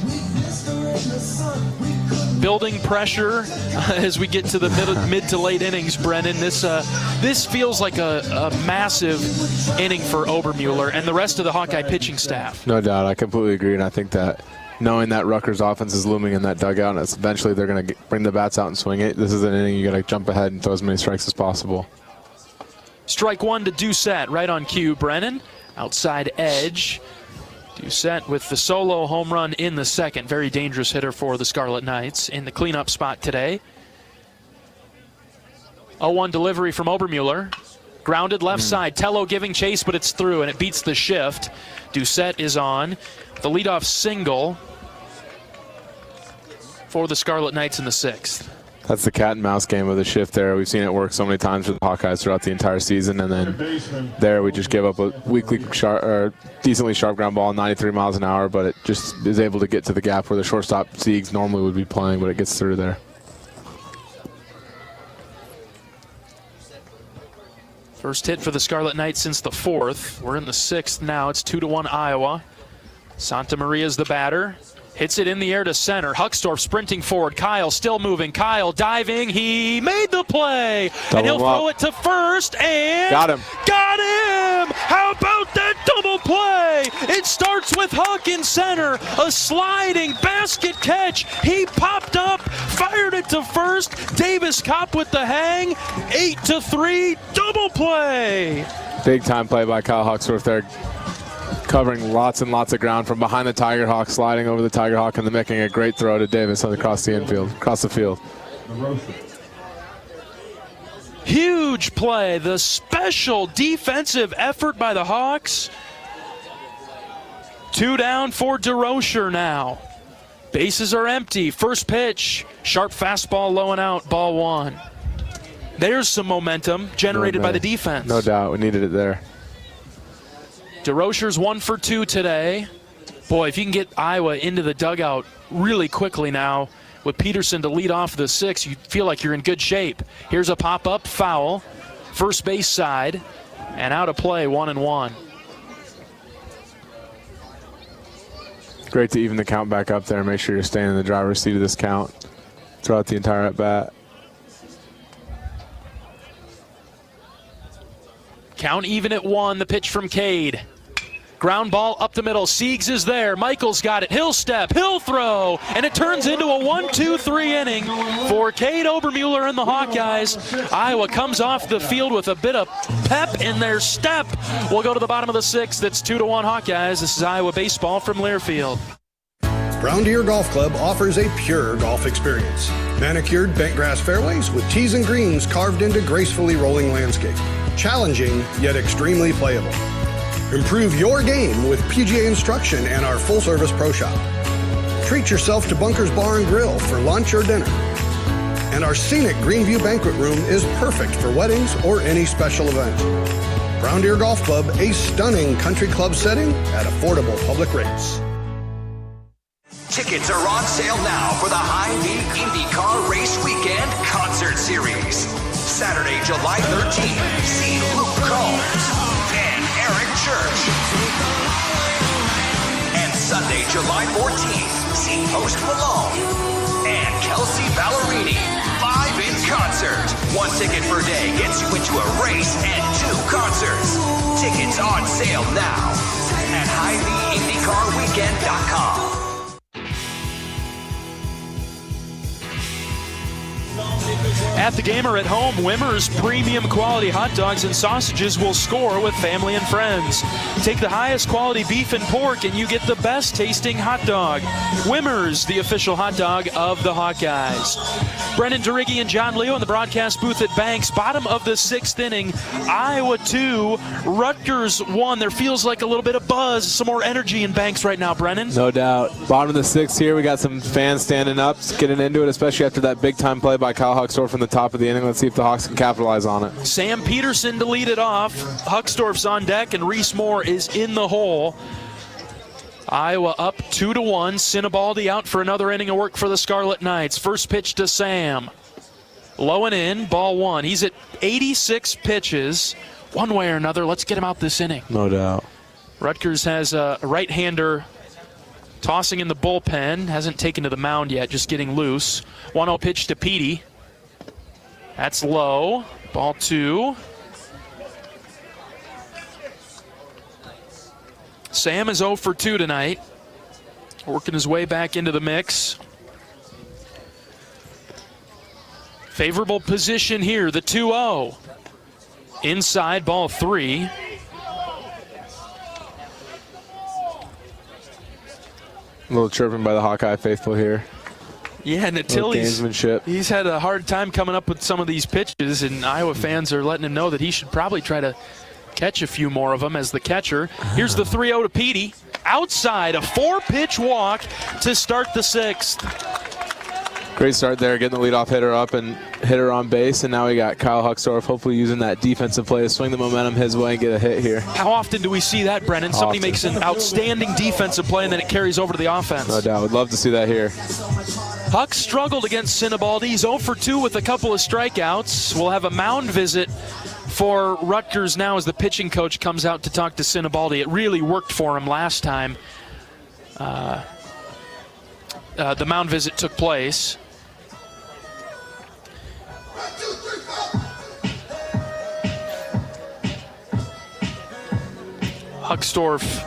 [SPEAKER 1] Building pressure as we get to the mid to late innings, Brennan. This feels like a massive inning for Obermuller and the rest of the Hawkeye pitching staff.
[SPEAKER 14] No doubt. I completely agree, and I think that knowing that Rutgers offense is looming in that dugout, and eventually they're going to bring the bats out and swing it, this is an inning you got to jump ahead and throw as many strikes as possible.
[SPEAKER 1] Strike 1 to Doucette, right on cue, Brennan. Outside edge. Doucette with the solo home run in the 2nd. Very dangerous hitter for the Scarlet Knights in the cleanup spot today. 0-1 delivery from Obermuller. Grounded left side. Tello giving chase, but it's through, and it beats the shift. Doucette is on. The leadoff single for the Scarlet Knights in the 6th.
[SPEAKER 14] That's the cat and mouse game of the shift there. We've seen it work so many times for the Hawkeyes throughout the entire season, and then there we just give up a decently sharp ground ball, 93 miles an hour, but it just is able to get to the gap where the shortstop Siegs normally would be playing, but it gets through there.
[SPEAKER 1] First hit for the Scarlet Knights since the 4th. We're in the 6th now. It's 2-1 Iowa. Santa Maria's the batter. Hits it in the air to center. Huckstorf sprinting forward. Kyle still moving. Kyle diving. He made the play. And he'll throw it to first. And
[SPEAKER 14] got him.
[SPEAKER 1] Got him! How about that double play? It starts with Huck in center. A sliding basket catch. He popped up, fired it to first. Davis Kopp with the hang. 8-3 double play.
[SPEAKER 14] Big time play by Kyle Huckstorf there. Covering lots and lots of ground from behind the Tiger Hawk, sliding over the Tiger Hawk, and then making a great throw to Davis across the field.
[SPEAKER 1] Huge play. The special defensive effort by the Hawks. 2 down for DeRocher now. Bases are empty. First pitch. Sharp fastball low and out. Ball 1. There's some momentum generated by the defense.
[SPEAKER 14] No doubt. We needed it there.
[SPEAKER 1] DeRocher's 1 for 2 today. Boy, if you can get Iowa into the dugout really quickly now with Peterson to lead off the 6th, you feel like you're in good shape. Here's a pop-up foul. First base side and out of play, 1-1.
[SPEAKER 14] Great to even the count back up there. Make sure you're staying in the driver's seat of this count throughout the entire at-bat.
[SPEAKER 1] Count even at 1. The pitch from Cade. Ground ball up the middle. Siegs is there. Michael's got it. He'll step. He'll throw. And it turns into a 1-2-3 inning for Cade Obermuller and the Hawkeyes. Iowa comes off the field with a bit of pep in their step. We'll go to the bottom of the 6th. It's 2-1 Hawkeyes. This is Iowa baseball from Learfield.
[SPEAKER 21] Brown Deer Golf Club offers a pure golf experience. Manicured bentgrass fairways with tees and greens carved into gracefully rolling landscape. Challenging, yet extremely playable. Improve your game with PGA instruction and our full-service pro shop. treat yourself to Bunker's Bar and Grill for lunch or dinner. And our scenic Greenview Banquet Room is perfect for weddings or any special event. Brown Deer Golf Club, a stunning country club setting at affordable public rates.
[SPEAKER 19] Tickets are on sale now for the Hy-Vee IndyCar Race Weekend Concert Series. Saturday, July 13th, see Luke Combs and Eric Church. And Sunday, July 14th, see Post Malone and Kelsey Ballerini live in concert. 1 ticket per day gets you into a race and 2 concerts. Tickets on sale now at HyVeeIndyCarWeekend.com.
[SPEAKER 1] At the game or at home, Wimmer's premium quality hot dogs and sausages will score with family and friends. Take the highest quality beef and pork and you get the best tasting hot dog. Wimmer's, the official hot dog of the Hawkeyes. Brendan Duriggi and John Leo in the broadcast booth at Banks. Bottom of the 6th inning, Iowa 2, Rutgers 1. There feels like a little bit of buzz, some more energy in Banks right now, Brennan.
[SPEAKER 14] No doubt. Bottom of the 6th here, we got some fans standing up, getting into it, especially after that big-time play by Kyle Huckstorf from the top of the inning. Let's see if the Hawks can capitalize on it.
[SPEAKER 1] Sam Peterson to lead it off. Huckstorf's on deck, and Reese Moore is in the hole. Iowa up 2-1. Sinibaldi out for another inning of work for the Scarlet Knights. First pitch to Sam. Low and in, ball 1. He's at 86 pitches. One way or another, let's get him out this inning.
[SPEAKER 14] No doubt.
[SPEAKER 1] Rutgers has a right-hander tossing in the bullpen. Hasn't taken to the mound yet, just getting loose. 1-0 pitch to Petey. That's low. Ball 2. Sam is 0 for 2 tonight. Working his way back into the mix. Favorable position here, the 2-0. Inside, ball 3.
[SPEAKER 14] A little chirping by the Hawkeye faithful here.
[SPEAKER 1] Yeah, Natili's,
[SPEAKER 14] gamesmanship.
[SPEAKER 1] He's had a hard time coming up with some of these pitches, and Iowa fans are letting him know that he should probably try to catch a few more of them as the catcher. Here's the 3-0 to Petey. Outside, a 4-pitch walk to start the 6th.
[SPEAKER 14] Great start there, getting the leadoff hitter up and hitter on base, and now we got Kyle Huckstorf hopefully using that defensive play to swing the momentum his way and get a hit here.
[SPEAKER 1] How often do we see that, Brennan? Somebody makes an outstanding defensive play and then it carries over to the offense.
[SPEAKER 14] No doubt. Would love to see that here.
[SPEAKER 1] Huck struggled against Sinibaldi. He's 0 for 2 with a couple of strikeouts. We'll have a mound visit for Rutgers now as the pitching coach comes out to talk to Sinibaldi. It really worked for him last time the mound visit took place. Huckstorf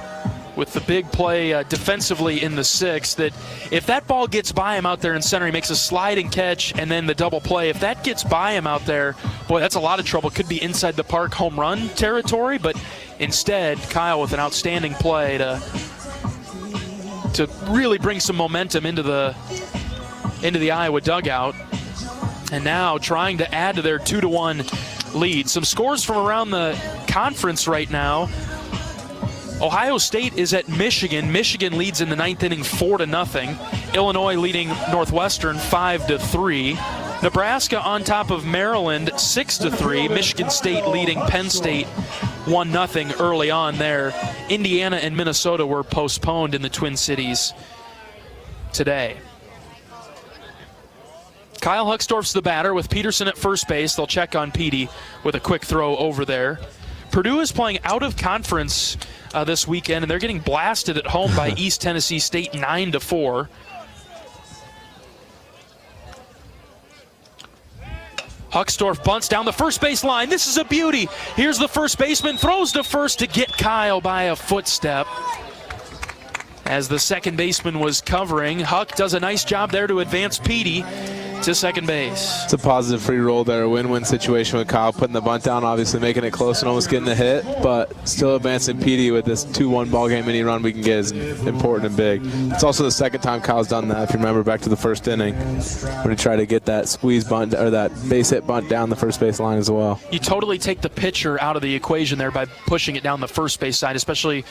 [SPEAKER 1] with the big play defensively in the 6th, that if that ball gets by him out there in center, he makes a sliding catch and then the double play. If that gets by him out there, boy, that's a lot of trouble. Could be inside the park home run territory, but instead, Kyle with an outstanding play to really bring some momentum into the Iowa dugout. And now trying to add to their 2-1 lead. Some scores from around the conference right now. Ohio State is at Michigan. Michigan leads in the 9th inning 4-0. Illinois leading Northwestern 5-3. Nebraska on top of Maryland 6-3. Michigan State leading Penn State 1-0 early on there. Indiana and Minnesota were postponed in the Twin Cities today. Kyle Huckstorf's the batter with Peterson at first base. They'll check on Petey with a quick throw over there. Purdue is playing out of conference this weekend, and they're getting blasted at home by East Tennessee State 9-4. Huckstorf bunts down the first base line. This is a beauty. Here's the first baseman, throws to first to get Kyle by a footstep. As the second baseman was covering, Huck does a nice job there to advance Petey to second base.
[SPEAKER 14] It's a positive free roll there, a win-win situation with Kyle putting the bunt down, obviously making it close and almost getting the hit, but still advancing Petey with this 2-1 ball game. Any run we can get is important and big. It's also the second time Kyle's done that, if you remember back to the first inning when he tried to get that squeeze bunt or that base hit bunt down the first base line as well.
[SPEAKER 1] You totally take the pitcher out of the equation there by pushing it down the first base side, especially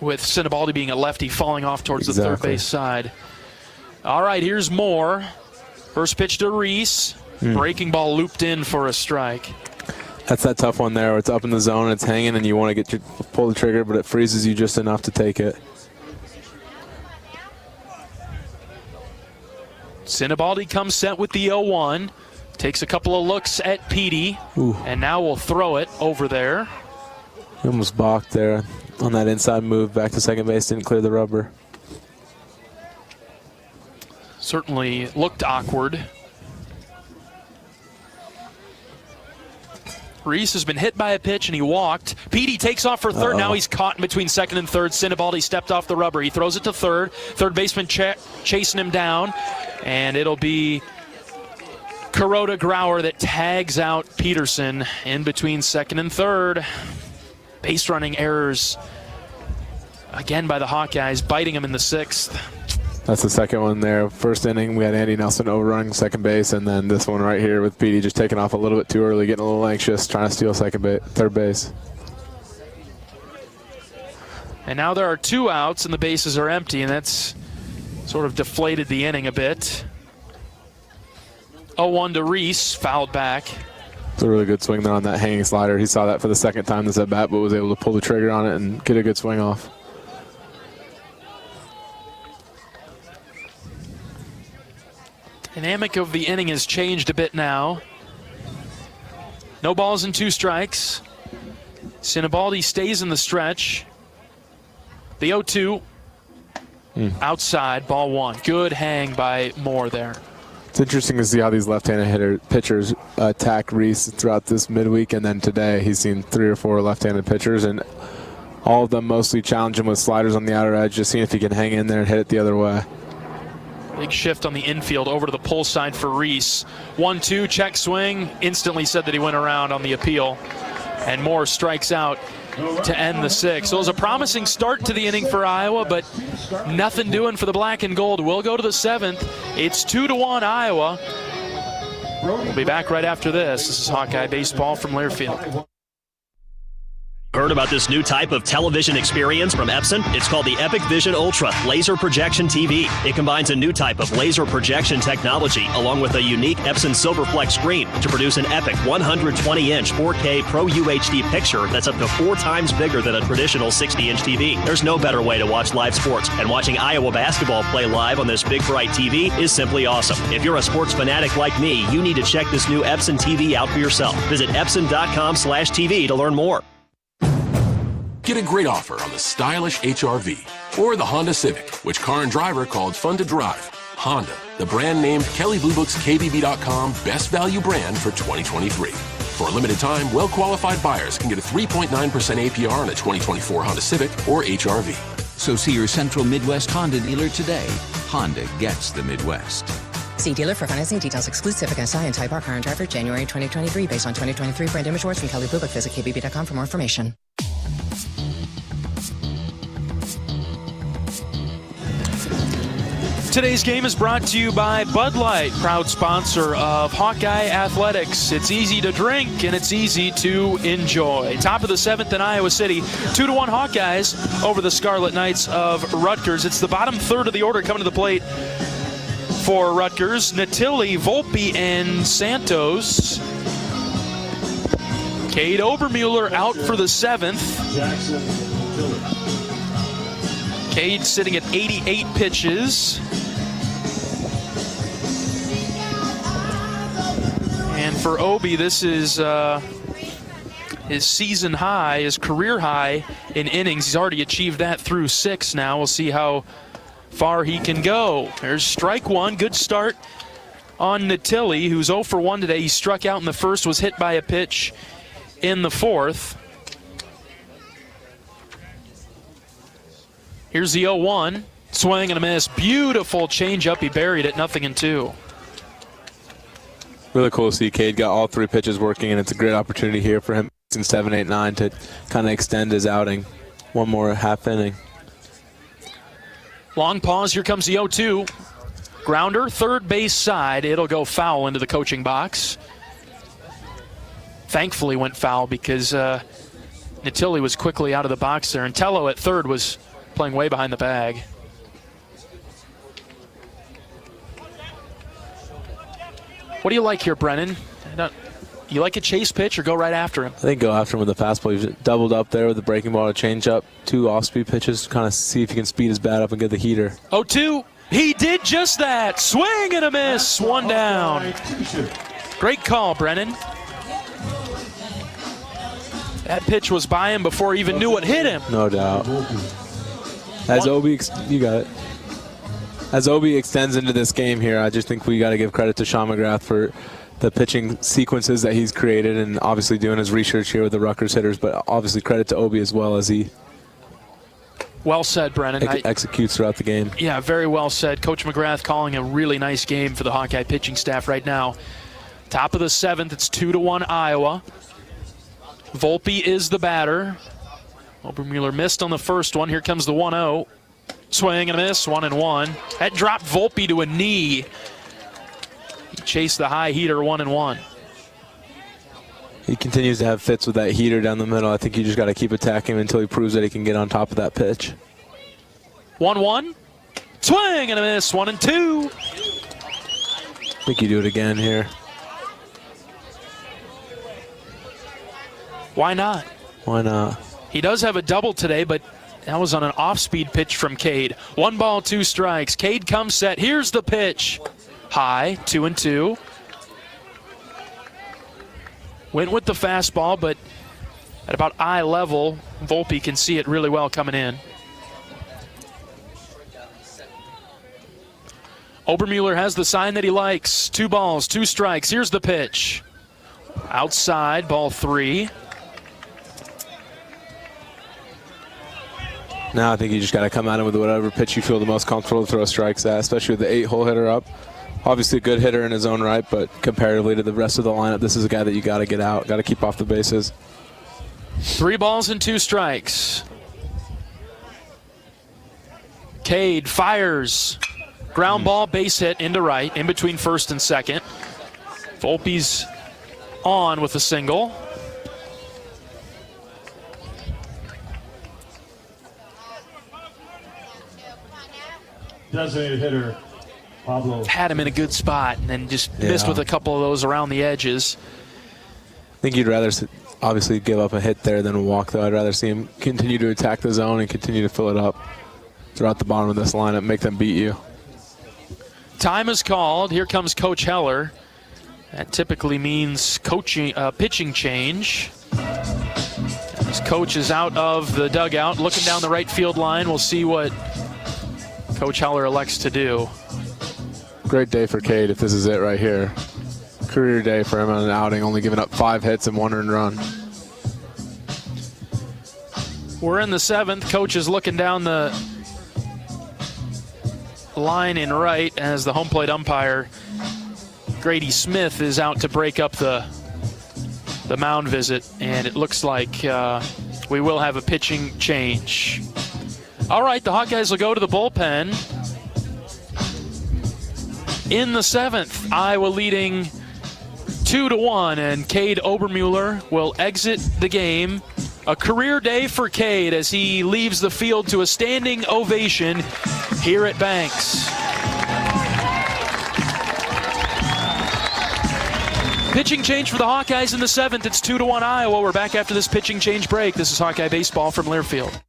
[SPEAKER 1] with Sinibaldi being a lefty falling off towards the third base side. All right, here's Moore. First pitch to Reese. Breaking ball looped in for a strike.
[SPEAKER 14] That's that tough one there where it's up in the zone and it's hanging and you want to pull the trigger, but it freezes you just enough to take it.
[SPEAKER 1] Sinibaldi comes set with the 0-1. Takes a couple of looks at Petey. And now will throw it over there.
[SPEAKER 14] He almost balked there on that inside move back to second base. Didn't clear the rubber.
[SPEAKER 1] Certainly looked awkward. Reese has been hit by a pitch and he walked. Petey takes off for third. Now he's caught in between second and third. Sinibaldi stepped off the rubber. He throws it to third. Third baseman chasing him down. And it'll be Kuroda Grauer that tags out Peterson in between second and third. Base running errors again by the Hawkeyes, biting him in the sixth.
[SPEAKER 14] That's the second one there. First inning, we had Andy Nelson overrunning second base, and then this one right here with Petey just taking off a little bit too early, getting a little anxious, trying to steal third base.
[SPEAKER 1] And now there are 2 outs and the bases are empty, and that's sort of deflated the inning a bit. 0-1 to Reese, fouled back.
[SPEAKER 14] It's a really good swing there on that hanging slider. He saw that for the second time this at bat, but was able to pull the trigger on it and get a good swing off.
[SPEAKER 1] Dynamic of the inning has changed a bit now. No balls and 2 strikes. Sinibaldi stays in the stretch. The 0-2. Outside, ball 1. Good hang by Moore there.
[SPEAKER 14] It's interesting to see how these left-handed pitchers attack Reese throughout this midweek, and then today he's seen 3 or 4 left-handed pitchers, and all of them mostly challenge him with sliders on the outer edge, just seeing if he can hang in there and hit it the other way.
[SPEAKER 1] Big shift on the infield over to the pull side for Reese. 1-2, check swing. Instantly said that he went around on the appeal. And Moore strikes out to end the 6th. So it was a promising start to the inning for Iowa, but nothing doing for the black and gold. We'll go to the 7th. It's 2-1 Iowa. We'll be back right after this. This is Hawkeye Baseball from Learfield.
[SPEAKER 3] Heard about this new type of television experience from Epson? It's called the Epic Vision Ultra Laser Projection TV. It combines a new type of laser projection technology along with a unique Epson Silverflex screen to produce an epic 120-inch 4K Pro UHD picture that's up to 4 times bigger than a traditional 60-inch TV. There's no better way to watch live sports, and watching Iowa basketball play live on this big bright TV is simply awesome. If you're a sports fanatic like me, you need to check this new Epson TV out for yourself. Visit epson.com/TV to learn more.
[SPEAKER 8] Get a great offer on the stylish HR-V or the Honda Civic, which car and driver called fun to drive. Honda, the brand named Kelley Blue Book's KBB.com Best Value Brand for 2023. For a limited time, well-qualified buyers can get a 3.9% APR on a 2024 Honda Civic or HR-V.
[SPEAKER 9] So see your Central Midwest Honda dealer today. Honda gets the Midwest.
[SPEAKER 10] See dealer for financing details. Exclude Civic SI and Type R car and driver January 2023 based on 2023 brand image awards from Kelley Blue Book. Visit KBB.com for more information.
[SPEAKER 1] Today's game is brought to you by Bud Light, proud sponsor of Hawkeye Athletics. It's easy to drink and it's easy to enjoy. Top of the 7th in Iowa City, 2-1 Hawkeyes over the Scarlet Knights of Rutgers. It's the bottom third of the order coming to the plate for Rutgers. Natilli, Volpe, and Santos. Cade Obermueller out for the 7th. Cade sitting at 88 pitches. And for Obi, this is his season high, his career high in innings. He's already achieved that through 6 now. We'll see how far he can go. There's strike 1. Good start on Natilli, who's 0 for 1 today. He struck out in the first, was hit by a pitch in the 4th. Here's the 0-1. Swing and a miss. Beautiful changeup. He buried it. 0-2.
[SPEAKER 14] Really cool to see Cade got all 3 pitches working, and it's a great opportunity here for him in 7, 8, 9 to kind of extend his outing. One more half inning.
[SPEAKER 1] Long pause. Here comes the 0-2. Grounder, third base side. It'll go foul into the coaching box. Thankfully went foul because Natilli was quickly out of the box there. And Tello at third was playing way behind the bag. What do you like here, Brennan? You like a chase pitch or go right after him?
[SPEAKER 14] I think go after him with the fastball. He's doubled up there with the breaking ball, a changeup, 2 off-speed pitches, kind of see if he can speed his bat up and get the heater.
[SPEAKER 1] 0-2. He did just that. Swing and a miss. 1 down. Great call, Brennan. That pitch was by him before he even knew what hit him.
[SPEAKER 14] No doubt. As Obi, you got it. As Obi extends into this game here, I just think we got to give credit to Sean McGrath for the pitching sequences that he's created and obviously doing his research here with the Rutgers hitters, but obviously credit to Obi as well as he
[SPEAKER 1] well said, Brennan.
[SPEAKER 14] Executes throughout the game.
[SPEAKER 1] Yeah, very well said. Coach McGrath calling a really nice game for the Hawkeye pitching staff right now. Top of the 7th, it's 2-1 Iowa. Volpe is the batter. Obermueller missed on the first one. Here comes the 1-0. Swing and a miss, 1-1. That dropped Volpe to a knee. He chased the high heater, 1-1.
[SPEAKER 14] He continues to have fits with that heater down the middle. I think you just got to keep attacking him until he proves that he can get on top of that pitch.
[SPEAKER 1] 1-1. Swing and a miss, 1-2.
[SPEAKER 14] I think you do it again here.
[SPEAKER 1] Why not?
[SPEAKER 14] Why not?
[SPEAKER 1] He does have a double today, but that was on an off-speed pitch from Cade. 1 ball, 2 strikes. Cade comes set. Here's the pitch. High, 2-2. Went with the fastball, but at about eye level, Volpe can see it really well coming in. Obermueller has the sign that he likes. 2 balls, 2 strikes. Here's the pitch. Outside, ball 3.
[SPEAKER 14] Now I think you just got to come at him with whatever pitch you feel the most comfortable to throw strikes at, especially with the 8-hole hitter up. Obviously a good hitter in his own right, but comparatively to the rest of the lineup, this is a guy that you got to get out, got to keep off the bases.
[SPEAKER 1] 3 balls and 2 strikes. Cade fires. Ground ball, base hit into right, in between first and second. Volpe's on with a single.
[SPEAKER 16] Designated hitter, Pablo.
[SPEAKER 1] Had him in a good spot and then just missed with a couple of those around the edges.
[SPEAKER 14] I think you'd rather obviously give up a hit there than a walk, though. I'd rather see him continue to attack the zone and continue to fill it up throughout the bottom of this lineup, make them beat you.
[SPEAKER 1] Time is called. Here comes Coach Heller. That typically means pitching change. As coach is out of the dugout, looking down the right field line. We'll see what Coach Heller elects to do.
[SPEAKER 14] Great day for Cade if this is it right here. Career day for him on an outing, only giving up 5 hits and 1 earned run.
[SPEAKER 1] We're in the 7th. Coach is looking down the line in right as the home plate umpire, Grady Smith, is out to break up the mound visit, and it looks like we will have a pitching change. All right, the Hawkeyes will go to the bullpen. In the 7th, Iowa leading 2-1, and Cade Obermueller will exit the game. A career day for Cade as he leaves the field to a standing ovation here at Banks. Pitching change for the Hawkeyes in the 7th. It's 2-1 Iowa. We're back after this pitching change break. This is Hawkeye Baseball from Learfield.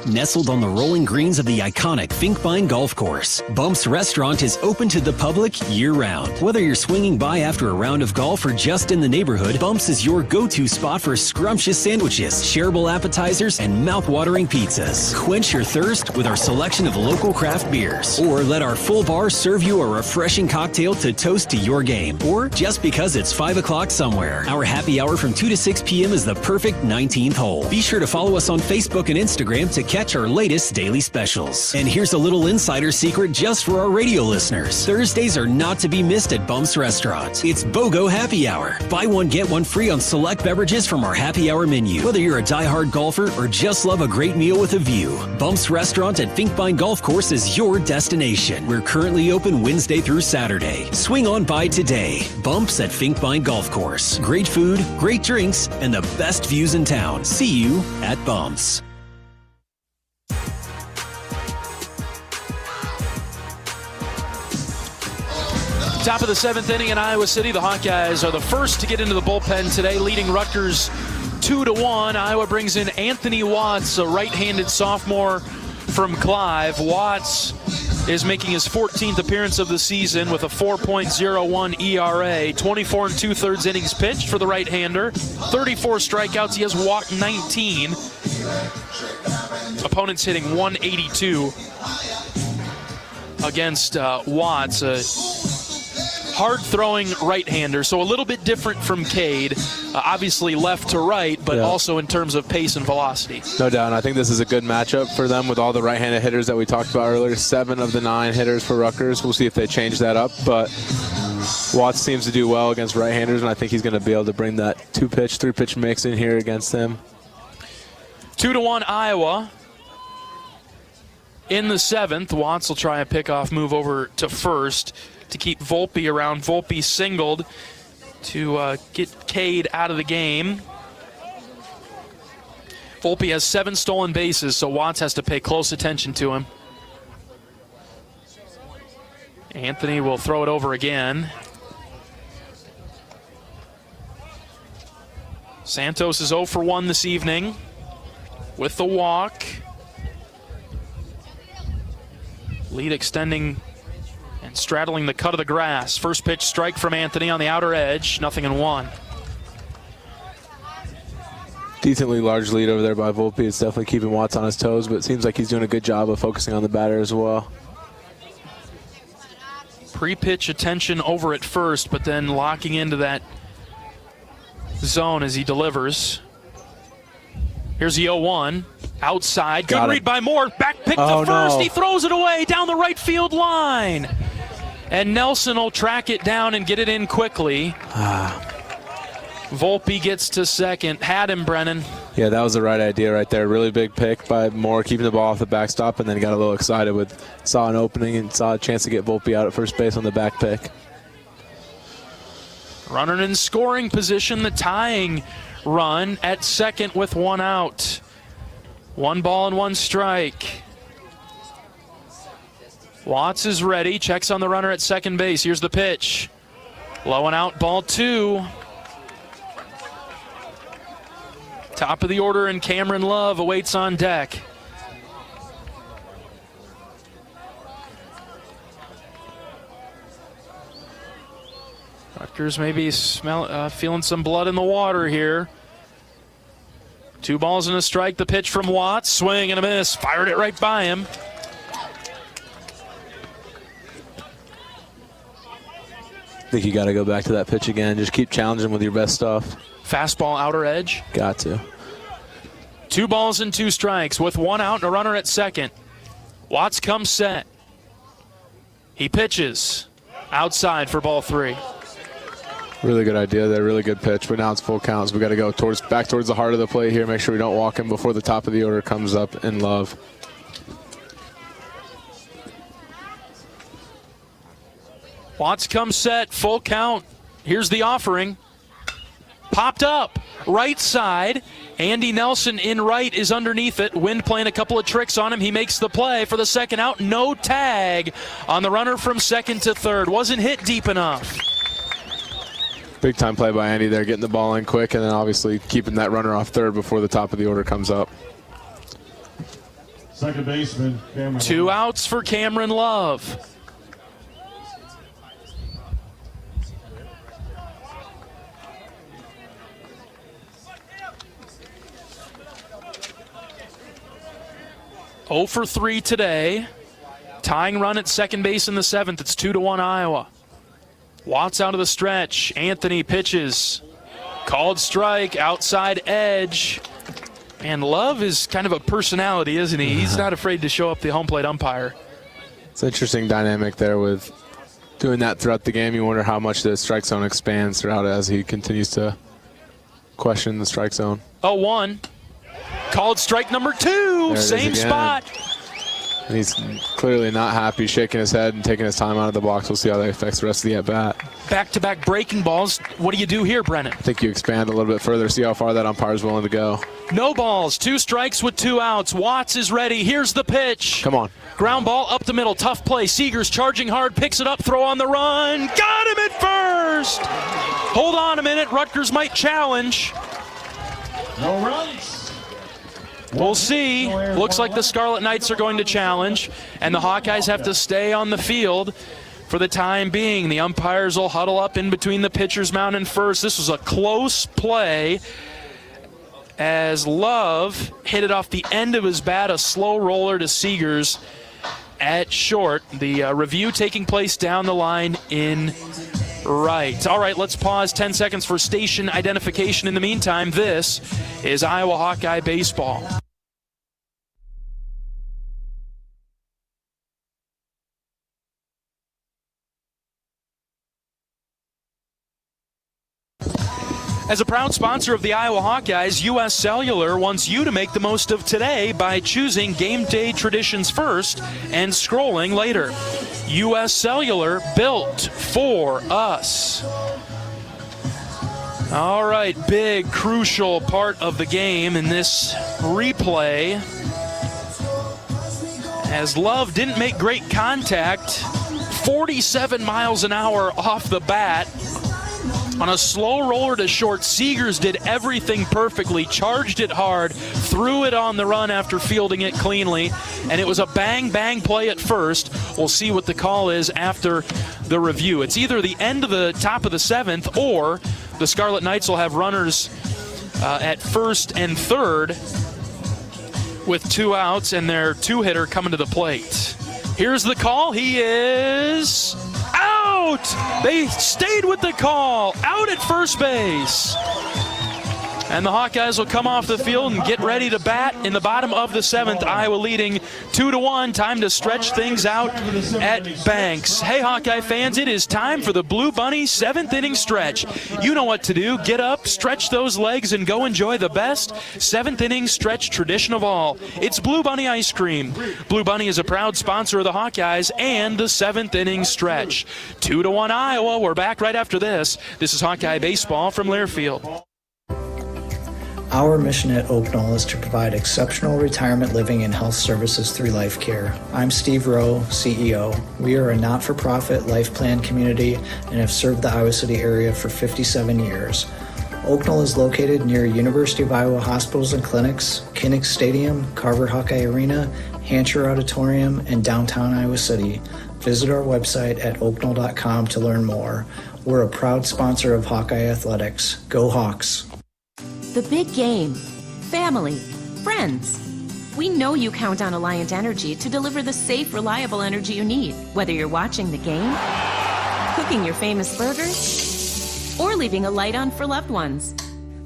[SPEAKER 18] Nestled on the rolling greens of the iconic Finkbine Golf Course, Bumps Restaurant is open to the public year-round. Whether you're swinging by after a round of golf or just in the neighborhood, Bumps is your go-to spot for scrumptious sandwiches, shareable appetizers, and mouth-watering pizzas. Quench your thirst with our selection of local craft beers, or let our full bar serve you a refreshing cocktail to toast to your game, or just because it's 5 o'clock somewhere. Our happy hour from 2 to 6 p.m. is the perfect 19th hole. Be sure to follow us on Facebook and Instagram to catch our latest daily specials. And here's a little insider secret just for our radio listeners. Thursdays are not to be missed at Bumps Restaurant. It's BOGO Happy Hour. Buy one, get one free on select beverages from our happy hour menu. Whether you're a diehard golfer or just love a great meal with a view, Bumps Restaurant at Finkbine Golf Course is your destination. We're currently open Wednesday through Saturday. Swing on by today. Bumps at Finkbine Golf Course. Great food, great drinks, and the best views in town. See you at Bumps.
[SPEAKER 1] Top of the 7th inning in Iowa City. The Hawkeyes are the first to get into the bullpen today, leading Rutgers 2-1. Iowa brings in Anthony Watts, a right-handed sophomore from Clive. Watts is making his 14th appearance of the season with a 4.01 ERA. 24 2/3 innings pitched for the right-hander. 34 strikeouts. He has walked 19. Opponents hitting 182 against Watts, a hard-throwing right-hander, so a little bit different from Cade. Obviously left to right, but also in terms of pace and velocity.
[SPEAKER 14] No doubt, and I think this is a good matchup for them with all the right-handed hitters that we talked about earlier. 7 of the 9 hitters for Rutgers. We'll see if they change that up, but Watts seems to do well against right-handers, and I think he's going to be able to bring that 2-pitch, 3-pitch mix in here against them.
[SPEAKER 1] 2-1 Iowa. In the 7th, Watts will try a pickoff move over to first to keep Volpe around. Volpe singled to get Cade out of the game. Volpe has 7 stolen bases, so Watts has to pay close attention to him. Anthony will throw it over again. Santos is 0 for 1 this evening with the walk. Lead extending and straddling the cut of the grass. First pitch strike from Anthony on the outer edge. 0-1.
[SPEAKER 14] Decently large lead over there by Volpe. It's definitely keeping Watts on his toes, but it seems like he's doing a good job of focusing on the batter as well.
[SPEAKER 1] Pre-pitch attention over at first, but then locking into that zone as he delivers. Here's the 0-1. Outside. Good read by Moore. Back pick to first. He throws it away down the right field line. And Nelson will track it down and get it in quickly. Volpe gets to second. Had him, Brennan.
[SPEAKER 14] Yeah, that was the right idea right there. Really big pick by Moore, keeping the ball off the backstop, and then got a little excited saw an opening and saw a chance to get Volpe out at first base on the back pick.
[SPEAKER 1] Runner in scoring position, the tying run at second with 1 out. 1 ball and 1 strike. Watts is ready, checks on the runner at second base. Here's the pitch. Low and out, ball 2. Top of the order, and Cameron Love awaits on deck. Rutgers maybe feeling some blood in the water here. 2 balls and a strike. The pitch from Watts. Swing and a miss. Fired it right by him.
[SPEAKER 14] I think you got to go back to that pitch again. Just keep challenging with your best stuff.
[SPEAKER 1] Fastball outer edge.
[SPEAKER 14] Got to.
[SPEAKER 1] 2 balls and 2 strikes with 1 out and a runner at second. Watts comes set. He pitches outside for ball 3.
[SPEAKER 14] Really good idea there, really good pitch, but now it's full count, so we got to go back towards the heart of the plate here, make sure we don't walk him before the top of the order comes up in Love.
[SPEAKER 1] Watts comes set, full count. Here's the offering. Popped up, right side. Andy Nelson in right is underneath it. Wind playing a couple of tricks on him. He makes the play for the second out. No tag on the runner from second to third. Wasn't hit deep enough.
[SPEAKER 14] Big time play by Andy there, getting the ball in quick, and then obviously keeping that runner off third before the top of the order comes up.
[SPEAKER 16] Second baseman, Cameron.
[SPEAKER 1] 2 outs for Cameron Love. Oh for 3 today. Tying run at second base in the 7th. It's 2-1 Iowa. Watts out of the stretch. Anthony pitches. Called strike, outside edge. And Love is kind of a personality, isn't he? He's not afraid to show up the home plate umpire.
[SPEAKER 14] It's an interesting dynamic there with doing that throughout the game. You wonder how much the strike zone expands throughout as he continues to question the strike zone.
[SPEAKER 1] 0-1. Called strike number 2. Same spot.
[SPEAKER 14] And he's clearly not happy, shaking his head and taking his time out of the box. We'll see how that affects the rest of the at-bat.
[SPEAKER 1] Back-to-back breaking balls. What do you do here, Brennan?
[SPEAKER 14] I think you expand a little bit further, see how far that umpire is willing to go.
[SPEAKER 1] No balls, 2 strikes with 2 outs. Watts is ready. Here's the pitch.
[SPEAKER 14] Come on.
[SPEAKER 1] Ground ball up the middle. Tough play. Seegers charging hard, picks it up, throw on the run. Got him at first. Hold on a minute. Rutgers might challenge.
[SPEAKER 16] No runs.
[SPEAKER 1] We'll see. Looks like the Scarlet Knights are going to challenge, and the Hawkeyes have to stay on the field for the time being. The umpires will huddle up in between the pitcher's mound and first. This was a close play as Love hit it off the end of his bat, a slow roller to Seegers at short. The review taking place down the line in right. All right, let's pause 10 seconds for station identification. In the meantime, this is Iowa Hawkeye baseball. As a proud sponsor of the Iowa Hawkeyes, U.S. Cellular wants you to make the most of today by choosing game day traditions first and scrolling later. U.S. Cellular, built for us. All right, big, crucial part of the game in this replay. As Love didn't make great contact, 47 miles an hour off the bat. On a slow roller to short, Seegers did everything perfectly, charged it hard, threw it on the run after fielding it cleanly, and it was a bang-bang play at first. We'll see what the call is after the review. It's either the end of the top of the 7th, or the Scarlet Knights will have runners at first and third with 2 outs, and their 2-hitter coming to the plate. Here's the call. He is out! They stayed with the call. Out at first base. And the Hawkeyes will come off the field and get ready to bat in the bottom of the 7th. Iowa leading 2-1. Time to stretch things out at Banks. Hey, Hawkeye fans, it is time for the Blue Bunny 7th inning stretch. You know what to do. Get up, stretch those legs, and go enjoy the best 7th inning stretch tradition of all. It's Blue Bunny ice cream. Blue Bunny is a proud sponsor of the Hawkeyes and the 7th inning stretch. 2-1 Iowa. We're back right after this. This is Hawkeye Baseball from Learfield.
[SPEAKER 4] Our mission at Oak Knoll is to provide exceptional retirement living and health services through life care. I'm Steve Rowe, CEO. We are a not-for-profit life plan community and have served the Iowa City area for 57 years. Oak Knoll is located near University of Iowa hospitals and clinics, Kinnick Stadium, Carver Hawkeye Arena, Hancher Auditorium, and downtown Iowa City. Visit our website at oakknoll.com to learn more. We're a proud sponsor of Hawkeye Athletics. Go Hawks!
[SPEAKER 20] The big game, family, friends. We know you count on Alliant Energy to deliver the safe, reliable energy you need, whether you're watching the game, cooking your famous burgers, or leaving a light on for loved ones.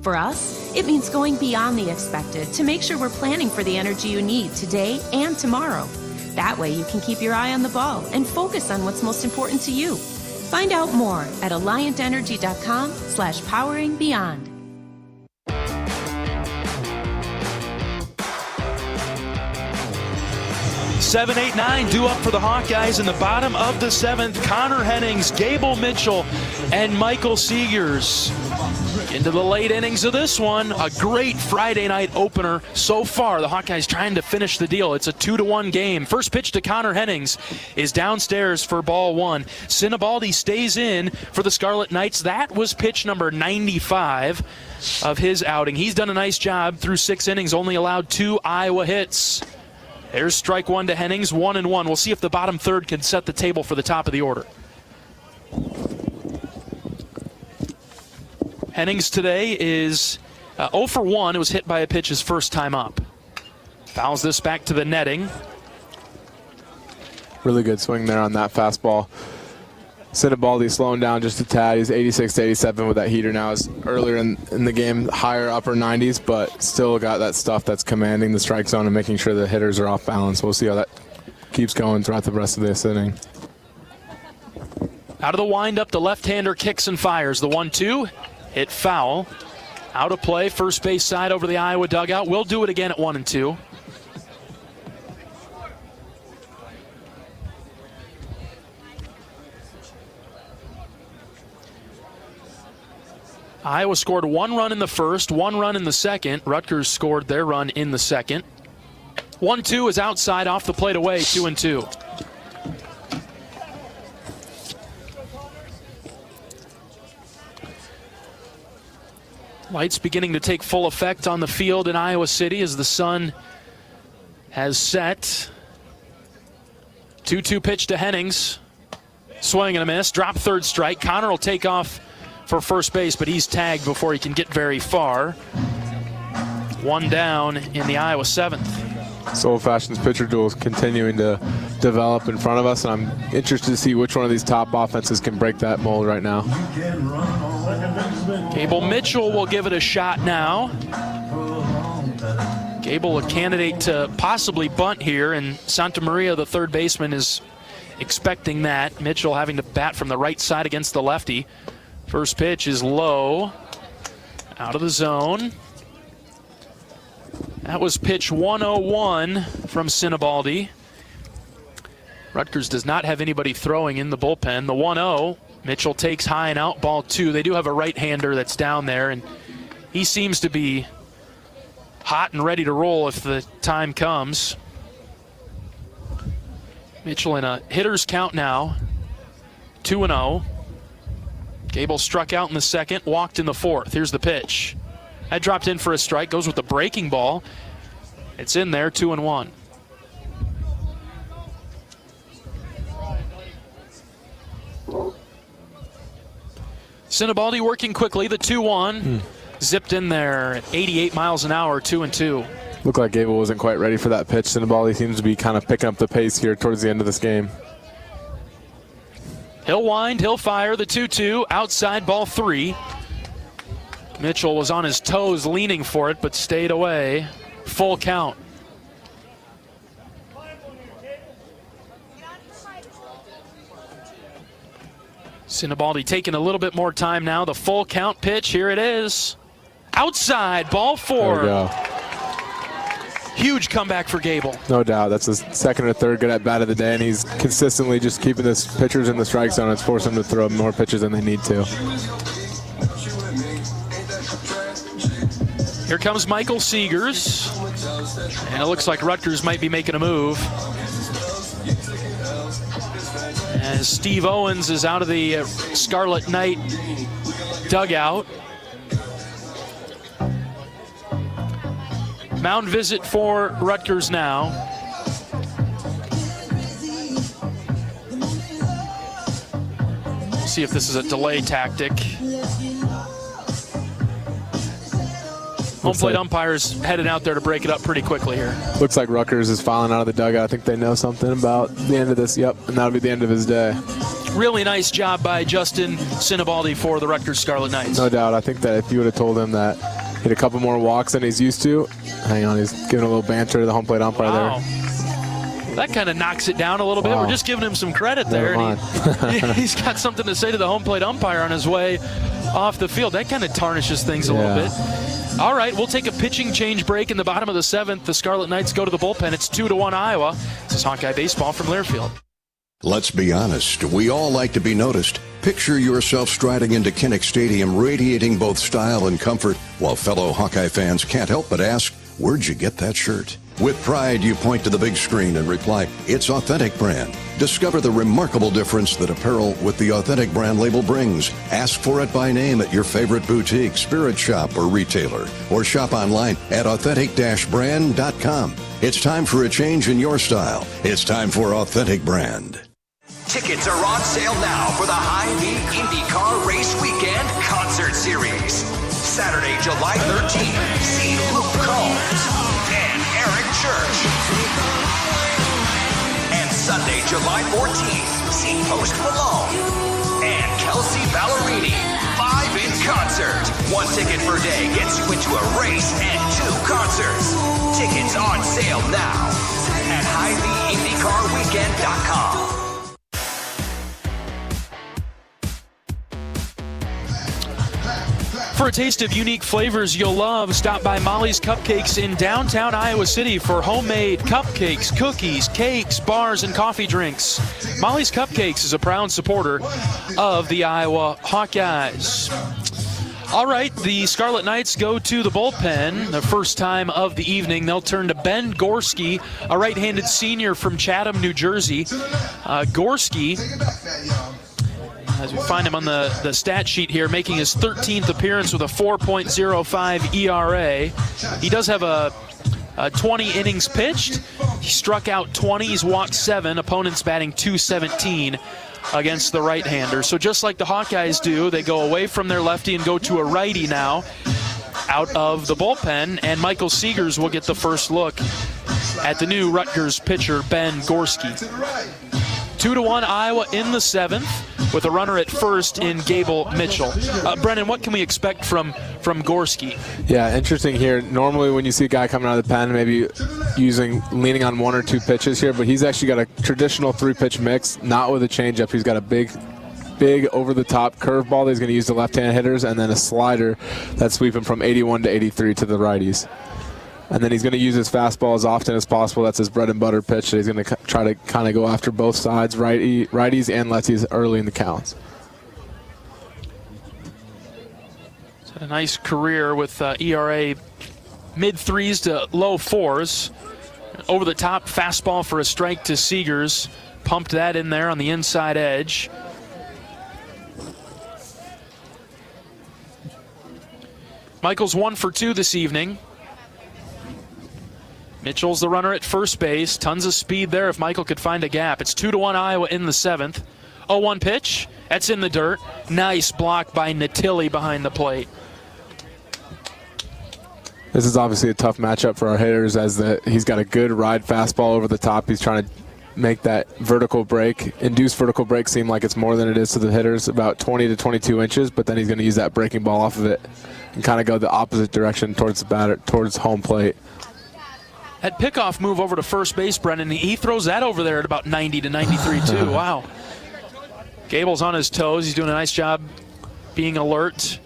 [SPEAKER 20] For us, it means going beyond the expected to make sure we're planning for the energy you need today and tomorrow. That way you can keep your eye on the ball and focus on what's most important to you. Find out more at alliantenergy.com/poweringbeyond.
[SPEAKER 1] 7, 8, 9 due up for the Hawkeyes in the bottom of the 7th. Connor Hennings, Gable Mitchell, and Michael Seegers. Into the late innings of this one. A great Friday night opener so far. The Hawkeyes trying to finish the deal. It's a 2-1 game. First pitch to Connor Hennings is downstairs for ball 1. Sinibaldi stays in for the Scarlet Knights. That was pitch number 95 of his outing. He's done a nice job through 6 innings, only allowed 2 Iowa hits. There's strike 1 to Hennings, 1-1. We'll see if the bottom third can set the table for the top of the order. Hennings today is 0 for 1. It was hit by a pitch his first time up. Fouls this back to the netting.
[SPEAKER 14] Really good swing there on that fastball. Sinibaldi slowing down just a tad. He's 86-87 with that heater now. Is earlier in the game, higher upper 90s, but still got that stuff that's commanding the strike zone and making sure the hitters are off balance. We'll see how that keeps going throughout the rest of this inning.
[SPEAKER 1] Out of the windup, the left-hander kicks and fires. The 1-2, hit foul. Out of play, first base side over the Iowa dugout. We'll do it again at 1-2. Iowa scored 1 run in the first, 1 run in the second. Rutgers scored their run in the second. 1-2 is outside, off the plate away, 2-2. Lights beginning to take full effect on the field in Iowa City as the sun has set. 2-2 pitch to Hennings. Swing and a miss. Drop third strike. Connor will take off for first base, but he's tagged before he can get very far. 1 down in the Iowa 7th.
[SPEAKER 14] So old-fashioned pitcher duel is continuing to develop in front of us, and I'm interested to see which one of these top offenses can break that mold right now.
[SPEAKER 1] Gable Mitchell will give it a shot now. Gable, a candidate to possibly bunt here, and Santa Maria, the third baseman, is expecting that. Mitchell having to bat from the right side against the lefty. First pitch is low, out of the zone. That was pitch 101 from Sinibaldi. Rutgers does not have anybody throwing in the bullpen. The 1-0, Mitchell takes high and out, ball 2. They do have a right-hander that's down there, and he seems to be hot and ready to roll if the time comes. Mitchell in a hitter's count now, 2-0. Gable struck out in the second, walked in the fourth. Here's the pitch. That dropped in for a strike, goes with the breaking ball. It's in there, 2-1. Sinibaldi working quickly, the 2-1. Zipped in there at 88 miles an hour, 2-2.
[SPEAKER 14] Looked like Gable wasn't quite ready for that pitch. Sinibaldi seems to be kind of picking up the pace here towards the end of this game.
[SPEAKER 1] He'll wind, he'll fire, the 2-2, outside, ball 3. Mitchell was on his toes leaning for it, but stayed away. Full count. Sinibaldi taking a little bit more time now. The full count pitch, here it is. Outside, ball 4.
[SPEAKER 14] There we go.
[SPEAKER 1] Huge comeback for Gable.
[SPEAKER 14] No doubt. That's his second or third good at bat of the day, and he's consistently just keeping his pitchers in the strike zone. It's forcing them to throw more pitches than they need to.
[SPEAKER 1] Here comes Michael Seegers, and it looks like Rutgers might be making a move. As Steve Owens is out of the Scarlet Knight dugout. Mound visit for Rutgers now. We'll see if this is a delay tactic. Home plate umpires headed out there to break it up pretty quickly here.
[SPEAKER 14] Looks like Rutgers is filing out of the dugout. I think they know something about the end of this. Yep, and that'll be the end of his day.
[SPEAKER 1] Really nice job by Justin Sinibaldi for the Rutgers Scarlet Knights.
[SPEAKER 14] No doubt. I think that if you would have told him that hit a couple more walks than he's used to, hang on, he's giving a little banter to the home plate umpire there.
[SPEAKER 1] That kind of knocks it down a little bit. We're just giving him some credit there. And he's got something to say to the home plate umpire on his way off the field. That kind of tarnishes things a little bit. All right, we'll take a pitching change break in the bottom of the 7th. The Scarlet Knights go to the bullpen. It's 2-1 Iowa. This is Hawkeye Baseball from Learfield.
[SPEAKER 12] Let's be honest, we all like to be noticed. Picture yourself striding into Kinnick Stadium, radiating both style and comfort, while fellow Hawkeye fans can't help but ask, where'd you get that shirt? With pride, you point to the big screen and reply, it's Authentic Brand. Discover the remarkable difference that apparel with the Authentic Brand label brings. Ask for it by name at your favorite boutique, spirit shop, or retailer, or shop online at authentic-brand.com. It's time for a change in your style. It's time for Authentic Brand.
[SPEAKER 19] Tickets are on sale now for the Hy-Vee IndyCar Race Weekend Concert Series. Saturday, July 13th, see Luke Combs and Eric Church. And Sunday, July 14th, see Post Malone and Kelsey Ballerini live in concert. 1 ticket per day gets you into a race and 2 concerts. Tickets on sale now at HyVeeIndyCarWeekend.com.
[SPEAKER 1] For a taste of unique flavors you'll love, stop by Molly's Cupcakes in downtown Iowa City for homemade cupcakes, cookies, cakes, bars, and coffee drinks. Molly's Cupcakes is a proud supporter of the Iowa Hawkeyes. All right, the Scarlet Knights go to the bullpen. The first time of the evening, they'll turn to Ben Gorski, a right-handed senior from Chatham, New Jersey. Gorski, as we find him on the stat sheet here, making his 13th appearance with a 4.05 ERA. He does have a 20 innings pitched. He struck out 20. He's walked 7. Opponents batting .217 against the right-hander. So just like the Hawkeyes do, they go away from their lefty and go to a righty now out of the bullpen, and Michael Seegers will get the first look at the new Rutgers pitcher, Ben Gorski. 2-1 Iowa in the 7th with a runner at first in Gable Mitchell. Brennan, what can we expect from Gorski?
[SPEAKER 14] Yeah, interesting here. Normally when you see a guy coming out of the pen, maybe leaning on 1 or 2 pitches here, but he's actually got a traditional 3-pitch mix, not with a changeup. He's got a big over-the-top curveball that he's going to use to left-hand hitters, and then a slider that's sweeping from 81 to 83 to the righties. And then he's going to use his fastball as often as possible. That's his bread and butter pitch. He's going to try to kind of go after both sides, righties and lefties, early in the counts.
[SPEAKER 1] He's had a nice career with ERA mid-3s to low 4s. Over-the-top fastball for a strike to Seegers. Pumped that in there on the inside edge. Michael's 1 for 2 this evening. Mitchell's the runner at first base. Tons of speed there if Michael could find a gap. It's 2-1 Iowa in the 7th. 0-1 pitch. That's in the dirt. Nice block by Natilli behind the plate.
[SPEAKER 14] This is obviously a tough matchup for our hitters as he's got a good ride fastball over the top. He's trying to make that vertical break, induced vertical break seem like it's more than it is to the hitters, about 20 to 22 inches, but then he's going to use that breaking ball off of it and kind of go the opposite direction towards the batter, towards home plate.
[SPEAKER 1] That pickoff move over to first base, Brennan, he throws that over there at about 90 to 93 too. Wow. Gable's on his toes. He's doing a nice job being alert.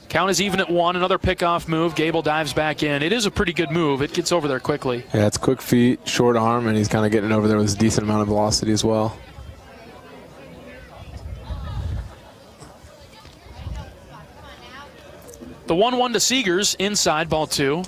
[SPEAKER 1] Count is even at 1. Another pickoff move. Gable dives back in. It is a pretty good move. It gets over there quickly.
[SPEAKER 14] Yeah, it's quick feet, short arm, and he's kind of getting over there with a decent amount of velocity as well.
[SPEAKER 1] The 1-1 to Seegers, inside, ball 2.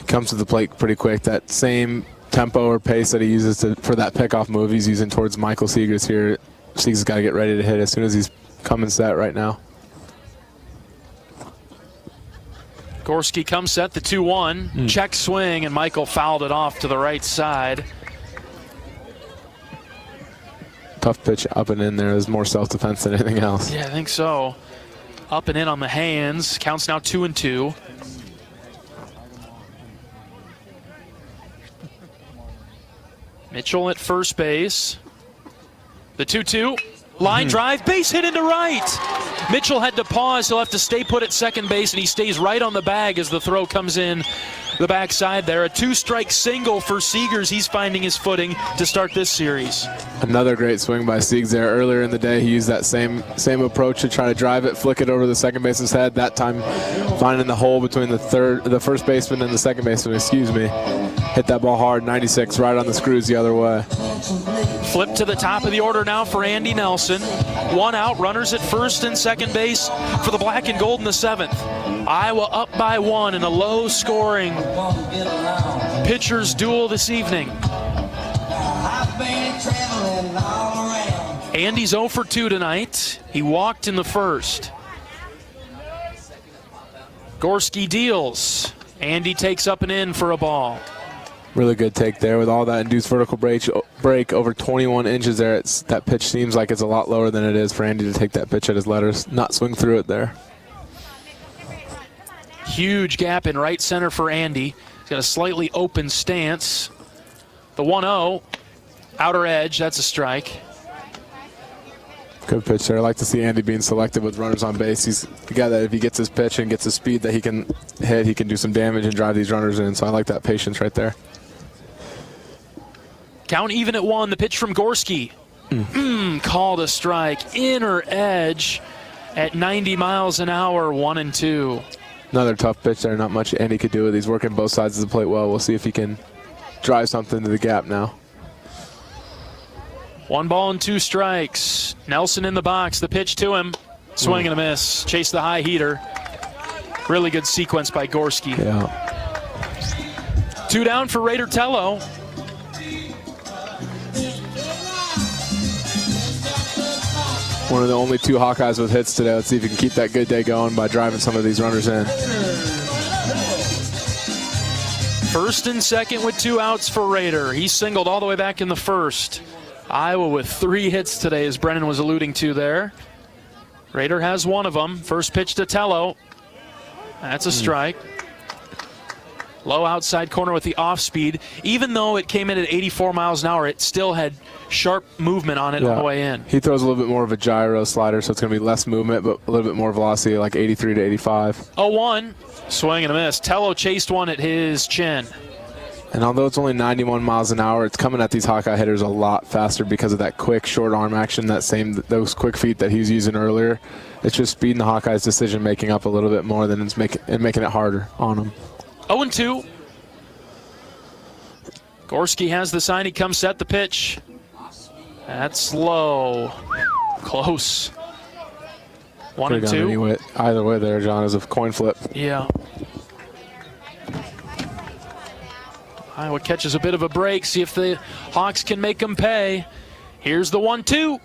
[SPEAKER 14] Comes to the plate pretty quick. That same tempo or pace that he uses for that pickoff move, he's using towards Michael Seegers here. Seegers got to get ready to hit as soon as he's coming set right now.
[SPEAKER 1] Gorski comes set, the 2-1. Check swing, and Michael fouled it off to the right side.
[SPEAKER 14] Tough pitch up and in there. There's more self-defense than anything else.
[SPEAKER 1] Yeah, I think so. Up and in on the hands. Counts now 2-2. Mitchell at first base. The 2-2. Line drive, base hit into right. Mitchell had to pause. He'll have to stay put at second base, and he stays right on the bag as the throw comes in the backside there. A 2-strike single for Seegers. He's finding his footing to start this series.
[SPEAKER 14] Another great swing by Seegers there. Earlier in the day, he used that same approach to try to drive it, flick it over the second baseman's head. That time, finding the hole between the first baseman and the second baseman, Hit that ball hard, 96, right on the screws the other way.
[SPEAKER 1] Flip to the top of the order now for Andy Nelson. 1 out, runners at first and second base for the black and gold in the 7th. Iowa up by 1 in a low-scoring pitchers duel this evening. Andy's 0 for 2 tonight. He walked in the first. Gorski deals. Andy takes up and in for a ball.
[SPEAKER 14] Really good take there with all that induced vertical break over 21 inches there. That pitch seems like it's a lot lower than it is for Andy to take that pitch at his letters, not swing through it there.
[SPEAKER 1] Huge gap in right center for Andy. He's got a slightly open stance. The 1-0, outer edge, that's a strike.
[SPEAKER 14] Good pitch there. I like to see Andy being selective with runners on base. He's the guy that if he gets his pitch and gets the speed that he can hit, he can do some damage and drive these runners in. So I like that patience right there.
[SPEAKER 1] Count even at 1, the pitch from Gorski. Called a strike. Inner edge at 90 miles an hour, 1-2.
[SPEAKER 14] Another tough pitch there. Not much Andy could do with. He's working both sides of the plate well. We'll see if he can drive something to the gap now.
[SPEAKER 1] 1 ball and 2 strikes. Nelson in the box. The pitch to him. Swing and a miss. Chase the high heater. Really good sequence by Gorski.
[SPEAKER 14] Yeah.
[SPEAKER 1] 2 down for Raider Tello.
[SPEAKER 14] One of the only 2 Hawkeyes with hits today. Let's see if he can keep that good day going by driving some of these runners in.
[SPEAKER 1] First and second with 2 outs for Raider. He singled all the way back in the first. Iowa with 3 hits today, as Brennan was alluding to there. Raider has 1 of them. First pitch to Tello. That's a strike. Low outside corner with the off speed. Even though it came in at 84 miles an hour, it still had sharp movement on it on the way in.
[SPEAKER 14] He throws a little bit more of a gyro slider, so it's going to be less movement, but a little bit more velocity, like 83 to 85.
[SPEAKER 1] 0-1. Swing and a miss. Tello chased one at his chin.
[SPEAKER 14] And although it's only 91 miles an hour, it's coming at these Hawkeye hitters a lot faster because of that quick short arm action, those quick feet that he was using earlier. It's just speeding the Hawkeyes' decision making up a little bit more than it's making it harder on them.
[SPEAKER 1] 0-2. Gorski has the sign. He comes set the pitch. That's low. Close. 1-2.
[SPEAKER 14] Either way there, John, is a coin flip.
[SPEAKER 1] Yeah. Iowa catches a bit of a break. See if the Hawks can make them pay. Here's the 1-2.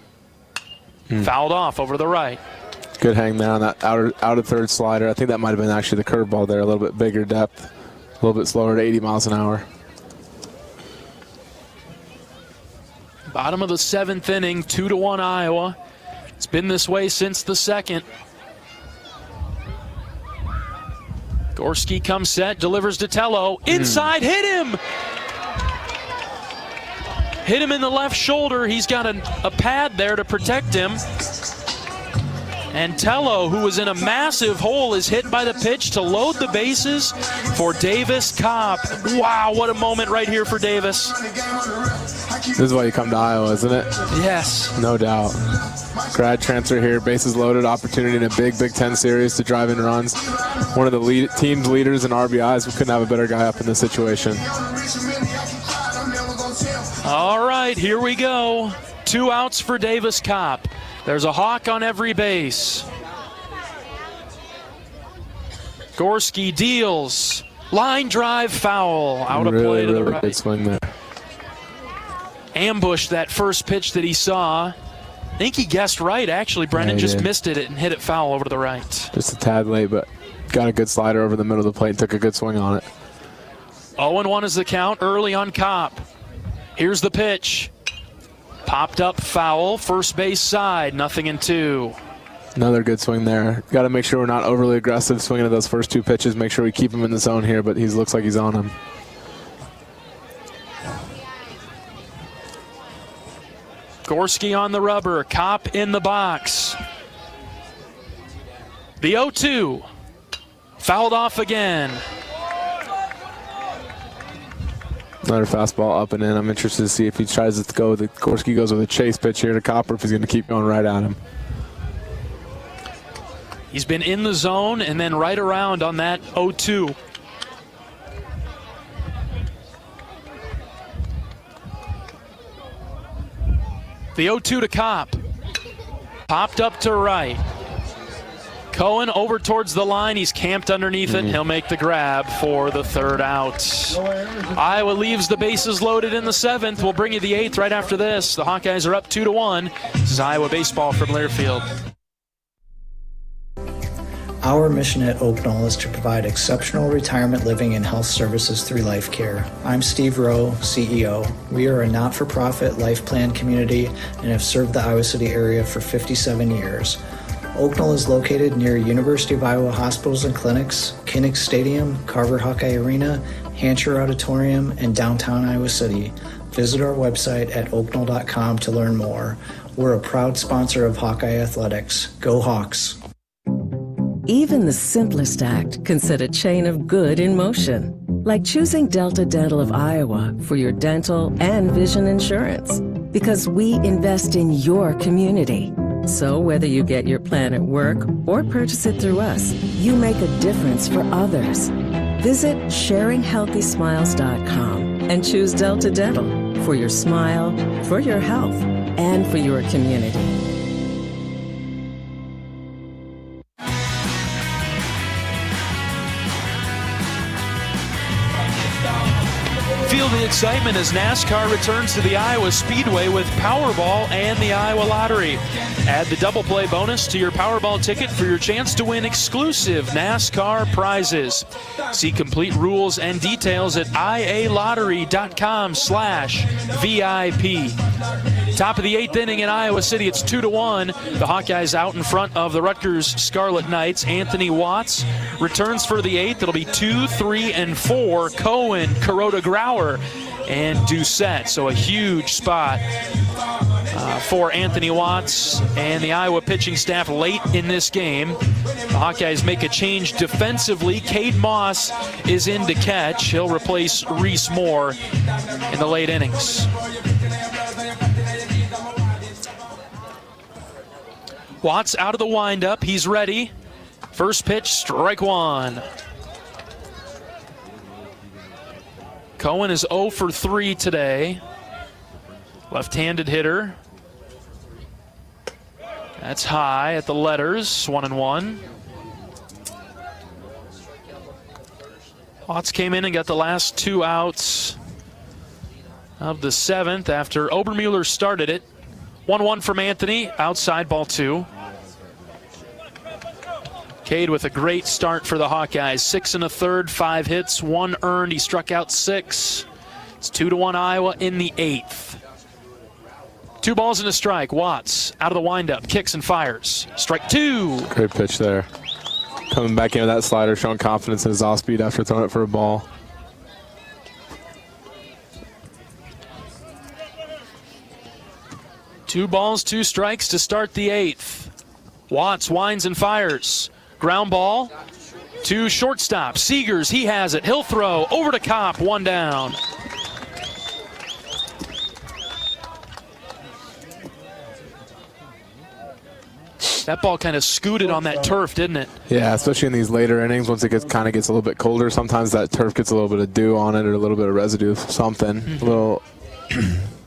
[SPEAKER 1] Fouled off over the right.
[SPEAKER 14] Good hang there on that outer third slider. I think that might have been actually the curveball there. A little bit bigger depth. A little bit slower to 80 miles an hour.
[SPEAKER 1] Bottom of the 7th inning, 2-1 Iowa. It's been this way since the second. Gorski comes set, delivers to Tello. Inside, hit him! Hit him in the left shoulder. He's got a pad there to protect him. And Tello, who was in a massive hole, is hit by the pitch to load the bases for Davis Kopp. Wow, what a moment right here for Davis.
[SPEAKER 14] This is why you come to Iowa, isn't it?
[SPEAKER 1] Yes.
[SPEAKER 14] No doubt. Grad transfer here, bases loaded, opportunity in a big Big Ten series to drive in runs. One of the team's leaders in RBIs. We couldn't have a better guy up in this situation.
[SPEAKER 1] All right, here we go. 2 outs for Davis Kopp. There's a Hawk on every base. Gorski deals. Line drive foul. Out of play to the right.
[SPEAKER 14] Good swing there.
[SPEAKER 1] Ambushed that first pitch that he saw. I think he guessed right, actually. Brennan just missed it and hit it foul over to the right.
[SPEAKER 14] Just a tad late, but got a good slider over the middle of the plate and took a good swing on it.
[SPEAKER 1] 0-1 is the count early on Kopp. Here's the pitch. Popped up foul, first base side, 0-2.
[SPEAKER 14] Another good swing there. Got to make sure we're not overly aggressive swinging at those first 2 pitches. Make sure we keep him in the zone here, but he looks like he's on him.
[SPEAKER 1] Gorski on the rubber, Kopp in the box. The 0-2. Fouled off again.
[SPEAKER 14] Another fastball up and in. I'm interested to see if he tries to go. Gorski goes with a chase pitch here to Kopp, or if he's going to keep going right at him.
[SPEAKER 1] He's been in the zone and then right around on that 0-2. The 0-2 to Kopp. Popped up to right. Cohen over towards the line. He's camped underneath it. He'll make the grab for the 3rd out. Iowa leaves the bases loaded in the 7th. We'll bring you the 8th right after this. The Hawkeyes are up 2-1. This is Iowa baseball from Learfield.
[SPEAKER 4] Our mission at Oak Knoll is to provide exceptional retirement living and health services through life care. I'm Steve Rowe, CEO. We are a not-for-profit life plan community and have served the Iowa City area for 57 years. Oak Knoll is located near University of Iowa hospitals and clinics, Kinnick Stadium, Carver Hawkeye Arena, Hancher Auditorium, and downtown Iowa City. Visit our website at oakknoll.com to learn more. We're a proud sponsor of Hawkeye Athletics. Go Hawks!
[SPEAKER 15] Even the simplest act can set a chain of good in motion, like choosing Delta Dental of Iowa for your dental and vision insurance. Because we invest in your community. So whether you get your plan at work or purchase it through us, you make a difference for others. Visit sharinghealthysmiles.com and choose Delta Dental for your smile, for your health, and for your community.
[SPEAKER 1] Feel the excitement as NASCAR returns to the Iowa Speedway with Powerball and the Iowa Lottery. Add the double play bonus to your Powerball ticket for your chance to win exclusive NASCAR prizes. See complete rules and details at ialottery.com/VIP. Top of the 8th inning in Iowa City, it's 2-1. The Hawkeyes out in front of the Rutgers Scarlet Knights. Anthony Watts returns for the 8th. It'll be 2, 3, and 4. Cohen, Kuroda Grauer, and Doucette. So a huge spot for Anthony Watts and the Iowa pitching staff late in this game. The Hawkeyes make a change defensively. Cade Moss is in to catch. He'll replace Reese Moore in the late innings. Watts out of the windup. He's ready. First pitch, strike one. Cohen is 0 for 3 today. Left-handed hitter. That's high at the letters, 1-1. Watts came in and got the last 2 outs of the 7th after Obermueller started it. 1-1 from Anthony, outside, ball 2. Cade with a great start for the Hawkeyes. 6 1/3, 5 hits, 1 earned. He struck out 6. It's 2-1 Iowa in the 8th. 2 balls and a strike. Watts out of the windup, kicks and fires. Strike 2.
[SPEAKER 14] Great pitch there. Coming back into that slider, showing confidence in his off speed after throwing it for a ball.
[SPEAKER 1] Two balls, 2 strikes to start the 8th. Watts winds and fires. Ground ball to shortstop. Seegers, he has it. He'll throw over to Kopp, 1 down. That ball kind of scooted on that turf, didn't it?
[SPEAKER 14] Yeah, especially in these later innings, once it kind of gets a little bit colder, sometimes that turf gets a little bit of dew on it or a little bit of residue of something, a little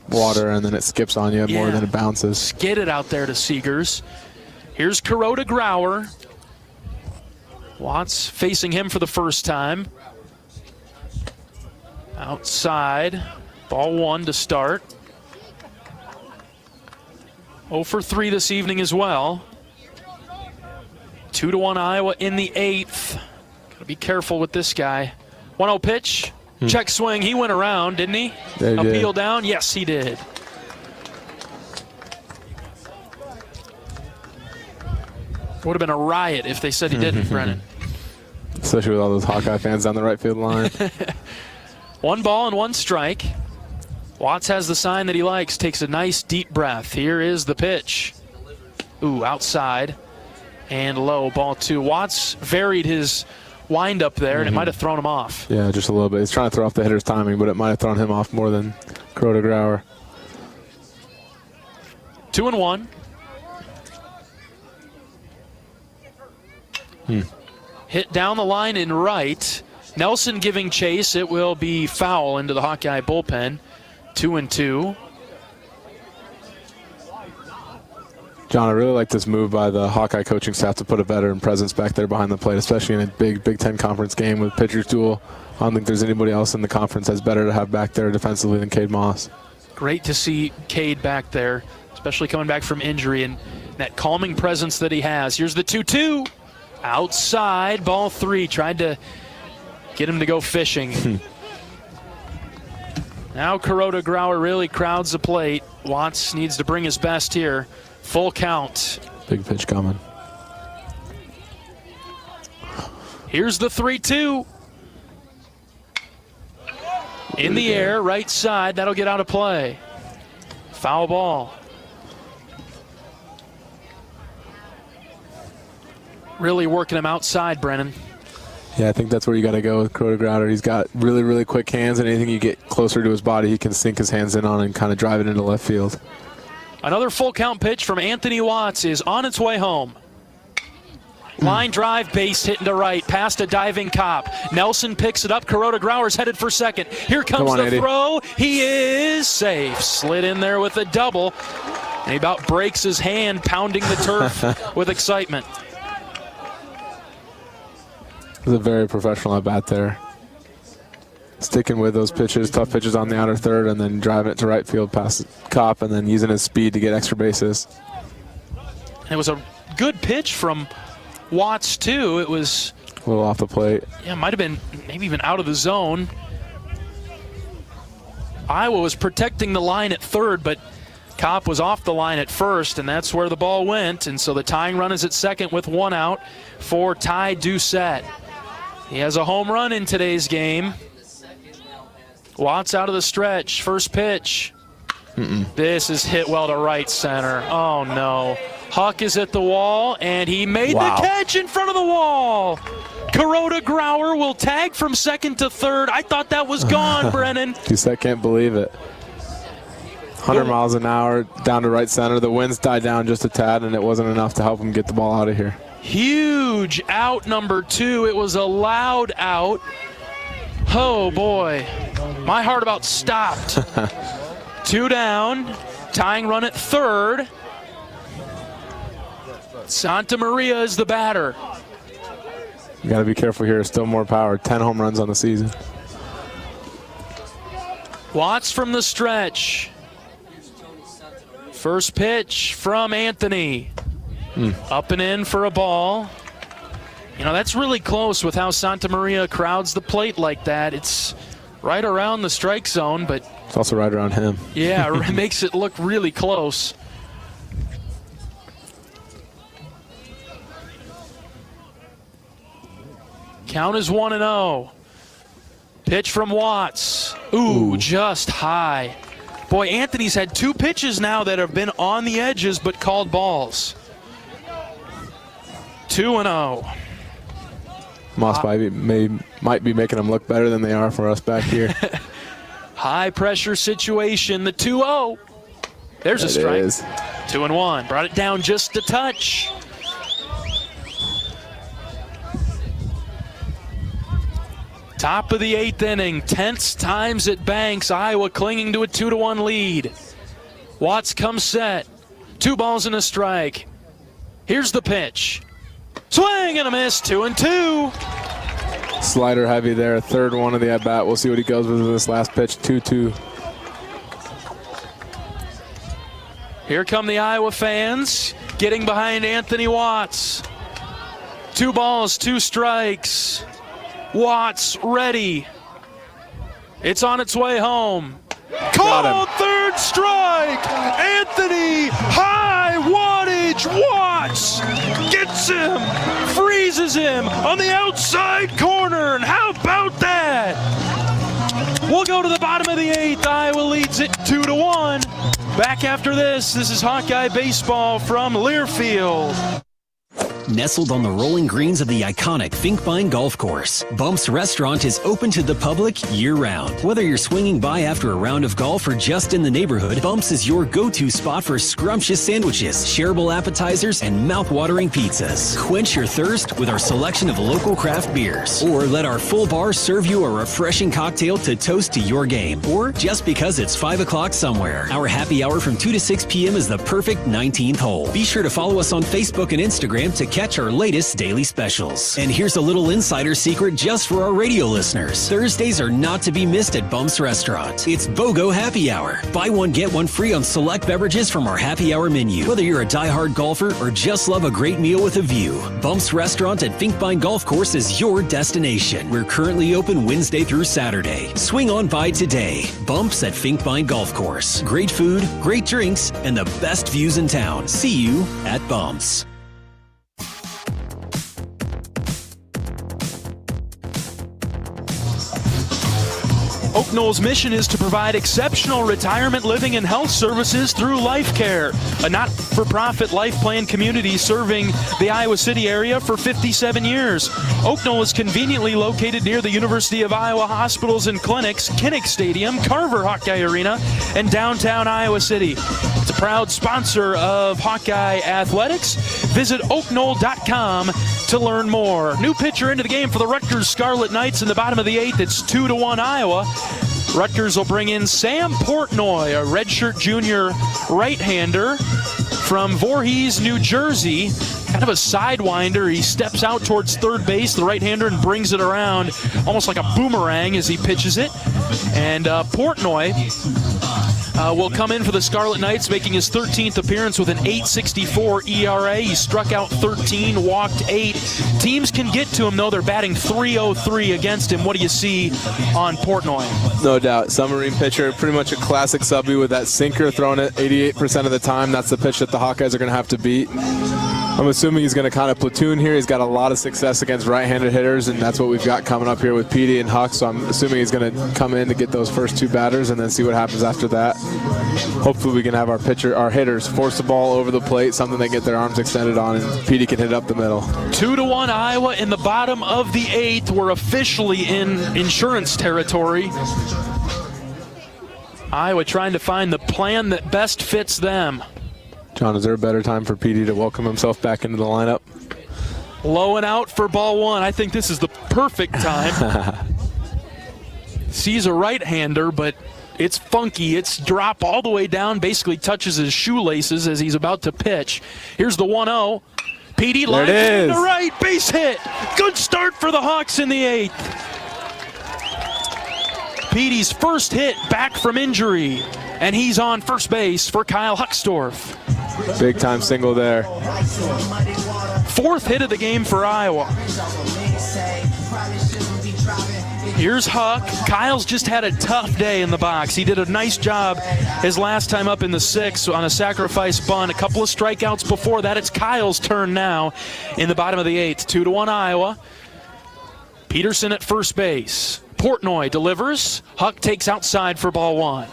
[SPEAKER 14] water, and then it skips on you more than it bounces.
[SPEAKER 1] Skidded out there to Seegers. Here's Kuroda Grauer. Watts facing him for the first time. Outside, ball 1 to start. 0 for 3 this evening as well. 2-1 Iowa in the 8th. Gotta be careful with this guy. 1-0 pitch. Check swing. He went around, didn't he? Appeal down. Yes, he did. Would have been a riot if they said he didn't, Brennan.
[SPEAKER 14] Especially with all those Hawkeye fans down the right field line.
[SPEAKER 1] 1 ball and 1 strike. Watts has the sign that he likes, takes a nice deep breath. Here is the pitch. Ooh, outside and low, ball 2. Watts varied his wind up there, and it might have thrown him off.
[SPEAKER 14] Yeah, just a little bit. He's trying to throw off the hitter's timing, but it might have thrown him off more than Kuroda Grauer.
[SPEAKER 1] 2-1. Hit down the line in right. Nelson giving chase. It will be foul into the Hawkeye bullpen. 2-2.
[SPEAKER 14] John, I really like this move by the Hawkeye coaching staff to put a veteran presence back there behind the plate, especially in a big Big Ten conference game with pitchers duel. I don't think there's anybody else in the conference that's better to have back there defensively than Cade Moss.
[SPEAKER 1] Great to see Cade back there, especially coming back from injury and that calming presence that he has. Here's the 2-2. Outside, ball 3. Tried to get him to go fishing. Now Kuroda Grauer really crowds the plate. Watts needs to bring his best here. Full count.
[SPEAKER 14] Big pitch coming.
[SPEAKER 1] Here's the 3-2. In the air, right side. That'll get out of play. Foul ball. Really working him outside, Brennan.
[SPEAKER 14] Yeah, I think that's where you got to go with Kuroda Grauer. He's got really, really quick hands, and anything you get closer to his body, he can sink his hands in on and kind of drive it into left field.
[SPEAKER 1] Another full count pitch from Anthony Watts is on its way home. Line drive, base hit into right, past a diving Kopp. Nelson picks it up. Kuroda Grauer's headed for second. Here comes the throw. He is safe. Slid in there with a double. And he about breaks his hand pounding the turf with excitement.
[SPEAKER 14] It was a very professional at bat there. Sticking with those pitches, tough pitches on the outer third, and then driving it to right field past Kopp, and then using his speed to get extra bases.
[SPEAKER 1] It was a good pitch from Watts, too. It was
[SPEAKER 14] a little off the plate.
[SPEAKER 1] Yeah, might have been maybe even out of the zone. Iowa was protecting the line at third, but Kopp was off the line at first, and that's where the ball went. And so the tying run is at second with 1 out for Ty Doucette. He has a home run in today's game. Watts out of the stretch. First pitch. This is hit well to right center. Oh, no. Huck is at the wall, and he made the catch in front of the wall. Kuroda Grauer will tag from second to third. I thought that was gone, Brennan.
[SPEAKER 14] Doucette can't believe it. 100 miles an hour down to right center. The winds died down just a tad, and it wasn't enough to help him get the ball out of here.
[SPEAKER 1] Huge out number 2. It was a loud out. Oh, boy. My heart about stopped. 2 down. Tying run at third. Santa Maria is the batter.
[SPEAKER 14] You got to be careful here. Still more power. 10 home runs on the season.
[SPEAKER 1] Watts from the stretch. First pitch from Anthony. Up and in for a ball. You know, that's really close with how Santa Maria crowds the plate like that. It's right around the strike zone, but
[SPEAKER 14] it's also right around him.
[SPEAKER 1] Yeah, it makes it look really close. Count is 1-0. Pitch from Watts. Ooh, just high. Boy, Anthony's had 2 pitches now that have been on the edges but called balls. 2-0.
[SPEAKER 14] Moss might be making them look better than they are for us back here.
[SPEAKER 1] High pressure situation, the 2-0. There's a strike. 2-1. Brought it down just a touch. Top of the 8th inning, tense times at Banks. Iowa clinging to a 2-1 lead. Watts comes set. 2 balls and a strike. Here's the pitch. Swing and a miss, 2-2.
[SPEAKER 14] Slider heavy there, third one of the at-bat. We'll see what he goes with this last pitch, 2-2.
[SPEAKER 1] Here come the Iowa fans getting behind Anthony Watts. 2 balls, 2 strikes. Watts ready. It's on its way home. Called third strike. Anthony, high wattage. Watts gets him, freezes him on the outside corner. And how about that? We'll go to the bottom of the 8th. Iowa leads it 2-1. Back after this. This is Hawkeye baseball from Learfield.
[SPEAKER 18] Nestled on the rolling greens of the iconic Finkbine Golf Course, Bumps Restaurant is open to the public year-round. Whether you're swinging by after a round of golf or just in the neighborhood, Bumps is your go-to spot for scrumptious sandwiches, shareable appetizers, and mouth-watering pizzas. Quench your thirst with our selection of local craft beers, or let our full bar serve you a refreshing cocktail to toast to your game, or just because it's 5 o'clock somewhere. Our happy hour from 2 to 6 p.m. is the perfect 19th hole. Be sure to follow us on Facebook and Instagram to catch our latest daily specials. And here's a little insider secret just for our radio listeners. Thursdays are not to be missed at Bumps Restaurant. It's BOGO Happy Hour. Buy one, get one free on select beverages from our happy hour menu. Whether you're a diehard golfer or just love a great meal with a view, Bumps Restaurant at Finkbine Golf Course is your destination. We're currently open Wednesday through Saturday. Swing on by today. Bumps at Finkbine Golf Course. Great food, great drinks, and the best views in town. See you at Bumps.
[SPEAKER 1] Oak Knoll's mission is to provide exceptional retirement living and health services through Life Care, a not-for-profit life plan community serving the Iowa City area for 57 years. Oak Knoll is conveniently located near the University of Iowa hospitals and clinics, Kinnick Stadium, Carver Hawkeye Arena, and downtown Iowa City. It's a proud sponsor of Hawkeye Athletics. Visit oakknoll.com to learn more. New pitcher into the game for the Rutgers Scarlet Knights in the bottom of the 8th. It's 2-1 Iowa. Rutgers will bring in Sam Portnoy, a redshirt junior right-hander from Voorhees, New Jersey. Kind of a sidewinder. He steps out towards third base, the right-hander, and brings it around almost like a boomerang as he pitches it. And Portnoy will come in for the Scarlet Knights, making his 13th appearance with an .864 ERA. He struck out 13, walked 8. Teams can get to him, though. They're batting .303 against him. What do you see on Portnoy?
[SPEAKER 14] No doubt. Submarine pitcher, pretty much a classic subby with that sinker, throwing it 88% of the time. That's the pitch that the Hawkeyes are going to have to beat. I'm assuming he's going to kind of platoon here. He's got a lot of success against right-handed hitters, and that's what we've got coming up here with Petey and Huck. So I'm assuming he's going to come in to get those first 2 batters and then see what happens after that. Hopefully we can have our hitters force the ball over the plate, something they get their arms extended on, and Petey can hit it up the middle.
[SPEAKER 1] 2-1 Iowa in the bottom of the 8th. We're officially in insurance territory. Iowa trying to find the plan that best fits them.
[SPEAKER 14] John, is there a better time for Petey to welcome himself back into the lineup?
[SPEAKER 1] Low and out for ball 1. I think this is the perfect time. Sees a right-hander, but it's funky. It's drop all the way down, basically touches his shoelaces as he's about to pitch. Here's the 1-0. Petey lines it to right, base hit. Good start for the Hawks in the 8th. Petey's first hit back from injury, and he's on first base for Kyle Huckstorf.
[SPEAKER 14] Big time single there.
[SPEAKER 1] 4th hit of the game for Iowa. Here's Huck. Kyle's just had a tough day in the box. He did a nice job his last time up in the 6th on a sacrifice bunt. A couple of strikeouts before that. It's Kyle's turn now in the bottom of the 8th. 2-1 Iowa. Peterson at first base. Portnoy delivers. Huck takes outside for ball 1.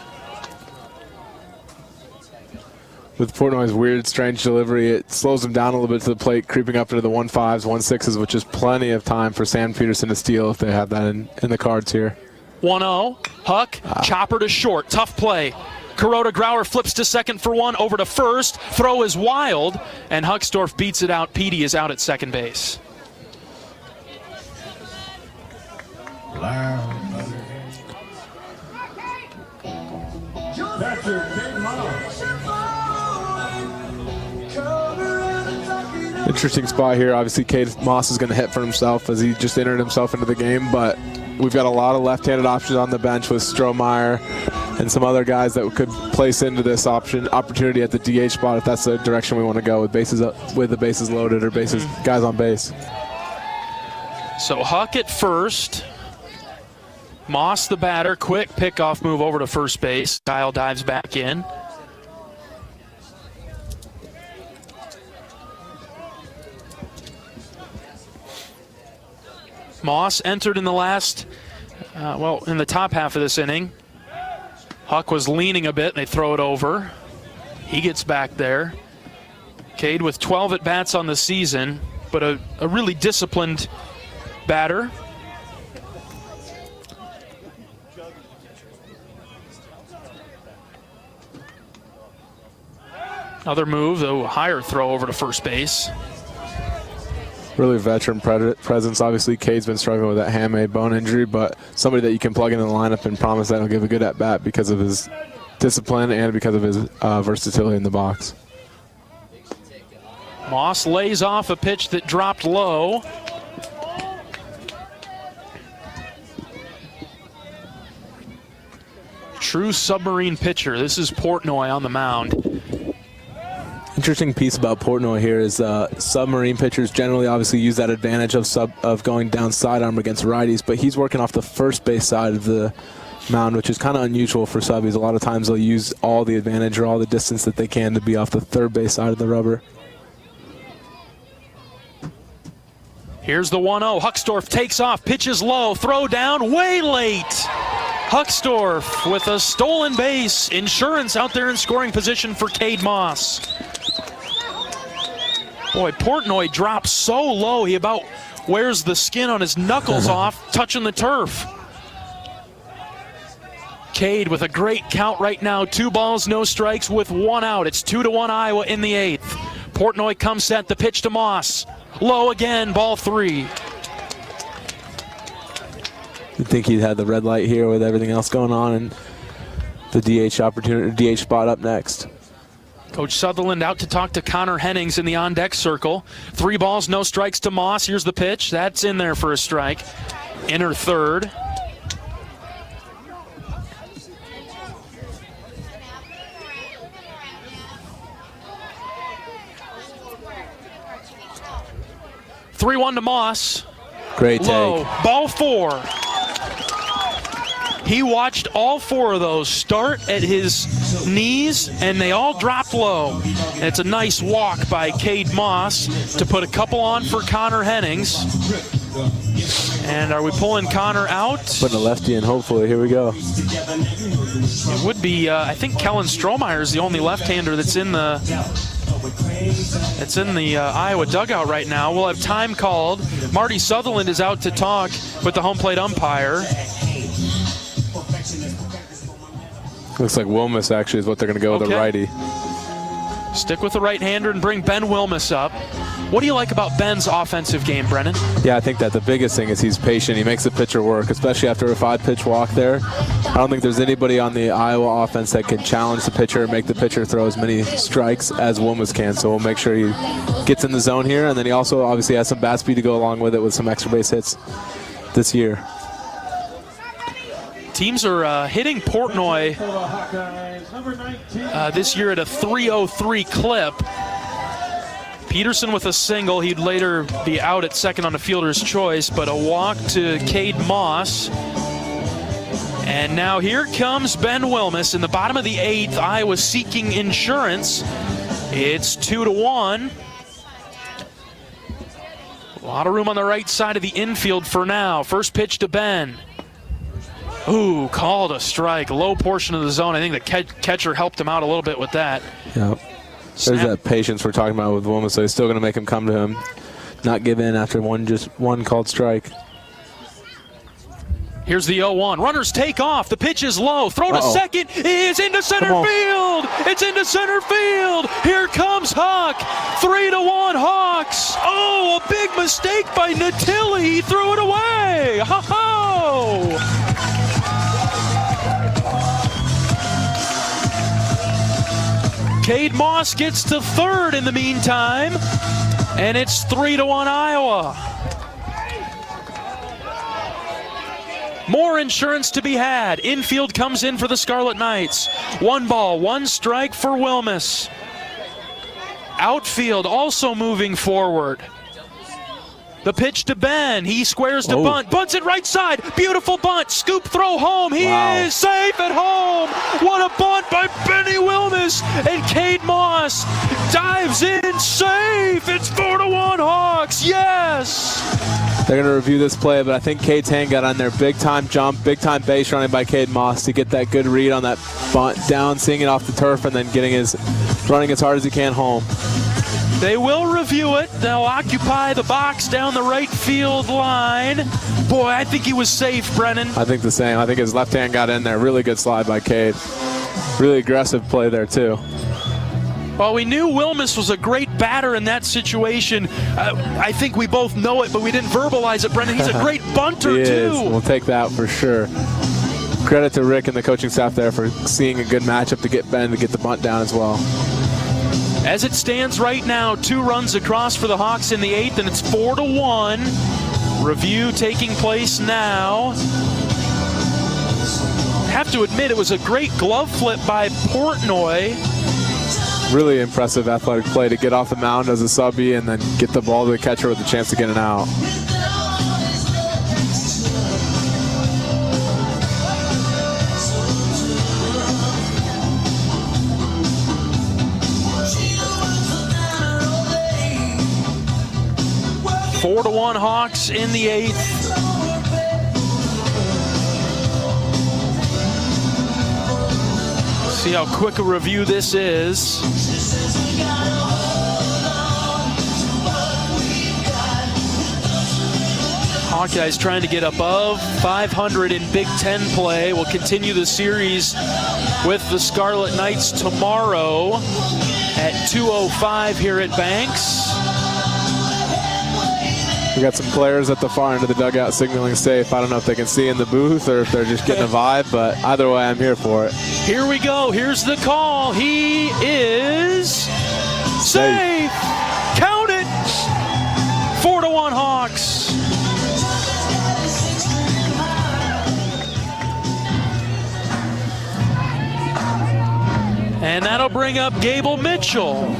[SPEAKER 14] With Portnoy's weird, strange delivery, it slows him down a little bit to the plate, creeping up into the 1.5s, 1.6s, which is plenty of time for Sam Peterson to steal if they have that in the cards here.
[SPEAKER 1] 1-0. Huck, chopper to short. Tough play. Kuroda Grauer flips to second for 1, over to first. Throw is wild, and Huckstorf beats it out. Petey is out at second base.
[SPEAKER 14] Interesting spot here. Obviously, Cade Moss is going to hit for himself as he just entered himself into the game, but we've got a lot of left-handed options on the bench with Strohmeyer and some other guys that could place into this opportunity at the DH spot if that's the direction we want to go with bases up, with the bases loaded or bases guys on base.
[SPEAKER 1] So Huck at first. Moss the batter. Quick pickoff move over to first base. Kyle dives back in. Moss entered in the last, in the top half of this inning. Huck was leaning a bit, and they throw it over. He gets back there. Cade with 12 at-bats on the season, but a really disciplined batter. Another move, though, a higher throw over to first base.
[SPEAKER 14] Really veteran presence. Obviously, Cade's been struggling with that hamate bone injury, but somebody that you can plug into the lineup and promise that he'll give a good at-bat because of his discipline and because of his versatility in the box.
[SPEAKER 1] Moss lays off a pitch that dropped low. True submarine pitcher. This is Portnoy on the mound.
[SPEAKER 14] Interesting piece about Portnoy here is submarine pitchers generally obviously use that advantage of going down sidearm against righties, but he's working off the first base side of the mound, which is kind of unusual for subbies. A lot of times they'll use all the advantage or all the distance that they can to be off the third base side of the rubber.
[SPEAKER 1] Here's the 1-0. Huckstorf takes off, pitches low, throw down, way late. Huckstorf with a stolen base. Insurance out there in scoring position for Cade Moss. Boy, Portnoy drops so low, he about wears the skin on his knuckles off, touching the turf. Cade with a great count right now. 2 balls, no strikes with 1 out. It's 2-1 Iowa in the 8th. Portnoy comes set, the pitch to Moss. Low again, ball 3.
[SPEAKER 14] You'd think he'd had the red light here with everything else going on, and the DH opportunity, DH spot up next.
[SPEAKER 1] Coach Sutherland out to talk to Connor Hennings in the on-deck circle. 3 balls, no strikes to Moss. Here's the pitch. That's in there for a strike. Inner third. Three-1 to Moss.
[SPEAKER 14] Great take.
[SPEAKER 1] Low. Ball 4. He watched all 4 of those start at his knees, and they all dropped low. And it's a nice walk by Cade Moss to put a couple on for Connor Hennings. And are we pulling Connor out?
[SPEAKER 14] Putting a lefty in, hopefully. Here we go.
[SPEAKER 1] It would be, I think Kellen Strohmeyer is the only left-hander that's in the Iowa dugout right now. We'll have time called. Marty Sutherland is out to talk with the home plate umpire.
[SPEAKER 14] Looks like Wilmus actually is what they're going to go with a righty.
[SPEAKER 1] Stick with the right-hander and bring Ben Wilmus up. What do you like about Ben's offensive game, Brennan?
[SPEAKER 14] Yeah, I think that the biggest thing is he's patient. He makes the pitcher work, especially after a 5-pitch walk there. I don't think there's anybody on the Iowa offense that can challenge the pitcher and make the pitcher throw as many strikes as Wilmus can. So we'll make sure he gets in the zone here. And then he also obviously has some bat speed to go along with it with some extra base hits this year.
[SPEAKER 1] Teams are hitting Portnoy this year at a 303 clip. Peterson with a single. He'd later be out at second on a fielder's choice, but a walk to Cade Moss. And now here comes Ben Wilmus in the bottom of the 8th. Iowa seeking insurance. It's 2-1. A lot of room on the right side of the infield for now. First pitch to Ben. Ooh, called a strike. Low portion of the zone. I think the catcher helped him out a little bit with that.
[SPEAKER 14] Yep. There's that patience we're talking about with Wilmus, so he's still going to make him come to him. Not give in after one called strike.
[SPEAKER 1] Here's the 0-1. Runners take off. The pitch is low. Throw to second is into center field. It's into center field. Here comes Huck. 3-1 Hawks. Oh, a big mistake by Natilli. He threw it away. Ho-ho! Cade Moss gets to third in the meantime, and it's 3-1 Iowa. More insurance to be had. Infield comes in for the Scarlet Knights. 1 ball, 1 strike for Wilmus. Outfield also moving forward. The pitch to Ben. He squares to bunt. Bunts it right side. Beautiful bunt. Scoop throw home. He is safe at home. What a bunt by Benny Wilmus. And Cade Moss dives in safe. It's 4-1 Hawks. Yes.
[SPEAKER 14] They're going to review this play, but I think Cade's hand got on there. Big-time jump, big-time base running by Cade Moss to get that good read on that bunt down, seeing it off the turf, and then running as hard as he can home.
[SPEAKER 1] They will review it. They'll occupy the box down the right field line. Boy, I think he was safe, Brennan.
[SPEAKER 14] I think the same. I think his left hand got in there. Really good slide by Cade. Really aggressive play there, too.
[SPEAKER 1] Well, we knew Wilmus was a great batter in that situation. I think we both know it, but we didn't verbalize it, Brennan. He's a great bunter,
[SPEAKER 14] he
[SPEAKER 1] too.
[SPEAKER 14] Is. We'll take that for sure. Credit to Rick and the coaching staff there for seeing a good matchup to get Ben to get the bunt down as well.
[SPEAKER 1] As it stands right now, 2 runs across for the Hawks in the 8th, and it's 4-1. Review taking place now. Have to admit, it was a great glove flip by Portnoy.
[SPEAKER 14] Really impressive athletic play to get off the mound as a subby and then get the ball to the catcher with a chance to get an out.
[SPEAKER 1] Four to 1 Hawks in the 8th. See how quick a review this is. Hawkeyes trying to get above 500 in Big Ten play. We'll continue the series with the Scarlet Knights tomorrow at 2:05 here at Banks.
[SPEAKER 14] We got some players at the far end of the dugout signaling safe. I don't know if they can see in the booth or if they're just getting a vibe, but either way, I'm here for it.
[SPEAKER 1] Here we go. Here's the call. He is safe. Count it. 4-1 Hawks. And that'll bring up Gable Mitchell.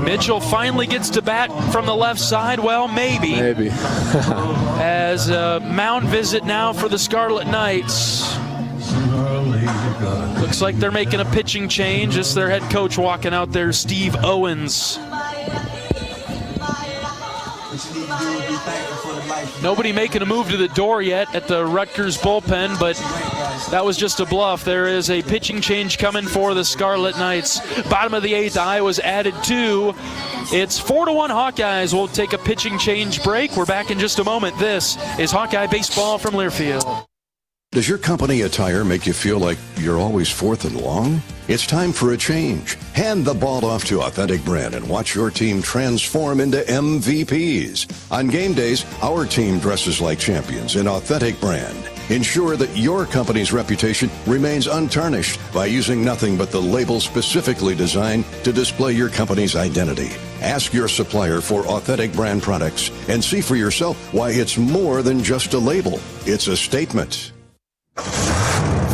[SPEAKER 1] Mitchell finally gets to bat from the left side. Well, maybe.
[SPEAKER 14] Maybe.
[SPEAKER 1] As a mound visit now for the Scarlet Knights. Looks like they're making a pitching change. It's their head coach walking out there, Steve Owens. Nobody making a move to the door yet at the Rutgers bullpen, but that was just a bluff. There is a pitching change coming for the Scarlet Knights. Bottom of the 8th, Iowa's added 2. It's 4-1 Hawkeyes. We'll take a pitching change break. We're back in just a moment. This is Hawkeye Baseball from Learfield.
[SPEAKER 12] Does your company attire make you feel like you're always fourth and long? It's time for a change. Hand the ball off to Authentic Brand and watch your team transform into MVPs. On game days, our team dresses like champions in Authentic Brand. Ensure that your company's reputation remains untarnished by using nothing but the label specifically designed to display your company's identity. Ask your supplier for Authentic Brand products and see for yourself why it's more than just a label. It's a statement.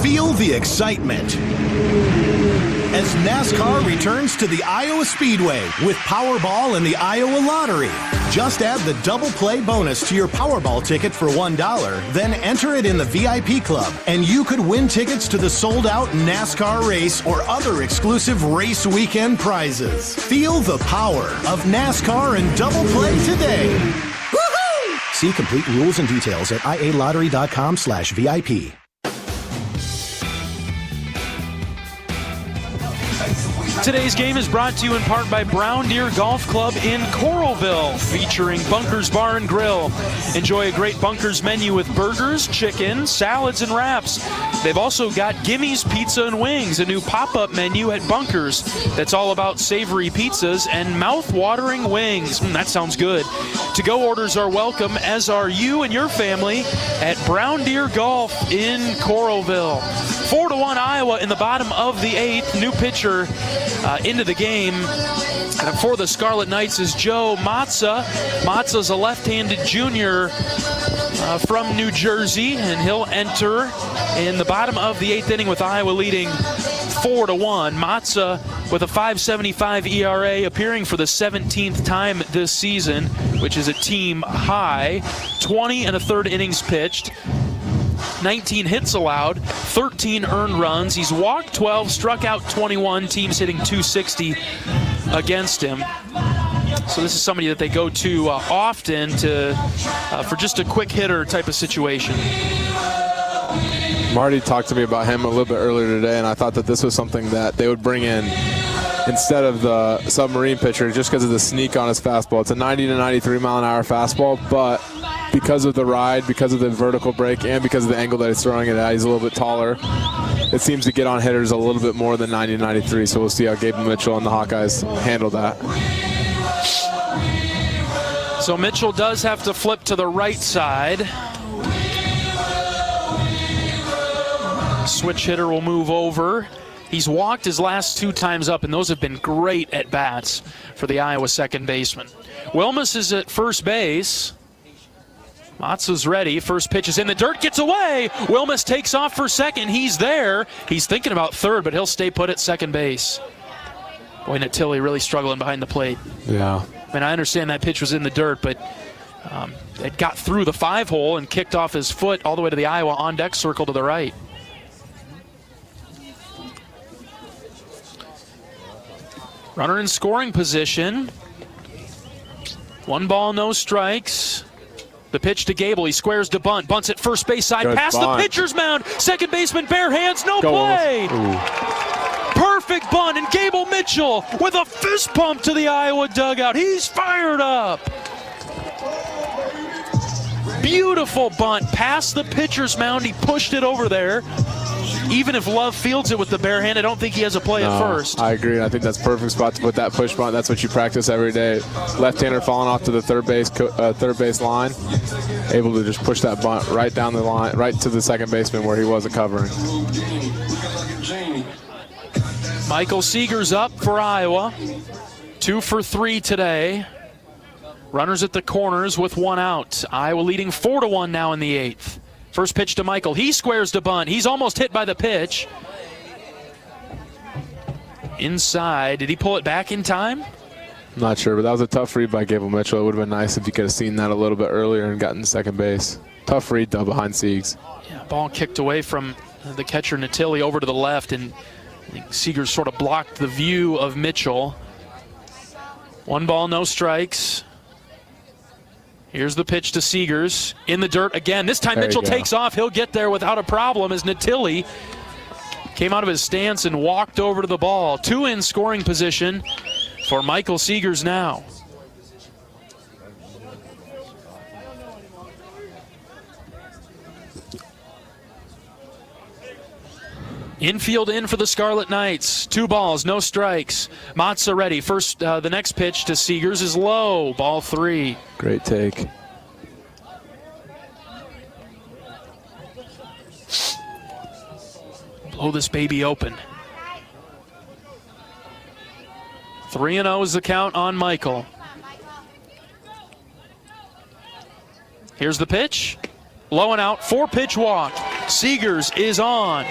[SPEAKER 17] Feel the excitement as NASCAR returns to the Iowa Speedway with Powerball and the Iowa Lottery. Just add the double play bonus to your Powerball ticket for $1, then enter it in the VIP club, and you could win tickets to the sold-out NASCAR race or other exclusive race weekend prizes. Feel the power of NASCAR and double play today. Woohoo! See complete rules and details at ialottery.com/VIP.
[SPEAKER 1] Today's game is brought to you in part by Brown Deer Golf Club in Coralville, featuring Bunkers Bar and Grill. Enjoy a great Bunkers menu with burgers, chicken, salads, and wraps. They've also got Gimme's Pizza and Wings, a new pop-up menu at Bunkers that's all about savory pizzas and mouth-watering wings. That sounds good. To-go orders are welcome, as are you and your family at Brown Deer Golf in Coralville. 4-1 Iowa in the bottom of the 8th. New pitcher into the game for the Scarlet Knights is Joe Matza. Matza's a left-handed junior from New Jersey, and he'll enter in the bottom of the 8th inning with Iowa leading 4-1. Matza with a 5.75 ERA, appearing for the 17th time this season, which is a team high. 20 1/3 innings pitched. 19 hits allowed, 13 earned runs. He's walked 12, struck out 21. Teams hitting .260 against him. So this is somebody that they go to often for just a quick hitter type of situation.
[SPEAKER 14] Marty talked to me about him a little bit earlier today, and I thought that this was something that they would bring in instead of the submarine pitcher just because of the sneak on his fastball. It's a 90 to 93 mile an hour fastball, but because of the ride, because of the vertical break, and because of the angle that he's throwing it at, he's a little bit taller. It seems to get on hitters a little bit more than 90 to 93, so we'll see how Gable Mitchell and the Hawkeyes handle that.
[SPEAKER 1] So Mitchell does have to flip to the right side. Switch hitter will move over. He's walked his last 2 times up, and those have been great at-bats for the Iowa second baseman. Wilmus is at first base. Matza's ready. First pitch is in the dirt, gets away. Wilmus takes off for second. He's there. He's thinking about third, but he'll stay put at second base. Boy, Natilli really struggling behind the plate.
[SPEAKER 14] Yeah.
[SPEAKER 1] I mean, I understand that pitch was in the dirt, but it got through the 5-hole and kicked off his foot all the way to the Iowa on-deck circle to the right. Runner in scoring position. 1 ball, no strikes. The pitch to Gable. He squares to bunt. Bunts at first base side.
[SPEAKER 14] Good
[SPEAKER 1] past
[SPEAKER 14] bunt.
[SPEAKER 1] the pitcher's mound. Second baseman, bare hands, no play. Perfect bunt. And Gable Mitchell with a fist pump to the Iowa dugout. He's fired up. Beautiful bunt. Past the pitcher's mound. He pushed it over there. even if Love fields it with the bare hand, I don't think he has a play at first.
[SPEAKER 14] I agree. I think that's perfect spot to put that push bunt. That's what you practice every day. Left-hander falling off to the third base line, able to just push that bunt right down the line, right to the second baseman where he wasn't covering.
[SPEAKER 1] Michael Seegers up for Iowa. 2 for 3 today. Runners at the corners with 1 out. Iowa leading 4-1 now in the 8th. First pitch to Michael. He squares the bunt. He's almost hit by the pitch. Inside. Did he pull it back in time?
[SPEAKER 14] I'm not sure, but that was a tough read by Gable Mitchell. It would have been nice if you could have seen that a little bit earlier and gotten to second base. Tough read, though, behind Siegs.
[SPEAKER 1] Yeah, ball kicked away from the catcher Natili over to the left, and I think Seegers sort of blocked the view of Mitchell. 1 ball, no strikes. Here's the pitch to Seegers. In the dirt again. This time Mitchell takes off. He'll get there without a problem as Natili came out of his stance and walked over to the ball. 2 in scoring position for Michael Seegers now. Infield in for the Scarlet Knights. 2 balls, no strikes. Matza ready. First, the next pitch to Seegers is low. Ball 3.
[SPEAKER 14] Great take.
[SPEAKER 1] Blow this baby open. 3-0 is the count on Michael. Here's the pitch. Low and out. 4-pitch walk. Seegers is on.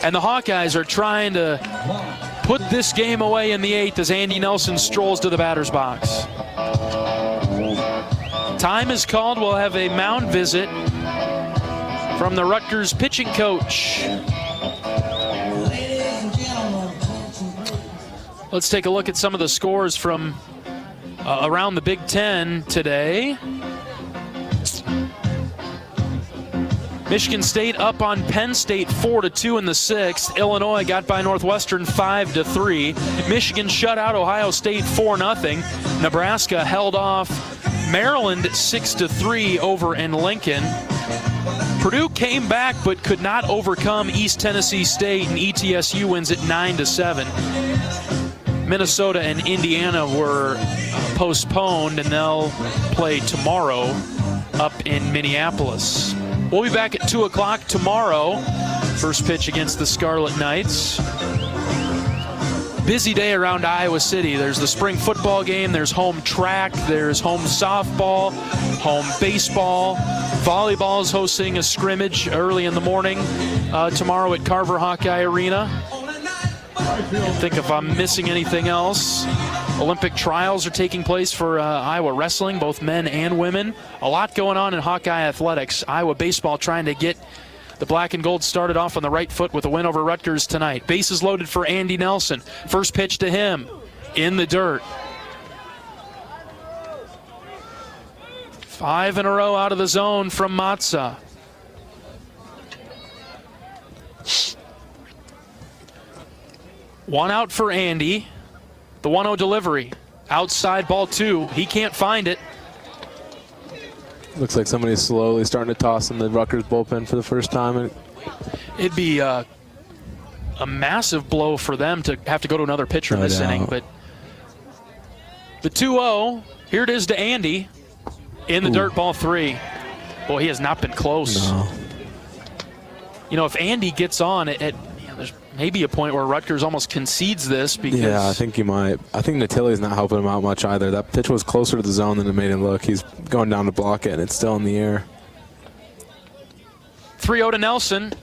[SPEAKER 1] And the Hawkeyes are trying to put this game away in the 8th as Andy Nelson strolls to the batter's box. Time is called. We'll have a mound visit from the Rutgers pitching coach. Let's take a look at some of the scores from around the Big Ten today. Michigan State up on Penn State 4-2 in the 6th. Illinois got by Northwestern 5-3. Michigan shut out Ohio State 4-0. Nebraska held off Maryland 6-3 over in Lincoln. Purdue came back but could not overcome East Tennessee State, and ETSU wins it 9-7. Minnesota and Indiana were postponed, and they'll play tomorrow up in Minneapolis. We'll be back at 2 o'clock tomorrow. First pitch against the Scarlet Knights. Busy day around Iowa City. There's the spring football game, there's home track, there's home softball, home baseball. Volleyball is hosting a scrimmage early in the morning tomorrow at Carver Hawkeye Arena. I think if I'm missing anything else, Olympic trials are taking place for Iowa wrestling, both men and women. A lot going on in Hawkeye athletics. Iowa baseball trying to get the black and gold started off on the right foot with a win over Rutgers tonight. Bases loaded for Andy Nelson. First pitch to him in the dirt. 5 in a row out of the zone from Matza. One out for Andy. The 1-0 delivery. Outside, ball 2. He can't find it.
[SPEAKER 14] Looks like somebody's slowly starting to toss in the Rutgers bullpen for the first time.
[SPEAKER 1] It'd be a massive blow for them to have to go to another pitcher in this inning. But the 2-0, here it is to Andy in the dirt, ball 3. Boy, he has not been close.
[SPEAKER 14] No.
[SPEAKER 1] You know, if Andy gets on, there's maybe a point where Rutgers almost concedes this because...
[SPEAKER 14] Yeah, I think he might. I think Natili's not helping him out much either. That pitch was closer to the zone than it made him look. He's going down to block it, and it's still in the air.
[SPEAKER 1] 3-0 to Nelson.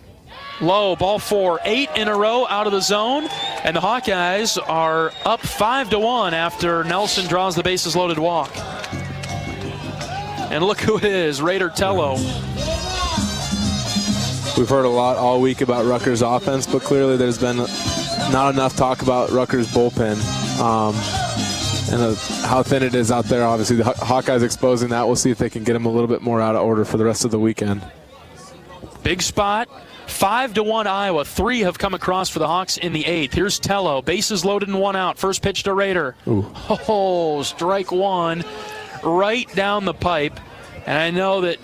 [SPEAKER 1] Low, ball 4. 8 in a row out of the zone, and the Hawkeyes are up 5-1 after Nelson draws the bases loaded walk. And look who it is, Raider Tello.
[SPEAKER 14] We've heard a lot all week about Rutgers' offense, but clearly there's been not enough talk about Rutgers' bullpen and how thin it is out there. Obviously, the Hawkeyes exposing that. We'll see if they can get them a little bit more out of order for the rest of the weekend.
[SPEAKER 1] Big spot. 5-1 Iowa. 3 have come across for the Hawks in the 8th. Here's Tello. Bases loaded and 1 out. First pitch to Raider.
[SPEAKER 14] Ooh.
[SPEAKER 1] Oh, strike 1 right down the pipe. And I know that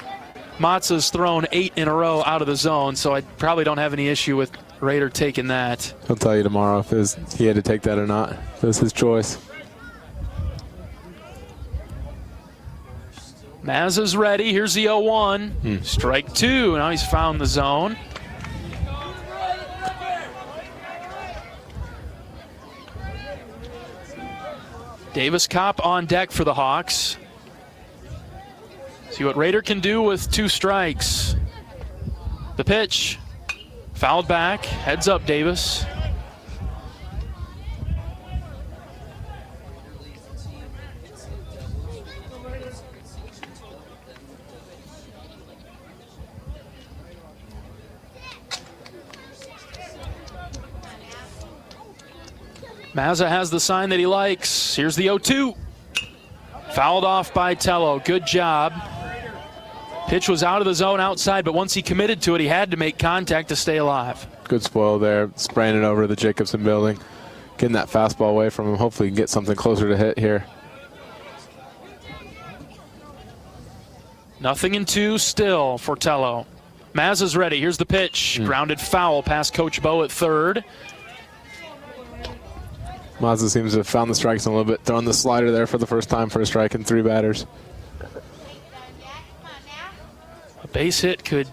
[SPEAKER 1] Matza's thrown 8 in a row out of the zone, so I probably don't have any issue with Raider taking that.
[SPEAKER 14] He'll tell you tomorrow if he had to take that or not. It was his choice.
[SPEAKER 1] Mazza's ready. Here's the 0-1. Strike two. Now he's found the zone. Davis Kopp on deck for the Hawks. See what Raider can do with 2 strikes. The pitch. Fouled back. Heads up, Davis. Mazza has the sign that he likes. Here's the 0-2. Fouled off by Tello. Good job. Pitch was out of the zone outside, but once he committed to it, he had to make contact to stay alive.
[SPEAKER 14] Good spoil there. Spraying it over the Jacobson building. Getting that fastball away from him. Hopefully he can get something closer to hit here.
[SPEAKER 1] 0-2 still for Tello. Mazza's ready. Here's the pitch. Grounded foul past Coach Bo at third.
[SPEAKER 14] Mazza seems to have found the strikes a little bit. Throwing the slider there for the first time for a strike and 3 batters.
[SPEAKER 1] A base hit could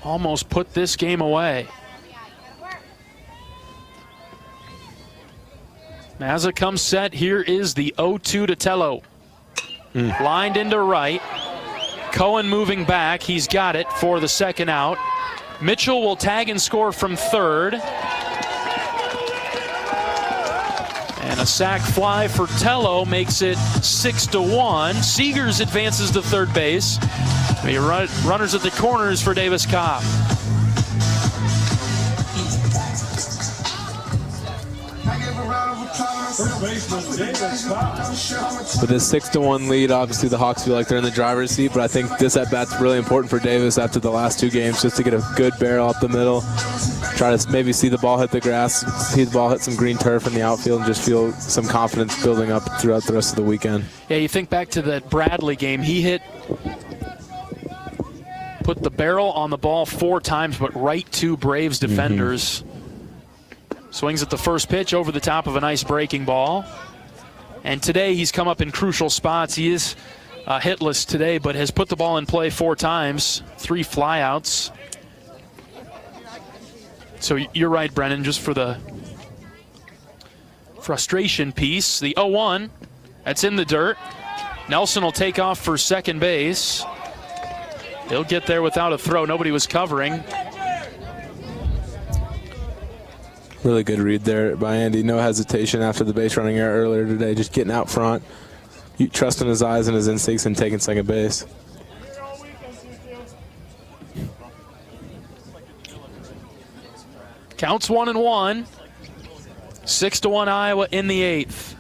[SPEAKER 1] almost put this game away. Mazza comes set. Here is the 0-2 to Tello. Lined into right. Cohen moving back. He's got it for the second out. Mitchell will tag and score from third. And a sac fly for Tello makes it 6-1. Seegers advances to third base. The runners at the corners for Davis Kopp.
[SPEAKER 14] With this 6-1 lead, obviously the Hawks feel like they're in the driver's seat, but I think this at-bat's really important for Davis after the last 2 games, just to get a good barrel up the middle. Try to maybe see the ball hit the grass, see the ball hit some green turf in the outfield, and just feel some confidence building up throughout the rest of the weekend.
[SPEAKER 1] Yeah, you think back to that Bradley game. He put the barrel on the ball 4 times, but right to Braves defenders. Swings at the first pitch over the top of a nice breaking ball. And today he's come up in crucial spots. He is hitless today, but has put the ball in play 4 times, 3 flyouts. So you're right, Brennan, just for the frustration piece. The 0-1, that's in the dirt. Nelson will take off for second base. He'll get there without a throw. Nobody was covering.
[SPEAKER 14] Really good read there by Andy. No hesitation after the base running error earlier today. Just getting out front, trusting his eyes and his instincts, and taking second base.
[SPEAKER 1] Counts 1-1. 6-1 Iowa in the 8th.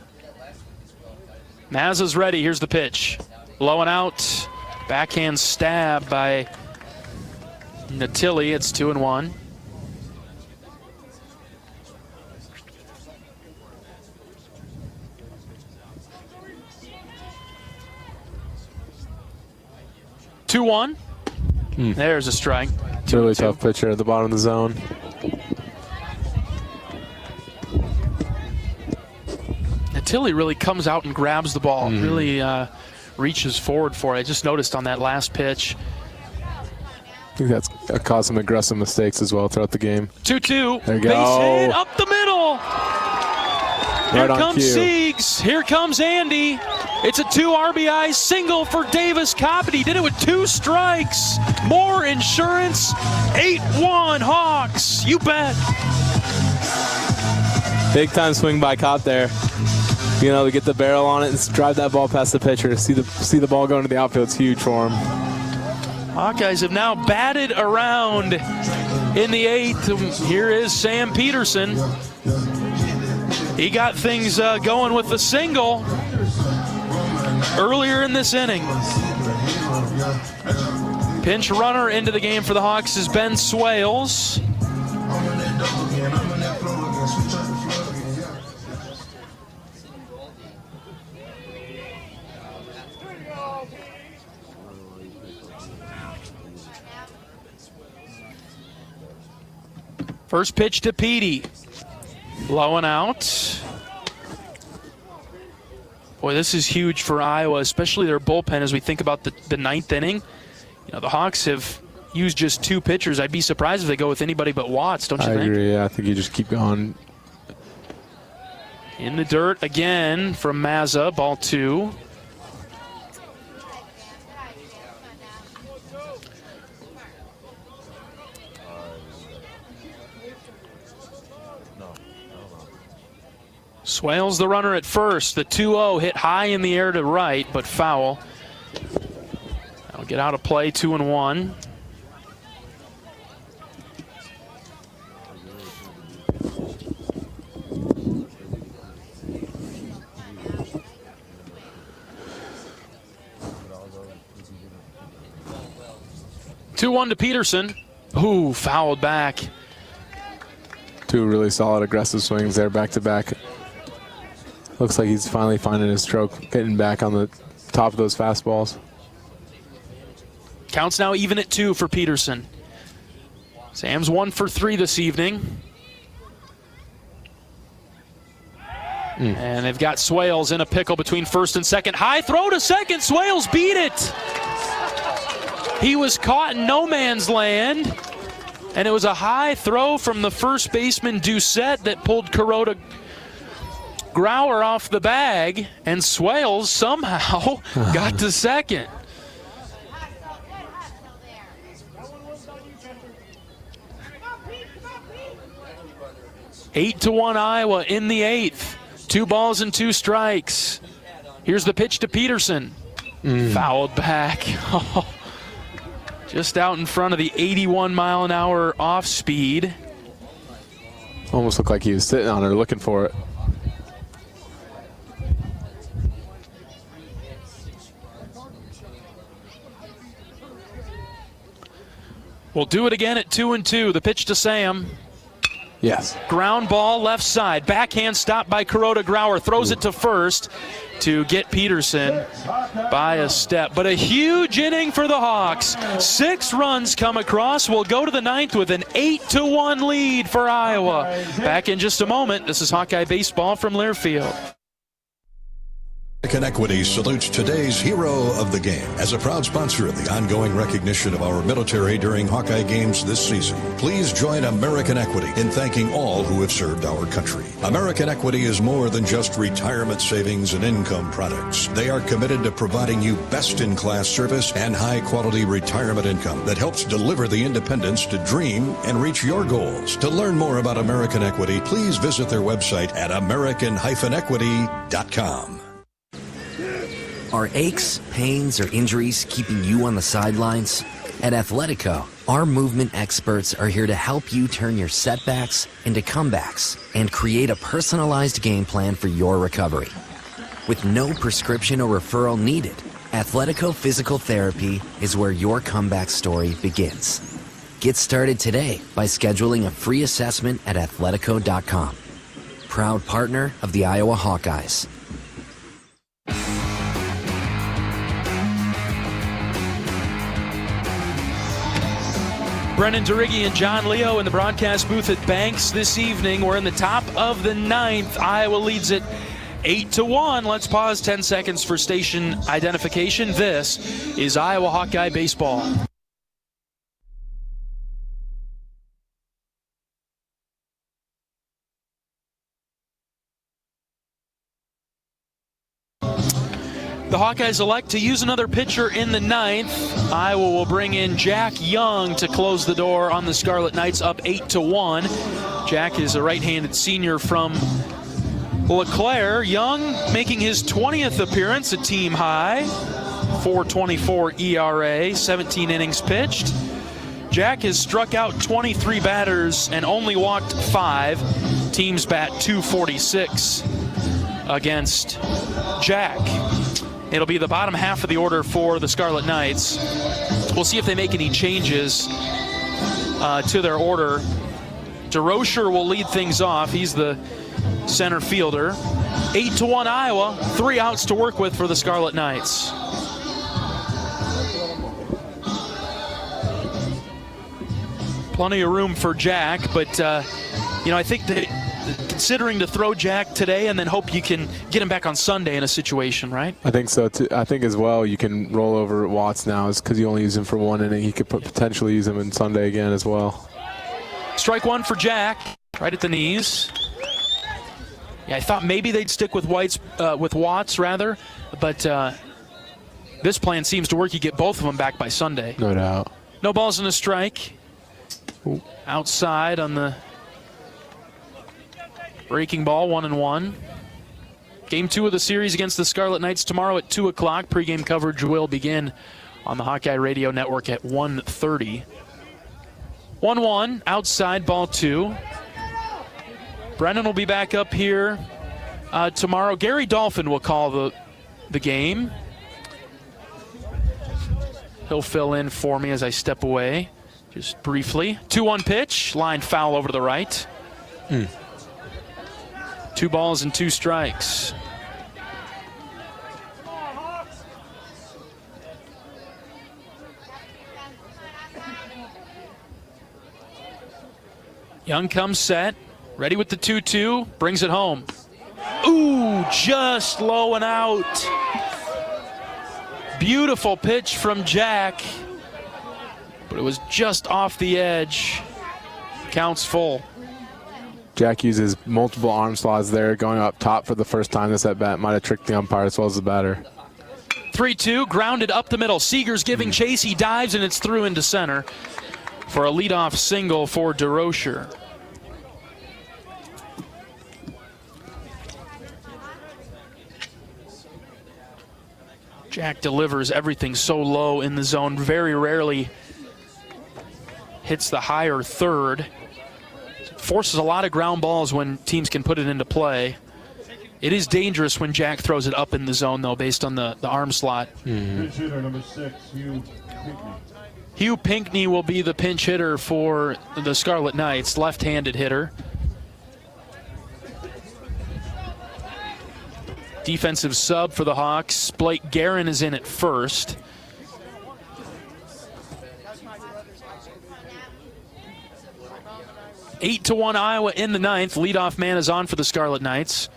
[SPEAKER 1] Mazza's ready. Here's the pitch. Low and out. Backhand stab by Natilli. It's 2-1. There's a strike.
[SPEAKER 14] Really tough pitcher at the bottom of the zone.
[SPEAKER 1] Natilli really comes out and grabs the ball. Really reaches forward for it. I just noticed on that last pitch.
[SPEAKER 14] I think that's caused some aggressive mistakes as well throughout the game.
[SPEAKER 1] 2-2.
[SPEAKER 14] There you go.
[SPEAKER 1] Base hit up the middle. Here comes
[SPEAKER 14] cue.
[SPEAKER 1] Siegs. Here comes Andy. It's a 2 RBI single for Davis Kopp, and he did it with 2 strikes. More insurance. 8-1 Hawks. You bet.
[SPEAKER 14] Big time swing by Kopp there. You know, to get the barrel on it and drive that ball past the pitcher. See the ball going to the outfield. It's huge for him.
[SPEAKER 1] Hawkeyes have now batted around in the 8th. Here is Sam Peterson. He got things going with the single earlier in this inning. Pinch runner into the game for the Hawks is Ben Swales. First pitch to Petey. Low and out. Boy, this is huge for Iowa, especially their bullpen as we think about the ninth inning. You know, the Hawks have used just 2 pitchers. I'd be surprised if they go with anybody but Watts, don't you think?
[SPEAKER 14] I agree, yeah. I think you just keep going.
[SPEAKER 1] In the dirt again from Mazza, ball 2. Swales the runner at first. The 2-0 hit high in the air to right, but foul. That'll get out of play, 2-1. Two-1 to Peterson. Ooh, fouled back.
[SPEAKER 14] 2 really solid aggressive swings there back-to-back. Looks like he's finally finding his stroke, getting back on the top of those fastballs.
[SPEAKER 1] Counts now even at 2 for Peterson. Sam's 1 for 3 this evening. And they've got Swales in a pickle between first and second. High throw to second. Swales beat it. He was caught in no man's land. And it was a high throw from the first baseman Doucette that pulled Kuroda Grauer off the bag, and Swales somehow got to second. Eight to 1 Iowa in the 8th. 2 balls and 2 strikes. Here's the pitch to Peterson. Fouled back. Just out in front of the 81-mile-an-hour off speed.
[SPEAKER 14] Almost looked like he was sitting on her looking for it.
[SPEAKER 1] We'll do it again at 2-2. The pitch to Sam.
[SPEAKER 14] Yes.
[SPEAKER 1] Ground ball left side. Backhand stop by Kuroda Grauer. Throws it to first to get Peterson by a step. But a huge inning for the Hawks. 6 runs come across. We'll go to the 9th with an 8-1 lead for Iowa. Back in just a moment. This is Hawkeye Baseball from Learfield.
[SPEAKER 12] American Equity salutes today's hero of the game. As a proud sponsor of the ongoing recognition of our military during Hawkeye games this season, please join American Equity in thanking all who have served our country. American Equity is more than just retirement savings and income products. They are committed to providing you best-in-class service and high-quality retirement income that helps deliver the independence to dream and reach your goals. To learn more about American Equity, please visit their website at american-equity.com.
[SPEAKER 13] Are aches, pains, or injuries keeping you on the sidelines? At Athletico, our movement experts are here to help you turn your setbacks into comebacks and create a personalized game plan for your recovery. With no prescription or referral needed, Athletico Physical Therapy is where your comeback story begins. Get started today by scheduling a free assessment at athletico.com. Proud partner of the Iowa Hawkeyes.
[SPEAKER 1] Brennan Duriggi and John Leo in the broadcast booth at Banks this evening. We're in the top of the 9th. Iowa leads it 8-1. Let's pause 10 seconds for station identification. This is Iowa Hawkeye Baseball. The Hawkeyes elect to use another pitcher in the 9th. Iowa will bring in Jack Young to close the door on the Scarlet Knights, up 8-1. Jack is a right-handed senior from LeClaire. Young making his 20th appearance, a team high. 4.24 ERA, 17 innings pitched. Jack has struck out 23 batters and only walked 5. Teams bat .246 against Jack. It'll be the bottom half of the order for the Scarlet Knights. We'll see if they make any changes to their order. DeRocher will lead things off. He's the center fielder. 8-1 Iowa. 3 outs to work with for the Scarlet Knights. Plenty of room for Jack, but, I think that considering to throw Jack today and then hope you can get him back on Sunday in a situation, right?
[SPEAKER 14] I think so, too. I think as well you can roll over Watts now because you only use him for one inning. He could potentially use him in Sunday again as well.
[SPEAKER 1] Strike one for Jack, right at the knees. Yeah, I thought maybe they'd stick with Watts rather, but this plan seems to work. You get both of them back by Sunday.
[SPEAKER 14] No doubt.
[SPEAKER 1] No balls and a strike. Ooh. Outside on the breaking ball, 1-1. Game 2 of the series against the Scarlet Knights tomorrow at 2 o'clock. Pre-game coverage will begin on the Hawkeye Radio Network at 1:30. 1-1, outside, ball 2. Brennan will be back up here tomorrow. Gary Dolphin will call the game. He'll fill in for me as I step away just briefly. 2-1 pitch, line foul over to the right. 2 balls and 2 strikes. Young comes set, ready with the 2-2, brings it home. Ooh, just low and out. Beautiful pitch from Jack, but it was just off the edge. Counts full.
[SPEAKER 14] Jack uses multiple arm slots there, going up top for the first time this at-bat. Might have tricked the umpire as well as the batter.
[SPEAKER 1] 3-2, grounded up the middle. Seager's giving chase. He dives, and it's through into center for a leadoff single for DeRocher. Jack delivers everything so low in the zone. Very rarely hits the higher third. Forces a lot of ground balls when teams can put it into play. It is dangerous when Jack throws it up in the zone, though, based on the arm slot.
[SPEAKER 16] Pinch hitter number 6, Hugh Pinckney.
[SPEAKER 1] Hugh Pinckney will be the pinch hitter for the Scarlet Knights, left-handed hitter. Defensive sub for the Hawks. Blake Guerin is in at first. Eight to 1 Iowa in the ninth. Leadoff man is on for the Scarlet Knights.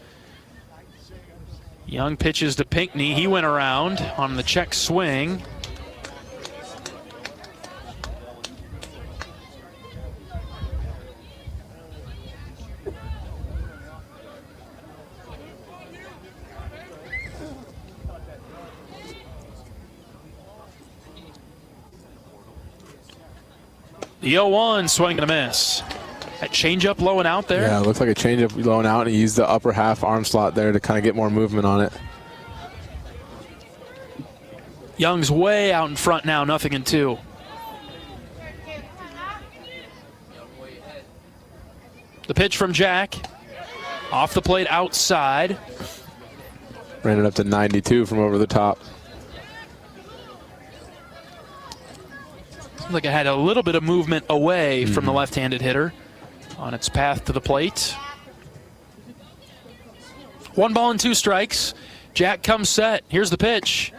[SPEAKER 1] Young pitches to Pinckney. He went around on the check swing. The 0-1 swing and a miss. That changeup low and out there.
[SPEAKER 14] Yeah, it looks like a changeup low and out, and he used the upper half arm slot there to kind of get more movement on it.
[SPEAKER 1] Young's way out in front now, 0-2. The pitch from Jack. Off the plate outside.
[SPEAKER 14] Ran it up to 92 from over the top.
[SPEAKER 1] Seems like it had a little bit of movement away from the left-handed hitter on its path to the plate. 1 ball and 2 strikes. Jack comes set. Here's the pitch.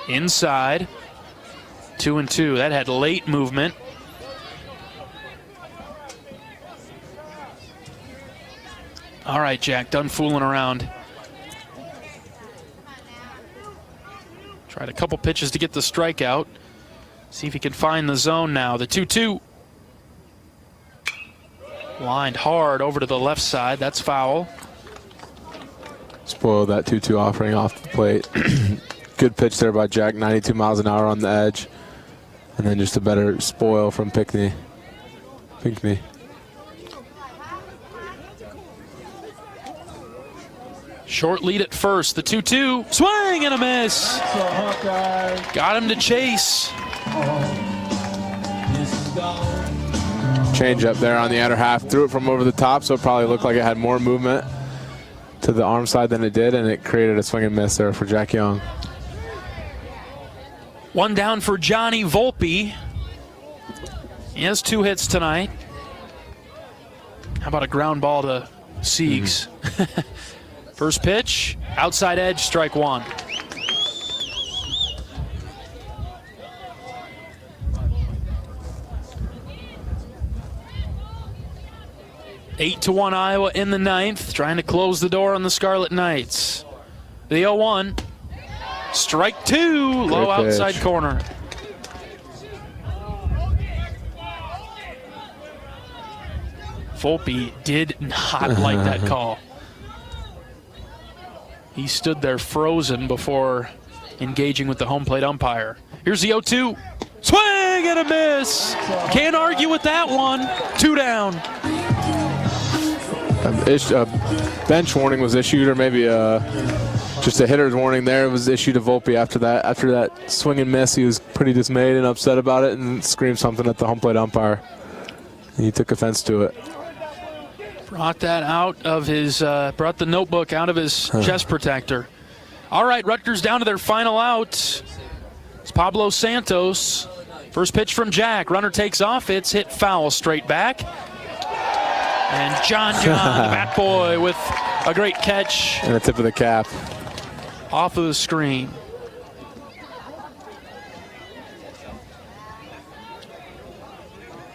[SPEAKER 1] Inside. 2-2. That had late movement. All right, Jack, done fooling around. Tried a couple pitches to get the strikeout. See if he can find the zone now. The 2-2. Lined hard over to the left side. That's foul.
[SPEAKER 14] Spoiled that 2-2 offering off the plate. Good pitch there by Jack, 92 miles an hour on the edge. And then just a better spoil from Pinckney.
[SPEAKER 1] Short lead at first. The 2-2. Swing and a miss. Got him to chase.
[SPEAKER 14] Change up there on the outer half. Threw it from over the top, so it probably looked like it had more movement to the arm side than it did, and it created a swing and miss there for Jack Young.
[SPEAKER 1] 1 down for Johnny Volpe. He has 2 hits tonight. How about a ground ball to Siegs? First pitch, outside edge, strike 1. 8-1 Iowa in the 9th, trying to close the door on the Scarlet Knights. The 0-1. Strike 2, low outside corner. Volpe did not like that call. He stood there frozen before engaging with the home plate umpire. Here's the 0-2. Swing and a miss. Can't argue with that one. 2 down.
[SPEAKER 14] A bench warning was issued, or maybe just a hitter's warning there was issued to Volpe after that. After that swing and miss, he was pretty dismayed and upset about it and screamed something at the home plate umpire. He took offense to it.
[SPEAKER 1] Brought that out of his, brought the notebook out of his chest protector. All right, Rutgers down to their final out. It's Pablo Santos. First pitch from Jack. Runner takes off. It's hit foul straight back. And John, the bat boy, with a great catch.
[SPEAKER 14] And the tip of the cap.
[SPEAKER 1] Off of the screen.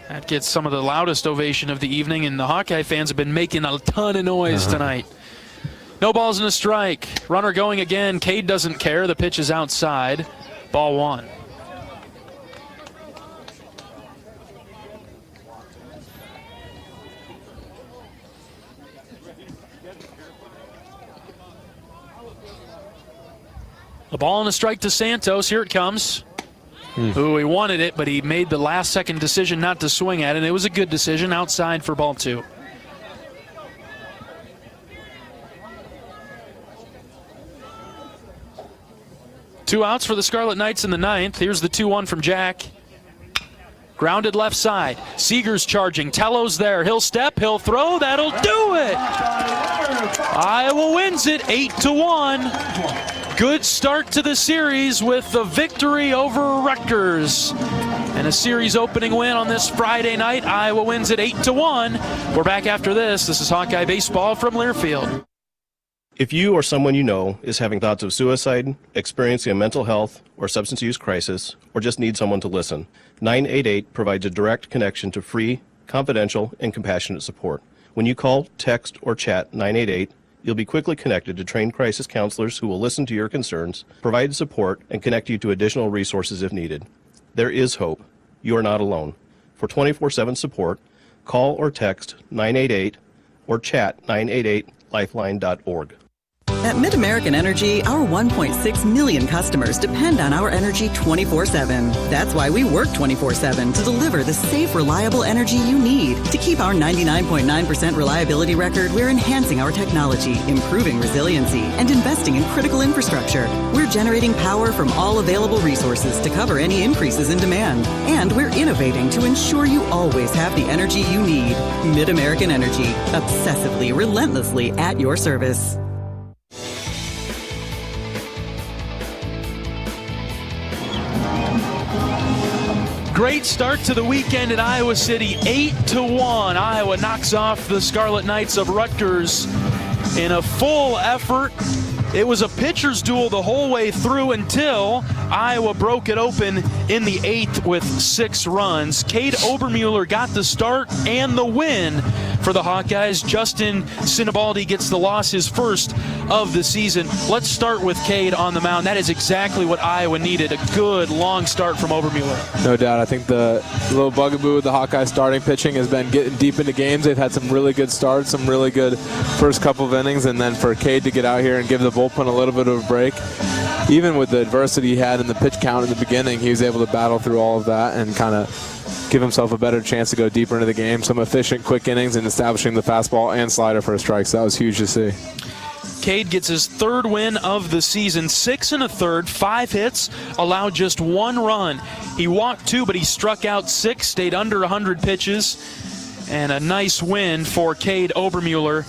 [SPEAKER 1] That gets some of the loudest ovation of the evening, and the Hawkeye fans have been making a ton of noise tonight. No balls and a strike. Runner going again. Cade doesn't care. The pitch is outside. Ball 1. A ball and a strike to Santos. Here it comes. Ooh, he wanted it, but he made the last-second decision not to swing at it, and it was a good decision outside for ball 2. Two outs for the Scarlet Knights in the 9th. Here's the 2-1 from Jack. Grounded left side. Seeger's charging. Tello's there. He'll step. He'll throw. That'll do it. Iowa wins it 8-1. Good start to the series with the victory over Rutgers. And a series opening win on this Friday night. Iowa wins it 8-1. We're back after this. This is Hawkeye Baseball from Learfield.
[SPEAKER 6] If you or someone you know is having thoughts of suicide, experiencing a mental health or substance use crisis, or just need someone to listen, 988 provides a direct connection to free, confidential, and compassionate support. When you call, text, or chat 988, you'll be quickly connected to trained crisis counselors who will listen to your concerns, provide support, and connect you to additional resources if needed. There is hope. You are not alone. For 24/7 support, call or text 988 or chat 988lifeline.org.
[SPEAKER 22] At MidAmerican Energy, our 1.6 million customers depend on our energy 24/7. That's why we work 24/7 to deliver the safe, reliable energy you need. To keep our 99.9% reliability record, we're enhancing our technology, improving resiliency, and investing in critical infrastructure. We're generating power from all available resources to cover any increases in demand. And we're innovating to ensure you always have the energy you need. MidAmerican Energy, obsessively, relentlessly at your service.
[SPEAKER 1] Great start to the weekend in Iowa City, 8-1. Iowa knocks off the Scarlet Knights of Rutgers in a full effort. It was a pitcher's duel the whole way through until Iowa broke it open in the 8th with 6 runs. Cade Obermuller got the start and the win for the Hawkeyes. Justin Sinibaldi gets the loss, his first of the season. Let's start with Cade on the mound. That is exactly what Iowa needed, a good long start from Obermuller.
[SPEAKER 14] No doubt. I think the little bugaboo with the Hawkeye starting pitching has been getting deep into games. They've had some really good starts, some really good first couple of innings, and then for Cade to get out here and give the bullpen a little bit of a break, even with the adversity he had in the pitch count in the beginning, he was able to battle through all of that and kind of give himself a better chance to go deeper into the game. Some efficient, quick innings and establishing the fastball and slider for strikes. That was huge to see.
[SPEAKER 1] Cade gets his 3rd win of the season, 6 1/3, 5 hits, allowed just 1 run. He walked 2, but he struck out 6, stayed under 100 pitches, and a nice win for Cade Obermuller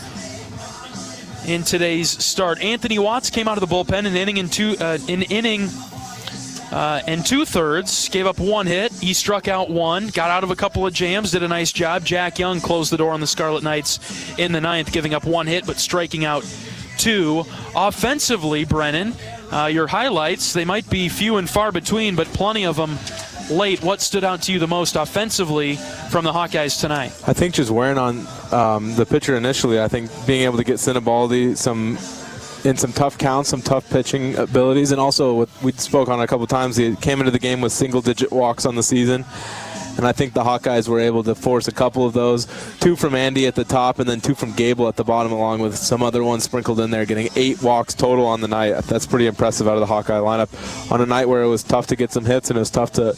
[SPEAKER 1] in today's start. Anthony Watts came out of the bullpen an inning and 2/3, gave up 1 hit. He struck out 1, got out of a couple of jams, did a nice job. Jack Young closed the door on the Scarlet Knights in the 9th, giving up 1 hit but striking out 2. Offensively, Brennan, your highlights, they might be few and far between, but plenty of them late, what stood out to you the most offensively from the Hawkeyes tonight?
[SPEAKER 14] I think just wearing on the pitcher initially. I think being able to get Sinibaldi in some tough counts, some tough pitching abilities, and also what we spoke on a couple times, he came into the game with single-digit walks on the season. And I think the Hawkeyes were able to force a couple of those, 2 from Andy at the top and then 2 from Gable at the bottom, along with some other ones sprinkled in there, getting 8 walks total on the night. That's pretty impressive out of the Hawkeye lineup. On a night where it was tough to get some hits and it was tough to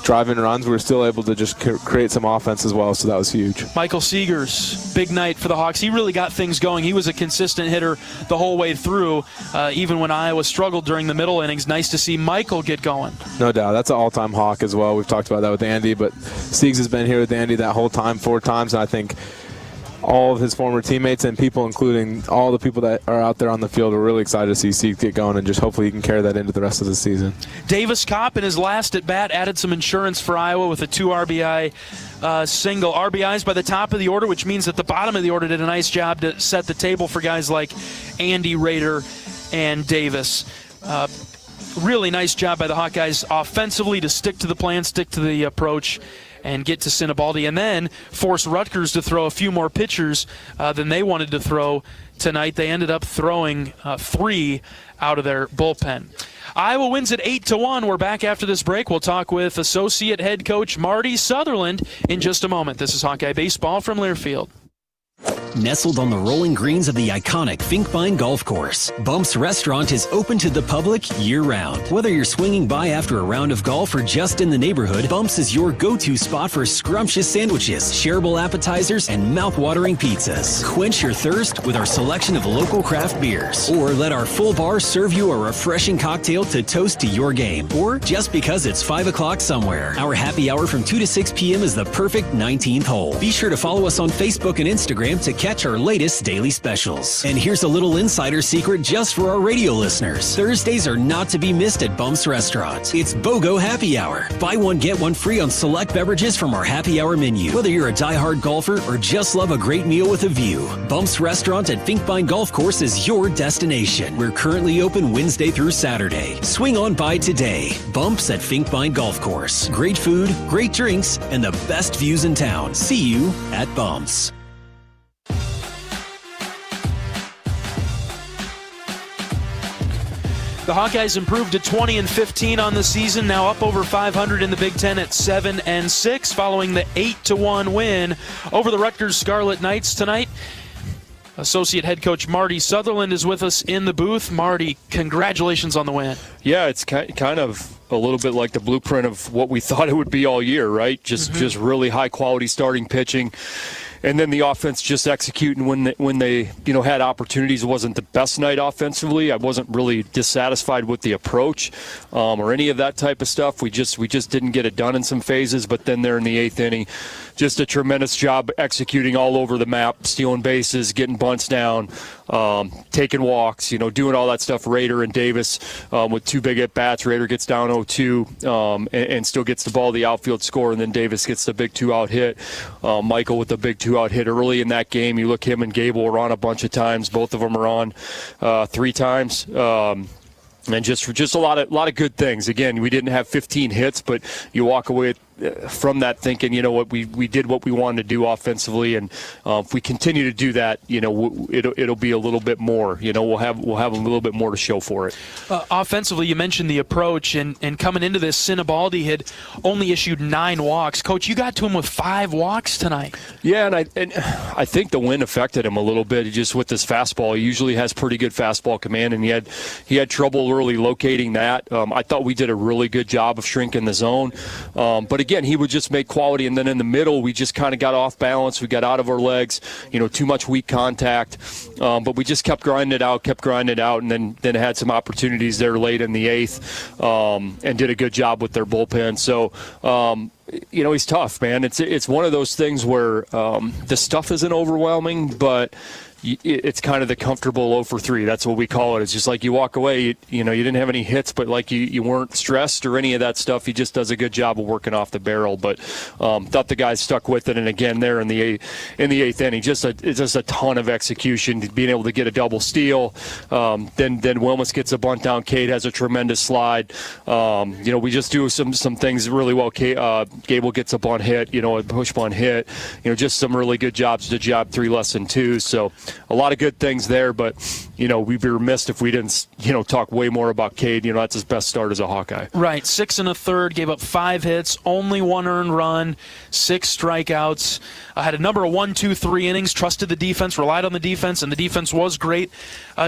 [SPEAKER 14] drive in runs, we were still able to just create some offense as well, so that was huge.
[SPEAKER 1] Michael Seegers, big night for the Hawks. He really got things going. He was a consistent hitter the whole way through, even when Iowa struggled during the middle innings. Nice to see Michael get going.
[SPEAKER 14] No doubt. That's an all-time Hawk as well. We've talked about that with Andy, but Siegs has been here with Andy that whole time, 4 times, and I think all of his former teammates and people, including all the people that are out there on the field, are really excited to see Siegs get going, and just hopefully he can carry that into the rest of the season.
[SPEAKER 1] Davis Kopp in his last at-bat added some insurance for Iowa with a 2 RBI single. RBIs by the top of the order, which means that the bottom of the order did a nice job to set the table for guys like Andy, Rader, and Davis. Really nice job by the Hawkeyes offensively to stick to the plan, stick to the approach, and get to Sinibaldi, and then force Rutgers to throw a few more pitchers than they wanted to throw tonight. They ended up throwing 3 out of their bullpen. Iowa wins at 8-1. We're back after this break. We'll talk with associate head coach Marty Sutherland in just a moment. This is Hawkeye Baseball from Learfield.
[SPEAKER 18] Nestled on the rolling greens of the iconic Finkbine Golf Course, Bumps Restaurant is open to the public year-round. Whether you're swinging by after a round of golf or just in the neighborhood, Bumps is your go-to spot for scrumptious sandwiches, shareable appetizers, and mouth-watering pizzas. Quench your thirst with our selection of local craft beers, or let our full bar serve you a refreshing cocktail to toast to your game, or just because it's 5 o'clock somewhere. Our happy hour from 2 to 6 p.m. is the perfect 19th hole. Be sure to follow us on Facebook and Instagram to catch our latest daily specials. And here's a little insider secret just for our radio listeners. Thursdays are not to be missed at Bumps Restaurant. It's BOGO Happy Hour. Buy one, get one free on select beverages from our happy hour menu. Whether you're a diehard golfer or just love a great meal with a view, Bumps Restaurant at Finkbine Golf Course is your destination. We're currently open Wednesday through Saturday. Swing on by today. Bumps at Finkbine Golf Course. Great food, great drinks, and the best views in town. See you at Bumps.
[SPEAKER 1] The Hawkeyes improved to 20-15 on the season, now up over 500 in the Big Ten at 7-6, following the 8-1 win over the Rutgers Scarlet Knights tonight. Associate head coach Marty Sutherland is with us in the booth. Marty, congratulations on the win.
[SPEAKER 5] Yeah, it's kind of a little bit like the blueprint of what we thought it would be all year, right? Just really high quality starting pitching. And then the offense just executing when they had opportunities. It wasn't the best night offensively. I wasn't really dissatisfied with the approach or any of that type of stuff. We just didn't get it done in some phases. But then there in the 8th inning, just a tremendous job executing all over the map, stealing bases, getting bunts down, taking walks, doing all that stuff. Rader and Davis with 2 big at bats. Rader gets down 0-2 and still gets the ball to the outfield score, and then Davis gets the big 2-out hit. Michael with the big 2-out hit early in that game. You look, him and Gable were on a bunch of times. Both of them are on 3 times. And just a lot of good things. Again, we didn't have 15 hits, but you walk away from that thinking, we did what we wanted to do offensively, and if we continue to do that, it'll be a little bit more. We'll have a little bit more to show for it.
[SPEAKER 1] Offensively, you mentioned the approach, and coming into this, Sinibaldi had only issued 9 walks. Coach, you got to him with 5 walks tonight.
[SPEAKER 5] Yeah, and I think the wind affected him a little bit. Just with his fastball, he usually has pretty good fastball command, and he had trouble early locating that. I thought we did a really good job of shrinking the zone, but again, he would just make quality, and then in the middle, we just kind of got off balance. We got out of our legs, too much weak contact, but we just kept grinding it out, and then had some opportunities there late in the 8th, and did a good job with their bullpen. So, he's tough, man. It's one of those things where the stuff isn't overwhelming, but it's kind of the comfortable 0 for 3. That's what we call it. It's just like you walk away, you didn't have any hits, but like you weren't stressed or any of that stuff. He just does a good job of working off the barrel. But thought the guys stuck with it. And again, there in the eighth inning, just a ton of execution, being able to get a double steal. Then Wilmus gets a bunt down. Cade has a tremendous slide. We just do some things really well. Gable gets a bunt hit, a push bunt hit. Just some really good jobs to job 3 less than 2. So a lot of good things there, but we'd be remiss if we didn't talk way more about Cade. That's his best start as a Hawkeye.
[SPEAKER 1] Right, 6 1/3, gave up 5 hits, only 1 earned run, 6 strikeouts. Had a number of 1, 2, 3 innings, trusted the defense, relied on the defense, and the defense was great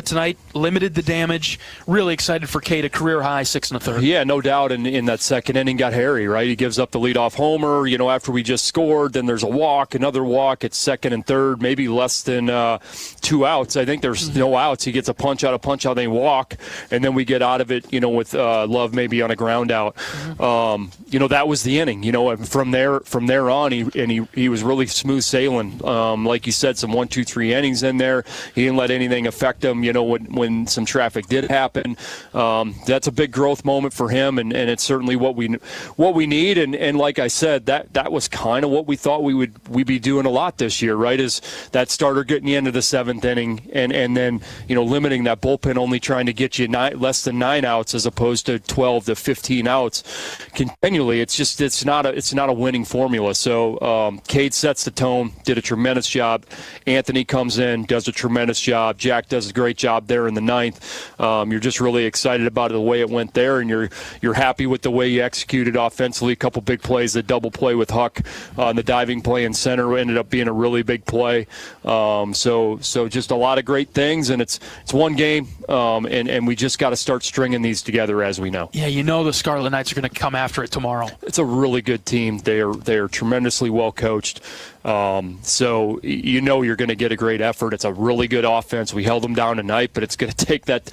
[SPEAKER 1] tonight. Limited the damage. Really excited for Cade, a career high 6 1/3.
[SPEAKER 5] Yeah, no doubt. In that second inning, got hairy. Right, he gives up the leadoff homer. After we just scored, then there's a walk, another walk. It's second and third, maybe less than 2 outs. I think there's no outs. He gets a punch out, they walk, and then we get out of it, with Love maybe on a ground out. That was the inning. From there on, he was really smooth sailing. Like you said, some 1, 2, 3 innings in there. He didn't let anything affect him. When some traffic did happen, that's a big growth moment for him, and it's certainly what we need. And like I said, that was kind of what we thought we'd be doing a lot this year, right? Is that starter getting you into the 7th inning, and then limiting that bullpen, only trying to get you less than 9 outs as opposed to 12 to 15 outs continually. It's not a winning formula. So Cade sets the tone, did a tremendous job. Anthony comes in, does a tremendous job. Jack does a great job there in the 9th. You're just really excited about the way it went there, and you're happy with the way you executed offensively. A couple big plays, the double play with Huck on the diving play in center ended up being a really big play. So just a lot of great things, and it's one game, and we just got to start stringing these together as we know.
[SPEAKER 1] Yeah, the Scarlet Knights are going to come after it tomorrow.
[SPEAKER 5] It's a really good team. They are tremendously well coached. So you're going to get a great effort. It's a really good offense. We held them down tonight, but it's going to take that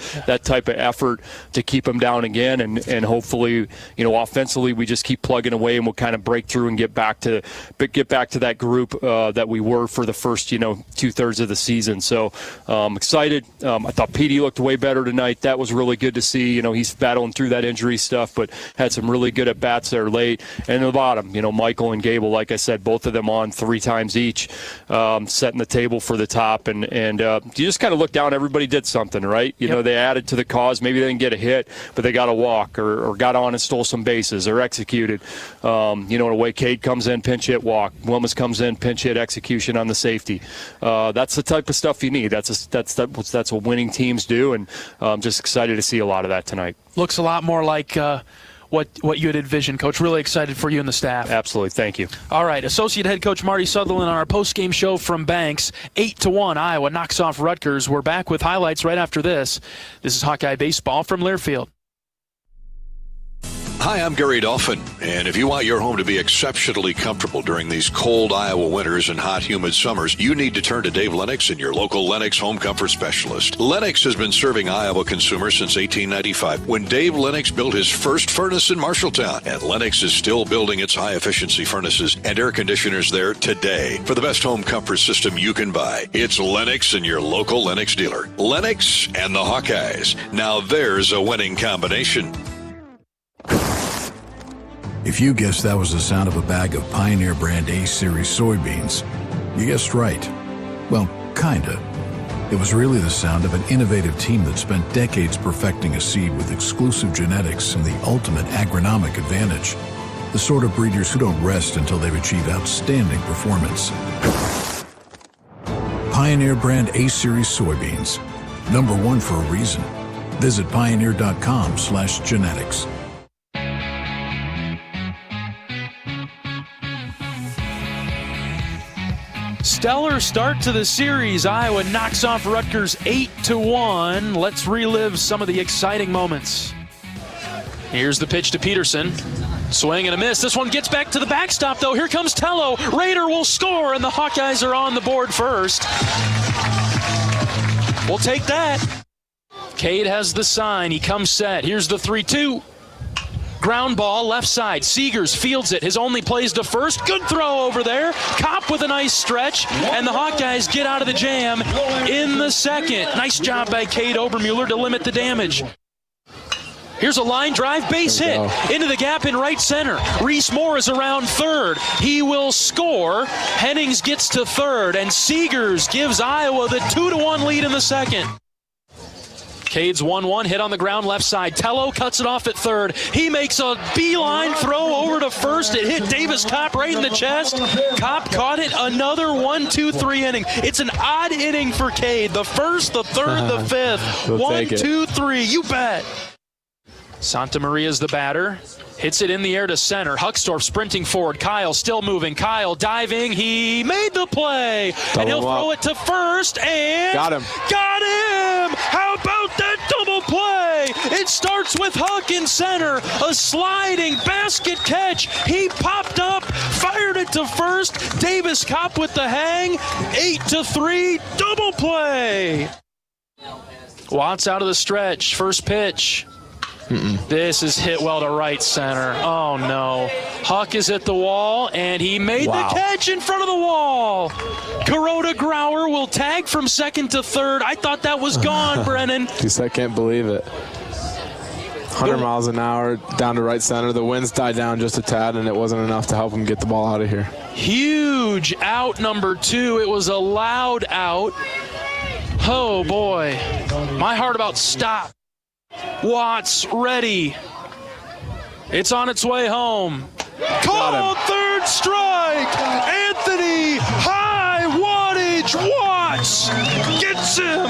[SPEAKER 5] type of effort to keep them down again, and hopefully, offensively we just keep plugging away, and we'll kind of break through and get back to that group that we were for the first 2/3 of the season. So excited. I thought Petey looked way better tonight. That was really good to see. He's battling through that injury stuff, but had some really good at bats there late. And at the bottom, Michael and Gable, like I said, both of them on 3 times each, setting the table for the top, and you just kind of look down. Everybody did something, right? They added to the cause. Maybe they didn't get a hit, but they got a walk or got on and stole some bases or executed. In a way, Cade comes in, pinch hit, walk. Wilmus comes in, pinch hit, execution on the safety. That's the type of stuff you need. That's what winning teams do, and I'm just excited to see a lot of that tonight.
[SPEAKER 1] Looks a lot more like what you had envisioned, Coach. Really excited for you and the staff.
[SPEAKER 5] Absolutely. Thank you.
[SPEAKER 1] All right. Associate head coach Marty Sutherland on our post-game show from Banks. 8-1, Iowa knocks off Rutgers. We're back with highlights right after this. This is Hawkeye Baseball from Learfield.
[SPEAKER 12] Hi, I'm Gary Dolphin, and if you want your home to be exceptionally comfortable during these cold Iowa winters and hot, humid summers, you need to turn to Dave Lennox and your local Lennox home comfort specialist. Lennox has been serving Iowa consumers since 1895, when Dave Lennox built his first furnace in Marshalltown, and Lennox is still building its high-efficiency furnaces and air conditioners there today. For the best home comfort system you can buy, it's Lennox and your local Lennox dealer. Lennox and the Hawkeyes. Now there's a winning combination.
[SPEAKER 7] If you guessed that was the sound of a bag of Pioneer brand A-Series soybeans, you guessed right. Well, kinda. It was really the sound of an innovative team that spent decades perfecting a seed with exclusive genetics and the ultimate agronomic advantage. The sort of breeders who don't rest until they've achieved outstanding performance. Pioneer brand A-Series soybeans. #1 for a reason. Visit pioneer.com/genetics.
[SPEAKER 1] Stellar start to the series. Iowa knocks off Rutgers 8-1. Let's relive some of the exciting moments. Here's the pitch to Peterson. Swing and a miss. This one gets back to the backstop, though. Here comes Tello. Raider will score, and the Hawkeyes are on the board first. We'll take that. Cade has the sign. He comes set. Here's the 3-2. Ground ball left side. Seegers fields it. His only plays to first. Good throw over there. Kopp with a nice stretch. And the Hawkeyes get out of the jam in the second. Nice job by Cade Obermuller to limit the damage. Here's a line drive base hit into the gap in right center. Reese Moore is around third. He will score. Hennings gets to third, and Seegers gives Iowa the 2-1 lead in the second. Cade's 1-1 hit on the ground left side. Tello cuts it off at third. He makes a beeline throw over to first. It hit Davis Kopp right in the chest. Kopp caught it. Another 1-2-3 inning. It's an odd inning for Cade. The first, the third, the fifth. 1, 2, 3. You bet. Santa Maria's the batter. Hits it in the air to center. Huckstorf sprinting forward. Kyle still moving. Kyle diving. He made the play. And he'll throw it to first. And
[SPEAKER 14] got him.
[SPEAKER 1] Got him! How about that double play? It starts with Huck in center. A sliding basket catch. He popped up, fired it to first. Davis Kopp with the hang. 8-3 double play. Watts out of the stretch. First pitch. This is hit well to right center. Oh, no. Huck is at the wall, and he made the catch in front of the wall. Kuroda Grauer will tag from second to third. I thought that was gone, Brennan.
[SPEAKER 14] Just, I can't believe it. 100 miles an hour down to right center. The winds died down just a tad, and it wasn't enough to help him get the ball out of here.
[SPEAKER 1] Huge out number 2. It was a loud out. Oh, boy. My heart about stopped. Watts ready. It's on its way home. Called third strike. Anthony high wattage Watts gets him,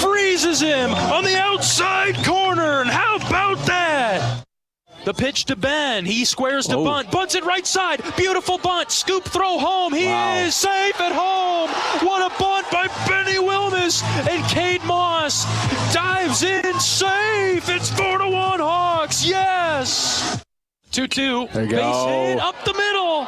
[SPEAKER 1] freezes him on the outside corner. And how about that? The pitch to Ben. He squares to bunt. Bunts it right side. Beautiful bunt. Scoop throw home. He is safe at home. What a bunt by Benny Wilmus. And Cade Moss dives in safe. It's 4-1 Hawks. Yes. 2-2.
[SPEAKER 14] There you go.
[SPEAKER 1] Base hit up the middle.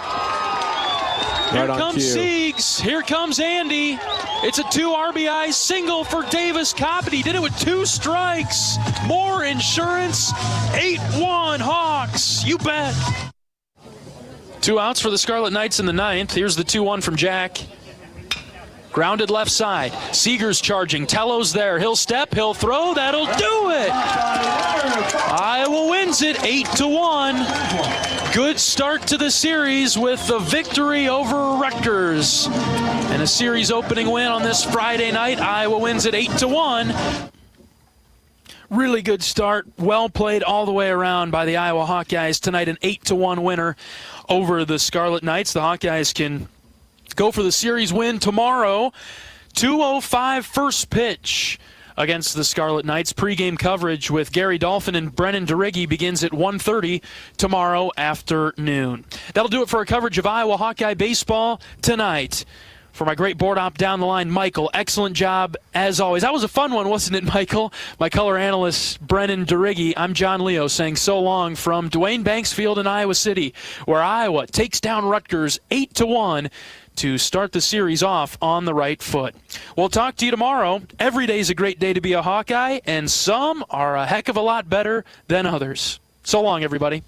[SPEAKER 1] Here comes Siegs. Here comes Andy. It's a 2 RBI single for Davis Kopp, and he did it with 2 strikes. More insurance. 8-1 Hawks. You bet. 2 outs for the Scarlet Knights in the 9th. Here's the 2-1 from Jack. Grounded left side. Seegers charging. Tello's there. He'll step. He'll throw. That'll do it. Iowa wins it 8-1. Good start to the series with the victory over Rutgers. And a series opening win on this Friday night. Iowa wins it 8-1. Really good start. Well played all the way around by the Iowa Hawkeyes tonight. An 8-1 winner over the Scarlet Knights. The Hawkeyes can go for the series win tomorrow. 2:05 first pitch against the Scarlet Knights. Pre-game coverage with Gary Dolphin and Brennan DeRiggi begins at 1:30 tomorrow afternoon. That'll do it for our coverage of Iowa Hawkeye baseball tonight. For my great board op down the line, Michael, excellent job as always. That was a fun one, wasn't it, Michael? My color analyst, Brennan DeRiggi. I'm John Leo saying so long from Duane Banks Field in Iowa City, where Iowa takes down Rutgers 8-1 to start the series off on the right foot. We'll talk to you tomorrow. Every day's a great day to be a Hawkeye, and some are a heck of a lot better than others. So long, everybody.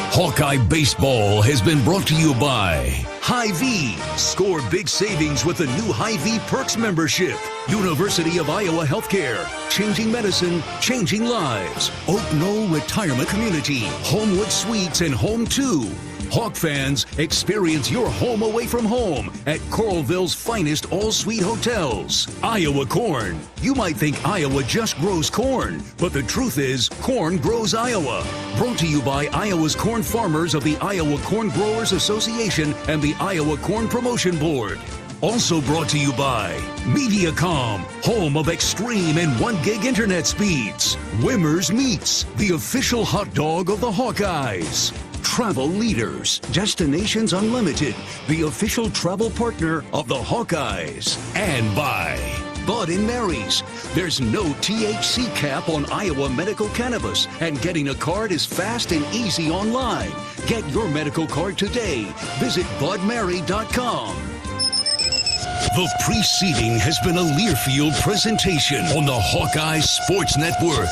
[SPEAKER 2] Hawkeye Baseball has been brought to you by Hy-Vee. Score big savings with the new Hy-Vee Perks membership. University of Iowa Healthcare. Changing medicine, changing lives. Oak Knoll Retirement Community. Homewood Suites and Home 2. Hawk fans, experience your home away from home at Coralville's finest all-suite hotels. Iowa Corn. You might think Iowa just grows corn, but the truth is, corn grows Iowa. Brought to you by Iowa's corn farmers of the Iowa Corn Growers Association and the Iowa Corn Promotion Board. Also brought to you by Mediacom, home of extreme and 1 gig internet speeds. Wimmer's Meats, the official hot dog of the Hawkeyes. Travel Leaders, Destinations Unlimited, the official travel partner of the Hawkeyes. And by Bud & Mary's. There's no THC cap on Iowa medical cannabis, and getting a card is fast and easy online. Get your medical card today. Visit budmary.com. The preceding has been a Learfield presentation on the Hawkeye Sports Network.